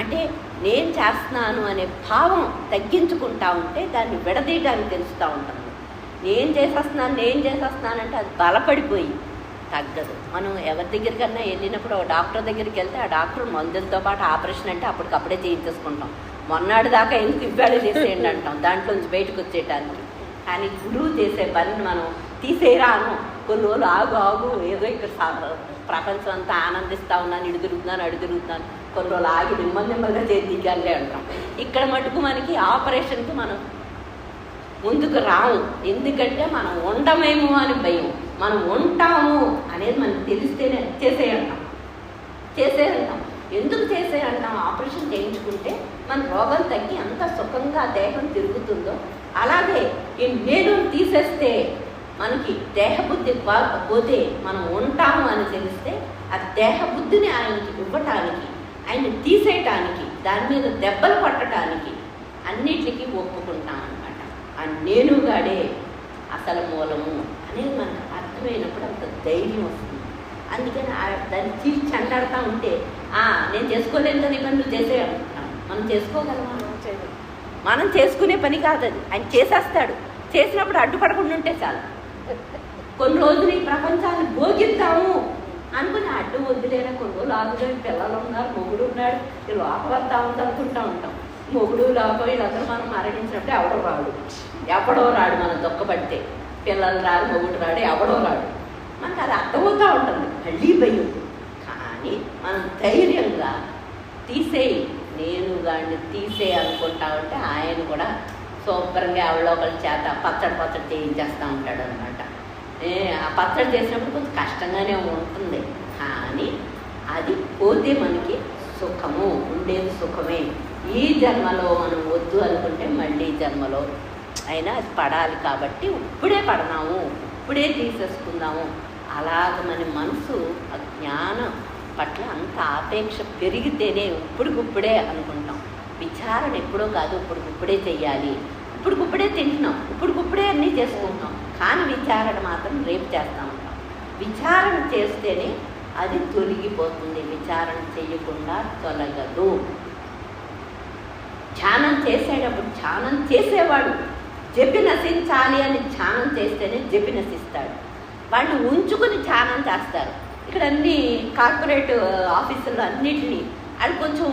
అంటే నేను చేస్తున్నాను అనే భావం తగ్గించుకుంటా ఉంటే దాన్ని విడదీయడానికి తెలుస్తూ ఉంటుంది. నేను చేసేస్తున్నానంటే అది బలపడిపోయి తగ్గదు. మనం ఎవరి దగ్గరికన్నా వెళ్ళినప్పుడు ఒక డాక్టర్ దగ్గరికి వెళ్తే ఆ డాక్టర్ మందులతో పాటు ఆపరేషన్ అంటే అప్పటికప్పుడే చేయించేసుకుంటాం. మొన్నటి దాకా ఎందుకు ఇవ్వాలి చేసేయండి అంటాం దాంట్లోంచి బయటకు వచ్చేయటానికి. కానీ గురువు చేసే పనిని మనం తీసేయరాను, కొన్ని రోజులు ఆగు ఏదో ఇక్కడ ప్రపంచం అంతా ఆనందిస్తూ ఉన్నాను, ఇటు తిరుగుతున్నాను, కొన్ని రోజులు ఆగి నెమ్మదిగా చేతి దిగాలే అంటాం. ఇక్కడ మటుకు మనకి ఆపరేషన్కి మనం ముందుకు రాము. ఎందుకంటే మనం ఉండమేమో అని భయం. మనం ఉంటాము అనేది మనకు తెలిస్తేనే చేసేయంటాం. ఎందుకు చేసేయంటాం? ఆపరేషన్ చేయించుకుంటే మన రోగం తగ్గి అంత సుఖంగా దేహం తిరుగుతుందో అలాగే ఈ నేను తీసేస్తే మనకి దేహబుద్ధి పోతే మనం ఉంటాము అని తెలిస్తే ఆ దేహబుద్ధిని ఆయనకి ఇవ్వటానికి, ఆయన తీసేయటానికి, దాని మీద దెబ్బలు పట్టడానికి అన్నిటికీ ఒప్పుకుంటాం అన్నమాట. ఆ నేనుగాడే అసలు మూలము అనేది మనకు అర్థమైనప్పుడు అంత ధైర్యం వస్తుంది. అందుకని దాన్ని చీల్చి చెండాడుతూ ఉంటే నేను చేసుకోలేను కదా ఈ పని నువ్వు చేసే అంటున్నాను. మనం చేసుకోగలమా? మనం చేసుకునే పని కాదు అది, ఆయన చేసేస్తాడు. చేసినప్పుడు అడ్డుపడకుండా ఉంటే చాలు. కొన్ని రోజులు ఈ ప్రపంచాన్ని భోగిద్దాము అనుకుని అడ్డు వద్దులేనా, కొన్ని రోజులు ఆగుదని పిల్లలు ఉన్నారు, మొగుడు ఉన్నాడు, ఈ లోపల వద్దా అనుకుంటూ ఉంటాం. మొగుడు లోపల వీళ్ళందరూ మనం మరణించినప్పుడు ఎవడో రాడు మనం దొక్కబడితే. పిల్లలు రాడు, మొగుడు రాడు, ఎవడో రాడు. మనకు అది అర్థమవుతూ ఉంటుంది, మళ్ళీ భయం. కానీ మనం ధైర్యంగా తీసేయి, నేను గాడిని తీసేయి అనుకుంటా ఉంటే ఆయన కూడా శుభ్రంగా ఎవరో ఒకరి చేత పచ్చడి చేయించేస్తూ ఉంటాడు అనమాట. ఆ పచ్చడి చేసినప్పుడు కొంచెం కష్టంగానే ఉంటుంది, కానీ అది పోతే మనకి సుఖము, ఉండేది సుఖమే. ఈ జన్మలో మనం వద్దు అనుకుంటే మళ్ళీ జన్మలో అయినా అది పడాలి. కాబట్టి ఇప్పుడే పడదాము, ఇప్పుడే తీసేసుకుందాము. అలాగ మన మనసు ఆ జ్ఞానం పట్ల అంత ఆపేక్ష పెరిగితేనే ఇప్పుడికిప్పుడే అనుకుంటాం. విచారణ ఎప్పుడో కాదు, ఇప్పుడికిప్పుడే చెయ్యాలి. ఇప్పుడికిప్పుడే తింటున్నాం, ఇప్పుడికిప్పుడే అన్నీ చేసుకుంటాం. కానీ విచారణ మాత్రం రేపు చేస్తూ ఉంటాం. విచారణ చేస్తేనే అది తొలగిపోతుంది, విచారణ చేయకుండా తొలగదు. ధ్యానం చేసేటప్పుడు ధ్యానం చేసేవాడు జపి నశించాలి అని ధ్యానం చేస్తేనే జపి నశిస్తాడు. వాళ్ళు ఉంచుకుని ధ్యానం చేస్తారు. ఇక్కడ అన్ని కార్పొరేట్ ఆఫీసుల్లో అన్నిటినీ వాళ్ళు కొంచెం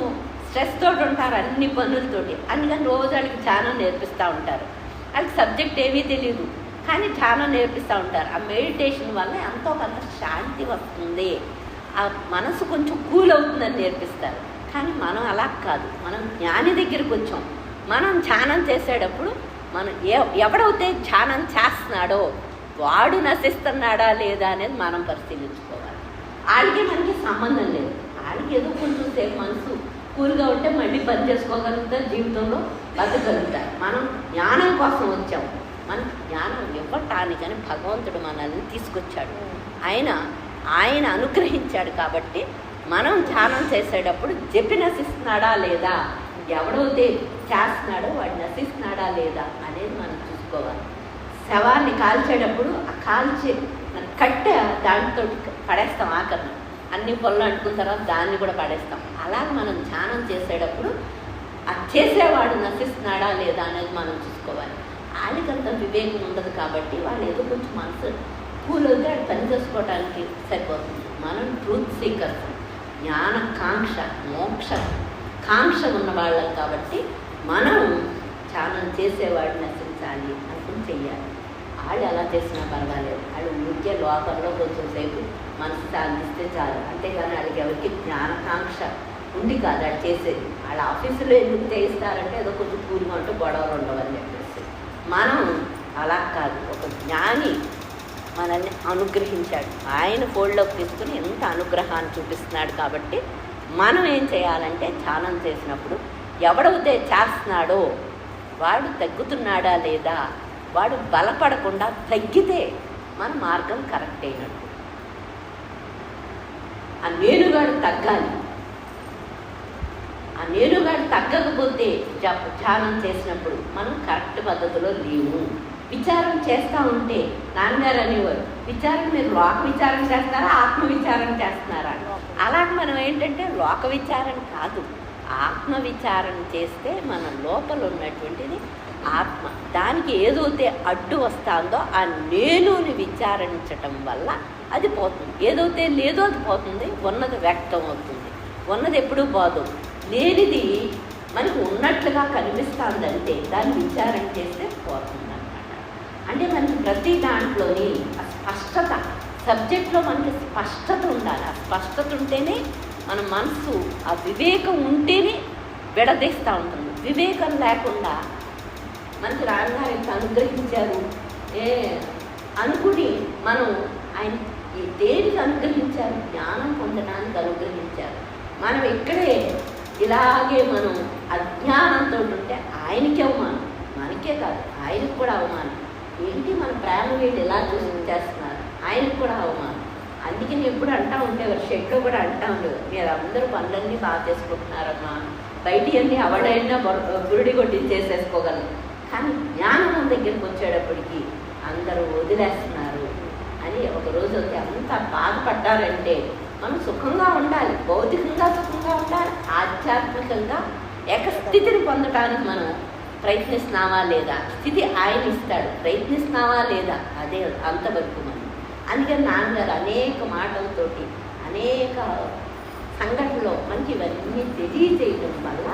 స్ట్రెస్ తోటి ఉంటారు, అన్ని పనులతోటి. అందుకని రోజు వాళ్ళకి ధ్యానం నేర్పిస్తూ ఉంటారు. వాళ్ళకి సబ్జెక్ట్ ఏమీ తెలియదు, కానీ ధ్యానం నేర్పిస్తూ ఉంటారు. ఆ మెడిటేషన్ వల్ల ఎంతో కొంత శాంతి వస్తుంది, ఆ మనసు కొంచెం కూల్ అవుతుందని నేర్పిస్తారు. కానీ మనం అలా కాదు, మనం జ్ఞాని దగ్గరికి వచ్చాం. మనం ధ్యానం చేసేటప్పుడు మనం ఎవడైతే ధ్యానం చేస్తున్నాడో వాడు నశిస్తున్నాడా లేదా అనేది మనం పరిశీలించుకోవాలి. వాళ్ళకి మనకి సంబంధం లేదు. వాళ్ళకి ఏదో కొంచెం సేపు మనసు కూల్గా ఉంటే మళ్ళీ పని చేసుకోగలుగుతారు, జీవితంలో బతకగలుగుతారు. మనం జ్ఞానం కోసం వచ్చాం. మనకి జ్ఞానం ఇవ్వటానికని భగవంతుడు మనల్ని తీసుకొచ్చాడు. ఆయన అనుగ్రహించాడు. కాబట్టి మనం ధ్యానం చేసేటప్పుడు జపి నశిస్తున్నాడా లేదా, ఎవడైతే చేస్తున్నాడో వాడు నశిస్తున్నాడా లేదా అనేది మనం చూసుకోవాలి. శవాన్ని కాల్చేటప్పుడు ఆ కాల్చే కట్టె దాంతో పడేస్తాం, ఆఖరిని అన్ని పొలం అంటుకున్న తర్వాత దాన్ని కూడా పడేస్తాం. అలాగే మనం ధ్యానం చేసేటప్పుడు ఆ చేసేవాడు నశిస్తున్నాడా లేదా అనేది మనం చూసుకోవాలి. వాళ్ళకంత వివేకం ఉండదు కాబట్టి వాళ్ళు ఏదో కొంచెం మనసు కూలవుతే అది పని చేసుకోవడానికి సరిపోతుంది. మనం ట్రూత్ సీకర్స్, జ్ఞాన కాంక్ష, మోక్ష కాంక్ష ఉన్న వాళ్ళం కాబట్టి మనం ధ్యానం చేసేవాడు నశించాలి అనుకుని చెయ్యాలి. వాళ్ళు ఎలా చేసినా పర్వాలేదు, వాళ్ళు ఊరికే లోకంలో కొంచెం సేపు మనసు శాంతిస్తే చాలు. అంతేగాని వాళ్ళకి ఎవరికి జ్ఞానకాంక్ష ఉండి కాదు అది చేసేది. వాళ్ళ ఆఫీసులో ఎందుకు చేయిస్తారంటే ఏదో కొంచెం కూలిగా ఉంటే గొడవలు ఉండవని చెప్పేసి. మనం అలా కాదు, ఒక జ్ఞాని మనల్ని అనుగ్రహించాడు, ఆయన ఫోల్డ్లోకి తీసుకుని ఎంత అనుగ్రహాన్ని చూపిస్తున్నాడు. కాబట్టి మనం ఏం చేయాలంటే ధ్యానం చేసినప్పుడు ఎవడైతే చేస్తున్నాడో వాడు తగ్గుతున్నాడా లేదా, వాడు బలపడకుండా తగ్గితే మన మార్గం కరెక్ట్ అయినట్టు. ఆ నేనుగాడు తగ్గాలి. ఆ నేనుగాడు తగ్గకపోతే ధ్యానం చేసినప్పుడు మనం కరెక్ట్ పద్ధతిలో లేవు. విచారం చేస్తూ ఉంటే నాన్నగారు అనేవారు, విచారం మీరు లోక విచారం చేస్తారా, ఆత్మ విచారం చేస్తున్నారా? అలాగే మనం ఏంటంటే లోక విచారం కాదు, ఆత్మ విచారం చేస్తే మన లోపల ఉన్నటువంటిది ఆత్మ. దానికి ఏదైతే అడ్డు వస్తుందో ఆ నేనుని విచారించటం వల్ల అది పోతుంది. ఏదైతే లేదో అది పోతుంది, ఉన్నది వ్యక్తం అవుతుంది. ఉన్నది ఎప్పుడూ పోదు. లేనిది మనకు ఉన్నట్లుగా కనిపిస్తుందంటే దాన్ని విచారం చేస్తే పోతుంది అన్నమాట. అంటే మనకి ప్రతి దాంట్లోని ఆ స్పష్టత, సబ్జెక్ట్లో మనకి స్పష్టత ఉండాలి. ఆ స్పష్టత ఉంటేనే మన మనసు, ఆ వివేకం ఉంటేనే విడదీస్తూ ఉంటుంది. వివేకం లేకుండా మనకి రాజుగారు ఎంత అనుగ్రహించారు అనుకుని మనం ఆయన దేనికి అనుగ్రహించారు, జ్ఞానం పొందడానికి అనుగ్రహించారు. మనం ఇక్కడే ఇలాగే మనం అజ్ఞానంతో ఉంటే ఆయనకి అవమానం, మనకే కాదు ఆయనకు కూడా అవమానం. ఏంటి మన ప్రేమ వీళ్ళు ఇలా చేస్తున్నారు, ఆయనకు కూడా అవమానం. అందుకే నేను ఎప్పుడు అంటూ ఉండేవారు, షెడ్లో కూడా అంటూ ఉండేవారు, మీరు అందరూ పనులన్నీ బాగా చేసుకుంటున్నారమ్మా, బయటి అన్నీ అవడైనా బురుడి కొట్టి చేసేసుకోగలరు. కానీ జ్ఞానం దగ్గరికి వచ్చేటప్పటికి అందరూ వదిలేస్తున్నారు. అని ఒకరోజు అయితే అంత బాధపడ్డారంటే మనం సుఖంగా ఉండాలి, భౌతికంగా సుఖంగా ఉండాలి, ఆధ్యాత్మికంగా ఏకస్థితిని పొందటానికి మనం ప్రయత్నిస్తున్నావా లేదా, స్థితి ఆయన ఇస్తాడు, ప్రయత్నిస్తున్నావా లేదా, అదే అంతవరకు మనం. అందుకని నాన్నగారు అనేక మాటలతోటి అనేక సంఘటనలో మనకి ఇవన్నీ తెలియజేయడం వల్ల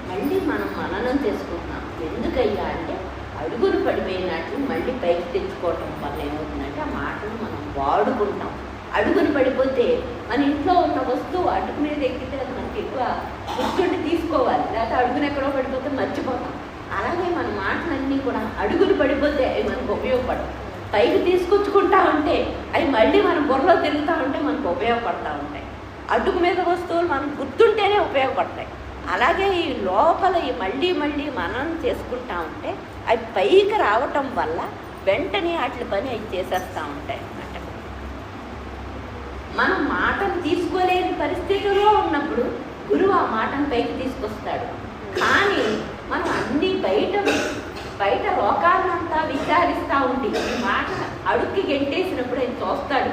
మళ్ళీ మనం మననం చేసుకుంటున్నాం. ఎందుకయ్యా అంటే అడుగులు పడిపోయినట్లు మళ్ళీ పైకి తెచ్చుకోవటం వల్ల ఏమవుతుందంటే ఆ మాటలు మనం వాడుకుంటాం. అడుగులు పడిపోతే మన ఇంట్లో ఉన్న వస్తువు అడుగు మీద ఎక్కితే అది మనకి ఎక్కువ గుర్తుండి తీసుకోవాలి, లేకపోతే అడుగును ఎక్కడో పడిపోతే మర్చిపోతాం. అలాగే మన మాటలన్నీ కూడా అడుగులు పడిపోతే అవి మనకు ఉపయోగపడవు. పైకి తీసుకొచ్చుకుంటా ఉంటే అవి మళ్ళీ మన బుర్రలో తిరుగుతూ ఉంటే మనకు ఉపయోగపడతా ఉంటాయి. అడుగు మీద వస్తువులు మనకు గుర్తుంటేనే ఉపయోగపడతాయి. అలాగే ఈ లోపల ఈ మళ్ళీ మళ్ళీ మనం చేసుకుంటా ఉంటే అవి పైకి రావటం వల్ల వెంటనే వాటి పని అవి చేసేస్తూ ఉంటాయి అన్నమాట. మనం మాటను తీసుకోలేని పరిస్థితిలో ఉన్నప్పుడు గురువు ఆ మాటను పైకి తీసుకొస్తాడు. కానీ మనం అన్ని బయట లోకాన్నంతా విచారిస్తూ ఉండి ఈ మాట అడుక్కి గెంటేసినప్పుడు ఆయన చూస్తాడు,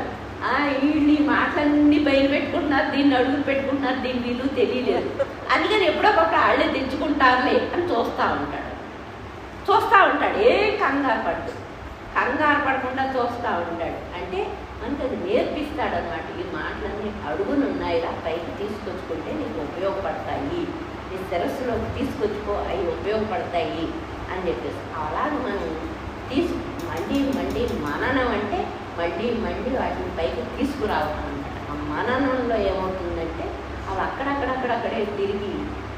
వీళ్ళు ఈ మాటలన్నీ బయలు పెట్టుకుంటున్నారు, దీన్ని అడుగులు పెట్టుకుంటున్నారు, దీని వీళ్ళు తెలియలేదు, అందుకని ఎప్పుడో ఒక వాళ్ళే తెచ్చుకుంటారులే అని చూస్తూ ఉంటాడు. కంగారు పడకుండా చూస్తూ ఉంటాడు. అంటే మనకి అది నేర్పిస్తాడు అన్నమాట. ఈ మాటలన్నీ అడుగులు ఉన్నాయిరా, పైకి తీసుకొచ్చుకుంటే నీకు ఉపయోగపడతాయి, నీ శిరస్సులోకి తీసుకొచ్చుకో, అవి ఉపయోగపడతాయి అని చెప్పేసి అలాగే మనం మళ్ళీ మననం అంటే మళ్ళీ వాటిని పైకి తీసుకురావటం అనమాట. ఆ మననంలో ఏమవుతుందంటే అవి అక్కడక్కడే తిరిగి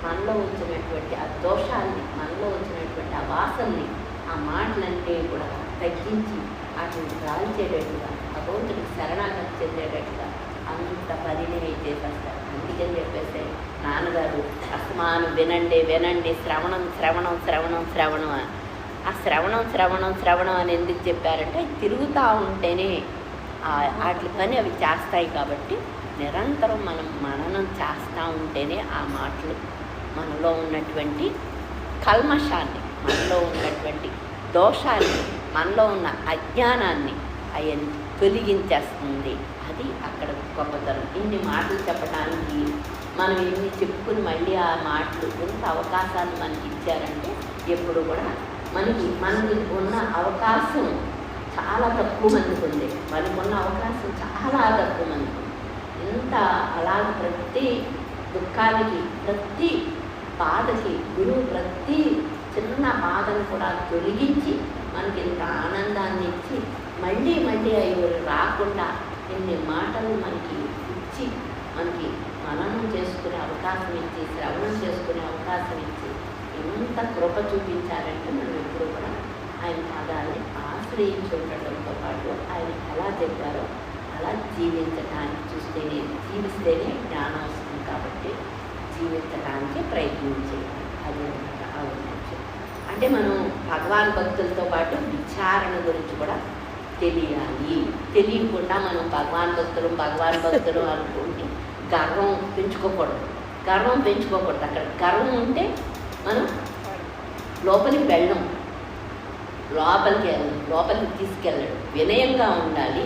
మనలో వచ్చినటువంటి ఆ దోషాన్ని, మనలో వచ్చినటువంటి ఆ వాసనని, ఆ మాటలన్నీ కూడా తగ్గించి వాటిని రాల్చేటట్టుగా భగవంతుడికి శరణాగతి చెందేటట్టుగా అంత పనిని చేసేస్తారు. అందుకని చెప్పేసి నాన్నగారు అస్మాను వినండి శ్రవణం ఆ శ్రవణం అని ఎందుకు చెప్పారంటే తిరుగుతూ ఉంటేనే వాటి పని అవి చేస్తాయి. కాబట్టి నిరంతరం మనం మననం చేస్తూ ఉంటేనే ఆ మాటలు మనలో ఉన్నటువంటి కల్మషాన్ని, మనలో ఉన్నటువంటి దోషాన్ని, మనలో ఉన్న అజ్ఞానాన్ని అవన్నీ తొలగించేస్తుంది. అది అక్కడ గొప్పతనం. ఇన్ని మాటలు చెప్పడానికి మనం ఇన్ని చెప్పుకుని మళ్ళీ ఆ మాటలు ఎంత అవకాశాన్ని మనకి ఇచ్చారంటే ఎప్పుడు కూడా మనకి ఉన్న అవకాశం చాలా తక్కువ మందికి ఉంది. మనకున్న అవకాశం చాలా తక్కువ మందికి ఉంది. ఇంత అలాగ ప్రతి దుఃఖానికి, ప్రతి బాధకి గురువు ప్రతి చిన్న బాధను కూడా తొలగించి మనకి ఇంత ఆనందాన్ని ఇచ్చి మళ్ళీ అవి రాకుండా ఇన్ని మాటలు మనకి ఇచ్చి మనకి మననం చేసుకునే అవకాశం ఇచ్చి, శ్రవణం చేసుకునే అవకాశం ఇచ్చి ఎంత కృప చూపించారంటే మనం ఎప్పుడు కూడా ఆయన పదాన్ని ఆశ్రయించుండటంతో పాటు ఆయన ఎలా చెప్పారో అలా జీవించడానికి జీవిస్తేనే జ్ఞానం వస్తుంది. కాబట్టి జీవించడానికి ప్రయత్నించేది అది ఆలోచించాలి. అంటే మనం భగవాన్ భక్తులతో పాటు విచారణ గురించి కూడా తెలియాలి. తెలియకుండా మనం భగవాన్ భక్తులు అనుకుంటే గర్వం పెంచుకోకూడదు. అక్కడ గర్వం ఉంటే మనం లోపలికి వెళ్ళం, లోపలికి తీసుకెళ్ళడం. వినయంగా ఉండాలి,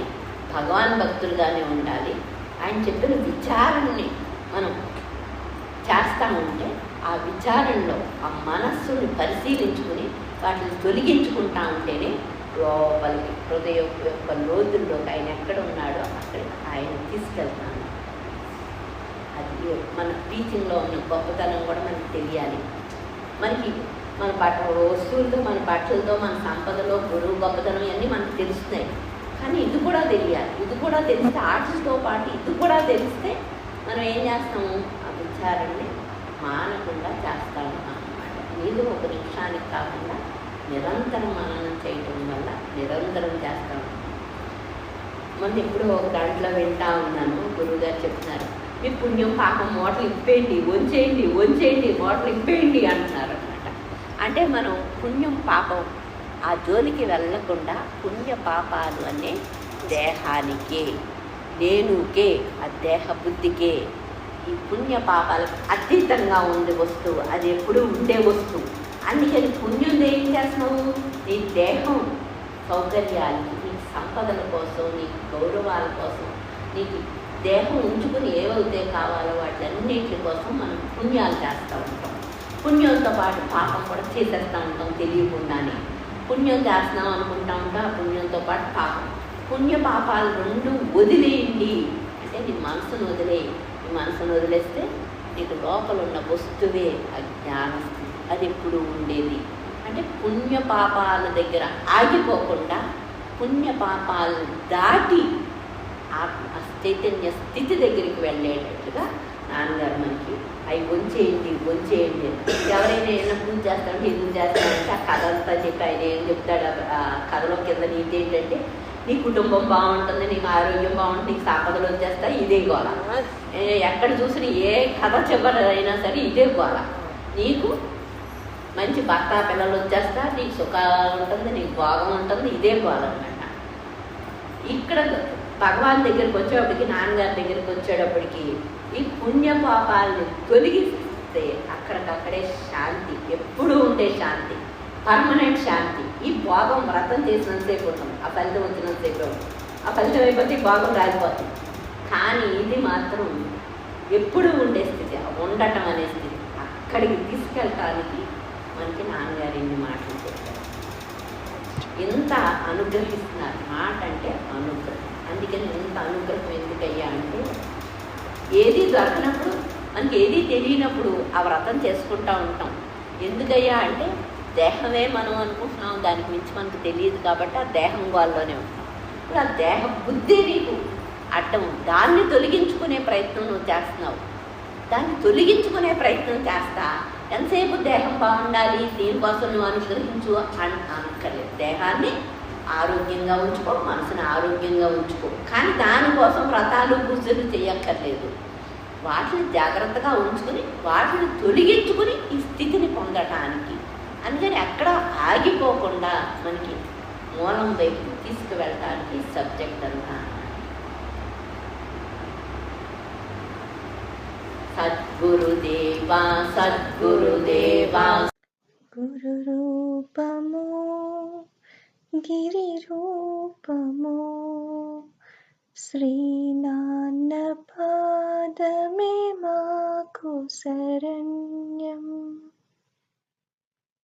భగవాన్ భక్తులుగానే ఉండాలి. ఆయన చెప్పిన విచారణని మనం చేస్తూ ఉంటే ఆ విచారణలో ఆ మనస్సుని పరిశీలించుకుని వాటిని తొలగించుకుంటా ఉంటేనే లోపలికి హృదయం యొక్క లోతుల్లోకి ఆయన ఎక్కడ ఉన్నాడో అక్కడికి ఆయన తీసుకెళ్తాను. అది మన టీచింగ్లో ఉన్న గొప్పతనం కూడా మనకి తెలియాలి. మనకి మన వస్తువులతో, మన బట్టలతో, మన సంపదలో గురువు గొప్పతనం ఇవన్నీ మనకు తెలుస్తున్నాయి. కానీ ఇది కూడా తెలియాలి. ఇది కూడా తెలిస్తే ఆర్ట్స్తో పాటు ఇది కూడా తెలిస్తే మనం ఏం చేస్తాము, ఆ విచారాన్ని మానకుండా చేస్తాము అన్నమాట. ఏదో ఒక నిమిషానికి కాకుండా నిరంతరం మననం చేయటం వల్ల నిరంతరం చేస్తాము. మొన్న ఎప్పుడో ఒక దాంట్లో వింటా ఉన్నాను, గురువుగారు చెప్తున్నారు, మీ పుణ్యం పాపం మూటలు ఇప్పేయండి, వంచేయండి మూటలు ఇప్పేయండి అంటున్నారు అనమాట. అంటే మనం పుణ్యం పాపం ఆ జోలికి వెళ్ళకుండా పుణ్య పాపాలు అనే దేహానికే, నేనుకే, ఆ దేహ బుద్ధికే, ఈ పుణ్య పాపాలకు అతీతంగా ఉండే వస్తువు, అది ఎప్పుడూ ఉండే వస్తువు. అందుకని పుణ్యం ఏం చేస్తున్నావు, నీ దేహం సౌకర్యాలకి, నీ సంపదల కోసం, నీకు గౌరవాల కోసం, నీకు దేహం ఉంచుకుని ఏవైతే కావాలో వాటన్నిటి కోసం మనం పుణ్యాలు చేస్తూ ఉంటాం. పుణ్యంతో పాటు పాపం కూడా చేసేస్తూ ఉంటాం తెలియకుండానే. పుణ్యం చేస్తున్నాం అనుకుంటా ఉంటాం, ఆ పుణ్యంతో పాటు పాపం. పుణ్య పాపాలు రెండు వదిలేయండి అంటే నీ మనసును వదిలేయి. నీ మనసును వదిలేస్తే నీకు లోపల ఉన్న వస్తువే అజ్ఞానస్థితి, అది ఎప్పుడు ఉండేది. అంటే పుణ్య పాపాల దగ్గర ఆగిపోకుండా పుణ్య పాపాలను దాటి ఆ చైతన్య స్థితి దగ్గరికి వెళ్ళేటట్లుగా నాన్నగారు మనకి అవి వంచేయండి. ఎవరైనా ఏమైనా పూజ చేస్తాడంటే ఎందుకు చేస్తాడంటే ఆ కథ అంతా చెప్పి ఆయన ఏం చెప్తాడు ఆ కథలో కింద నీతి ఏంటంటే నీ కుటుంబం బాగుంటుంది, నీకు ఆరోగ్యం బాగుంటుంది, నీకు సంపదలు వచ్చేస్తాయి, ఇదే గోల. ఎక్కడ చూసినా ఏ కథ చివరైనా సరే ఇదే గోల. నీకు మంచి భర్త పిల్లలు వచ్చేస్తా, నీకు సుఖం ఉంటుంది, నీకు భోగం ఉంటుంది, ఇదే గోల అనమాట. ఇక్కడ భగవాన్ దగ్గరికి వచ్చేటప్పటికి, నాన్నగారి దగ్గరికి వచ్చేటప్పటికి ఈ పుణ్య పాపాలని తొలగిస్తే అక్కడికక్కడే శాంతి, ఎప్పుడూ ఉండే శాంతి, పర్మనెంట్ శాంతి. ఈ భోగం వ్రతం చేసినంతసేపు ఉంటాం, ఆ ఫలితం వచ్చినంతసేపు ఉంటాం, ఆ ఫలితం అయిపోతే భోగం రాలిపోతుంది. కానీ ఇది మాత్రం ఎప్పుడూ ఉండే స్థితి, ఉండటం అనే స్థితి. అక్కడికి తీసుకెళ్ళటానికి మనకి నాన్నగారు ఎన్ని మాటలు చెప్పారు, ఎంత అనుగ్రహిస్తున్నారు. మాట అంటే అనుగ్రహం. అందుకని ఎంత అనుగ్రహం ఎందుకయ్యా అంటే ఏది దొరకనప్పుడు, మనకి ఏది తెలియనప్పుడు ఆ వ్రతం చేసుకుంటూ ఉంటాం. ఎందుకయ్యా అంటే దేహమే మనం అనుకుంటున్నాం, దానికి మించి మనకు తెలియదు కాబట్టి ఆ దేహం వాళ్ళలోనే ఉంటాం. ఇప్పుడు ఆ దేహ బుద్ధి నీకు అడ్డం, దాన్ని తొలగించుకునే ప్రయత్నం నువ్వు చేస్తున్నావు. దాన్ని తొలగించుకునే ప్రయత్నం చేస్తా ఎంతసేపు దేహం బాగుండాలి, దీనికోసం నువ్వు అనుగ్రహించు అనక్కర్లేదు. దేహాన్ని ఆరోగ్యంగా ఉంచుకో, మనసుని ఆరోగ్యంగా ఉంచుకో. కానీ దానికోసం వ్రతాలు పూజలు చేయక్కర్లేదు. వాటిని జాగ్రత్తగా ఉంచుకుని వాటిని తొలగించుకుని ఈ స్థితిని పొందటానికి. అందుకని ఎక్కడ ఆగిపోకుండా మనకి మూలం వైపు తీసుకువెళ్ళటానికి సబ్జెక్ట్ అంతా. సద్గురుదేవా సద్గురుదేవా. గురు రూపము గిరి రూపము శ్రీనాన్న పాదమే మాకు శరణ్.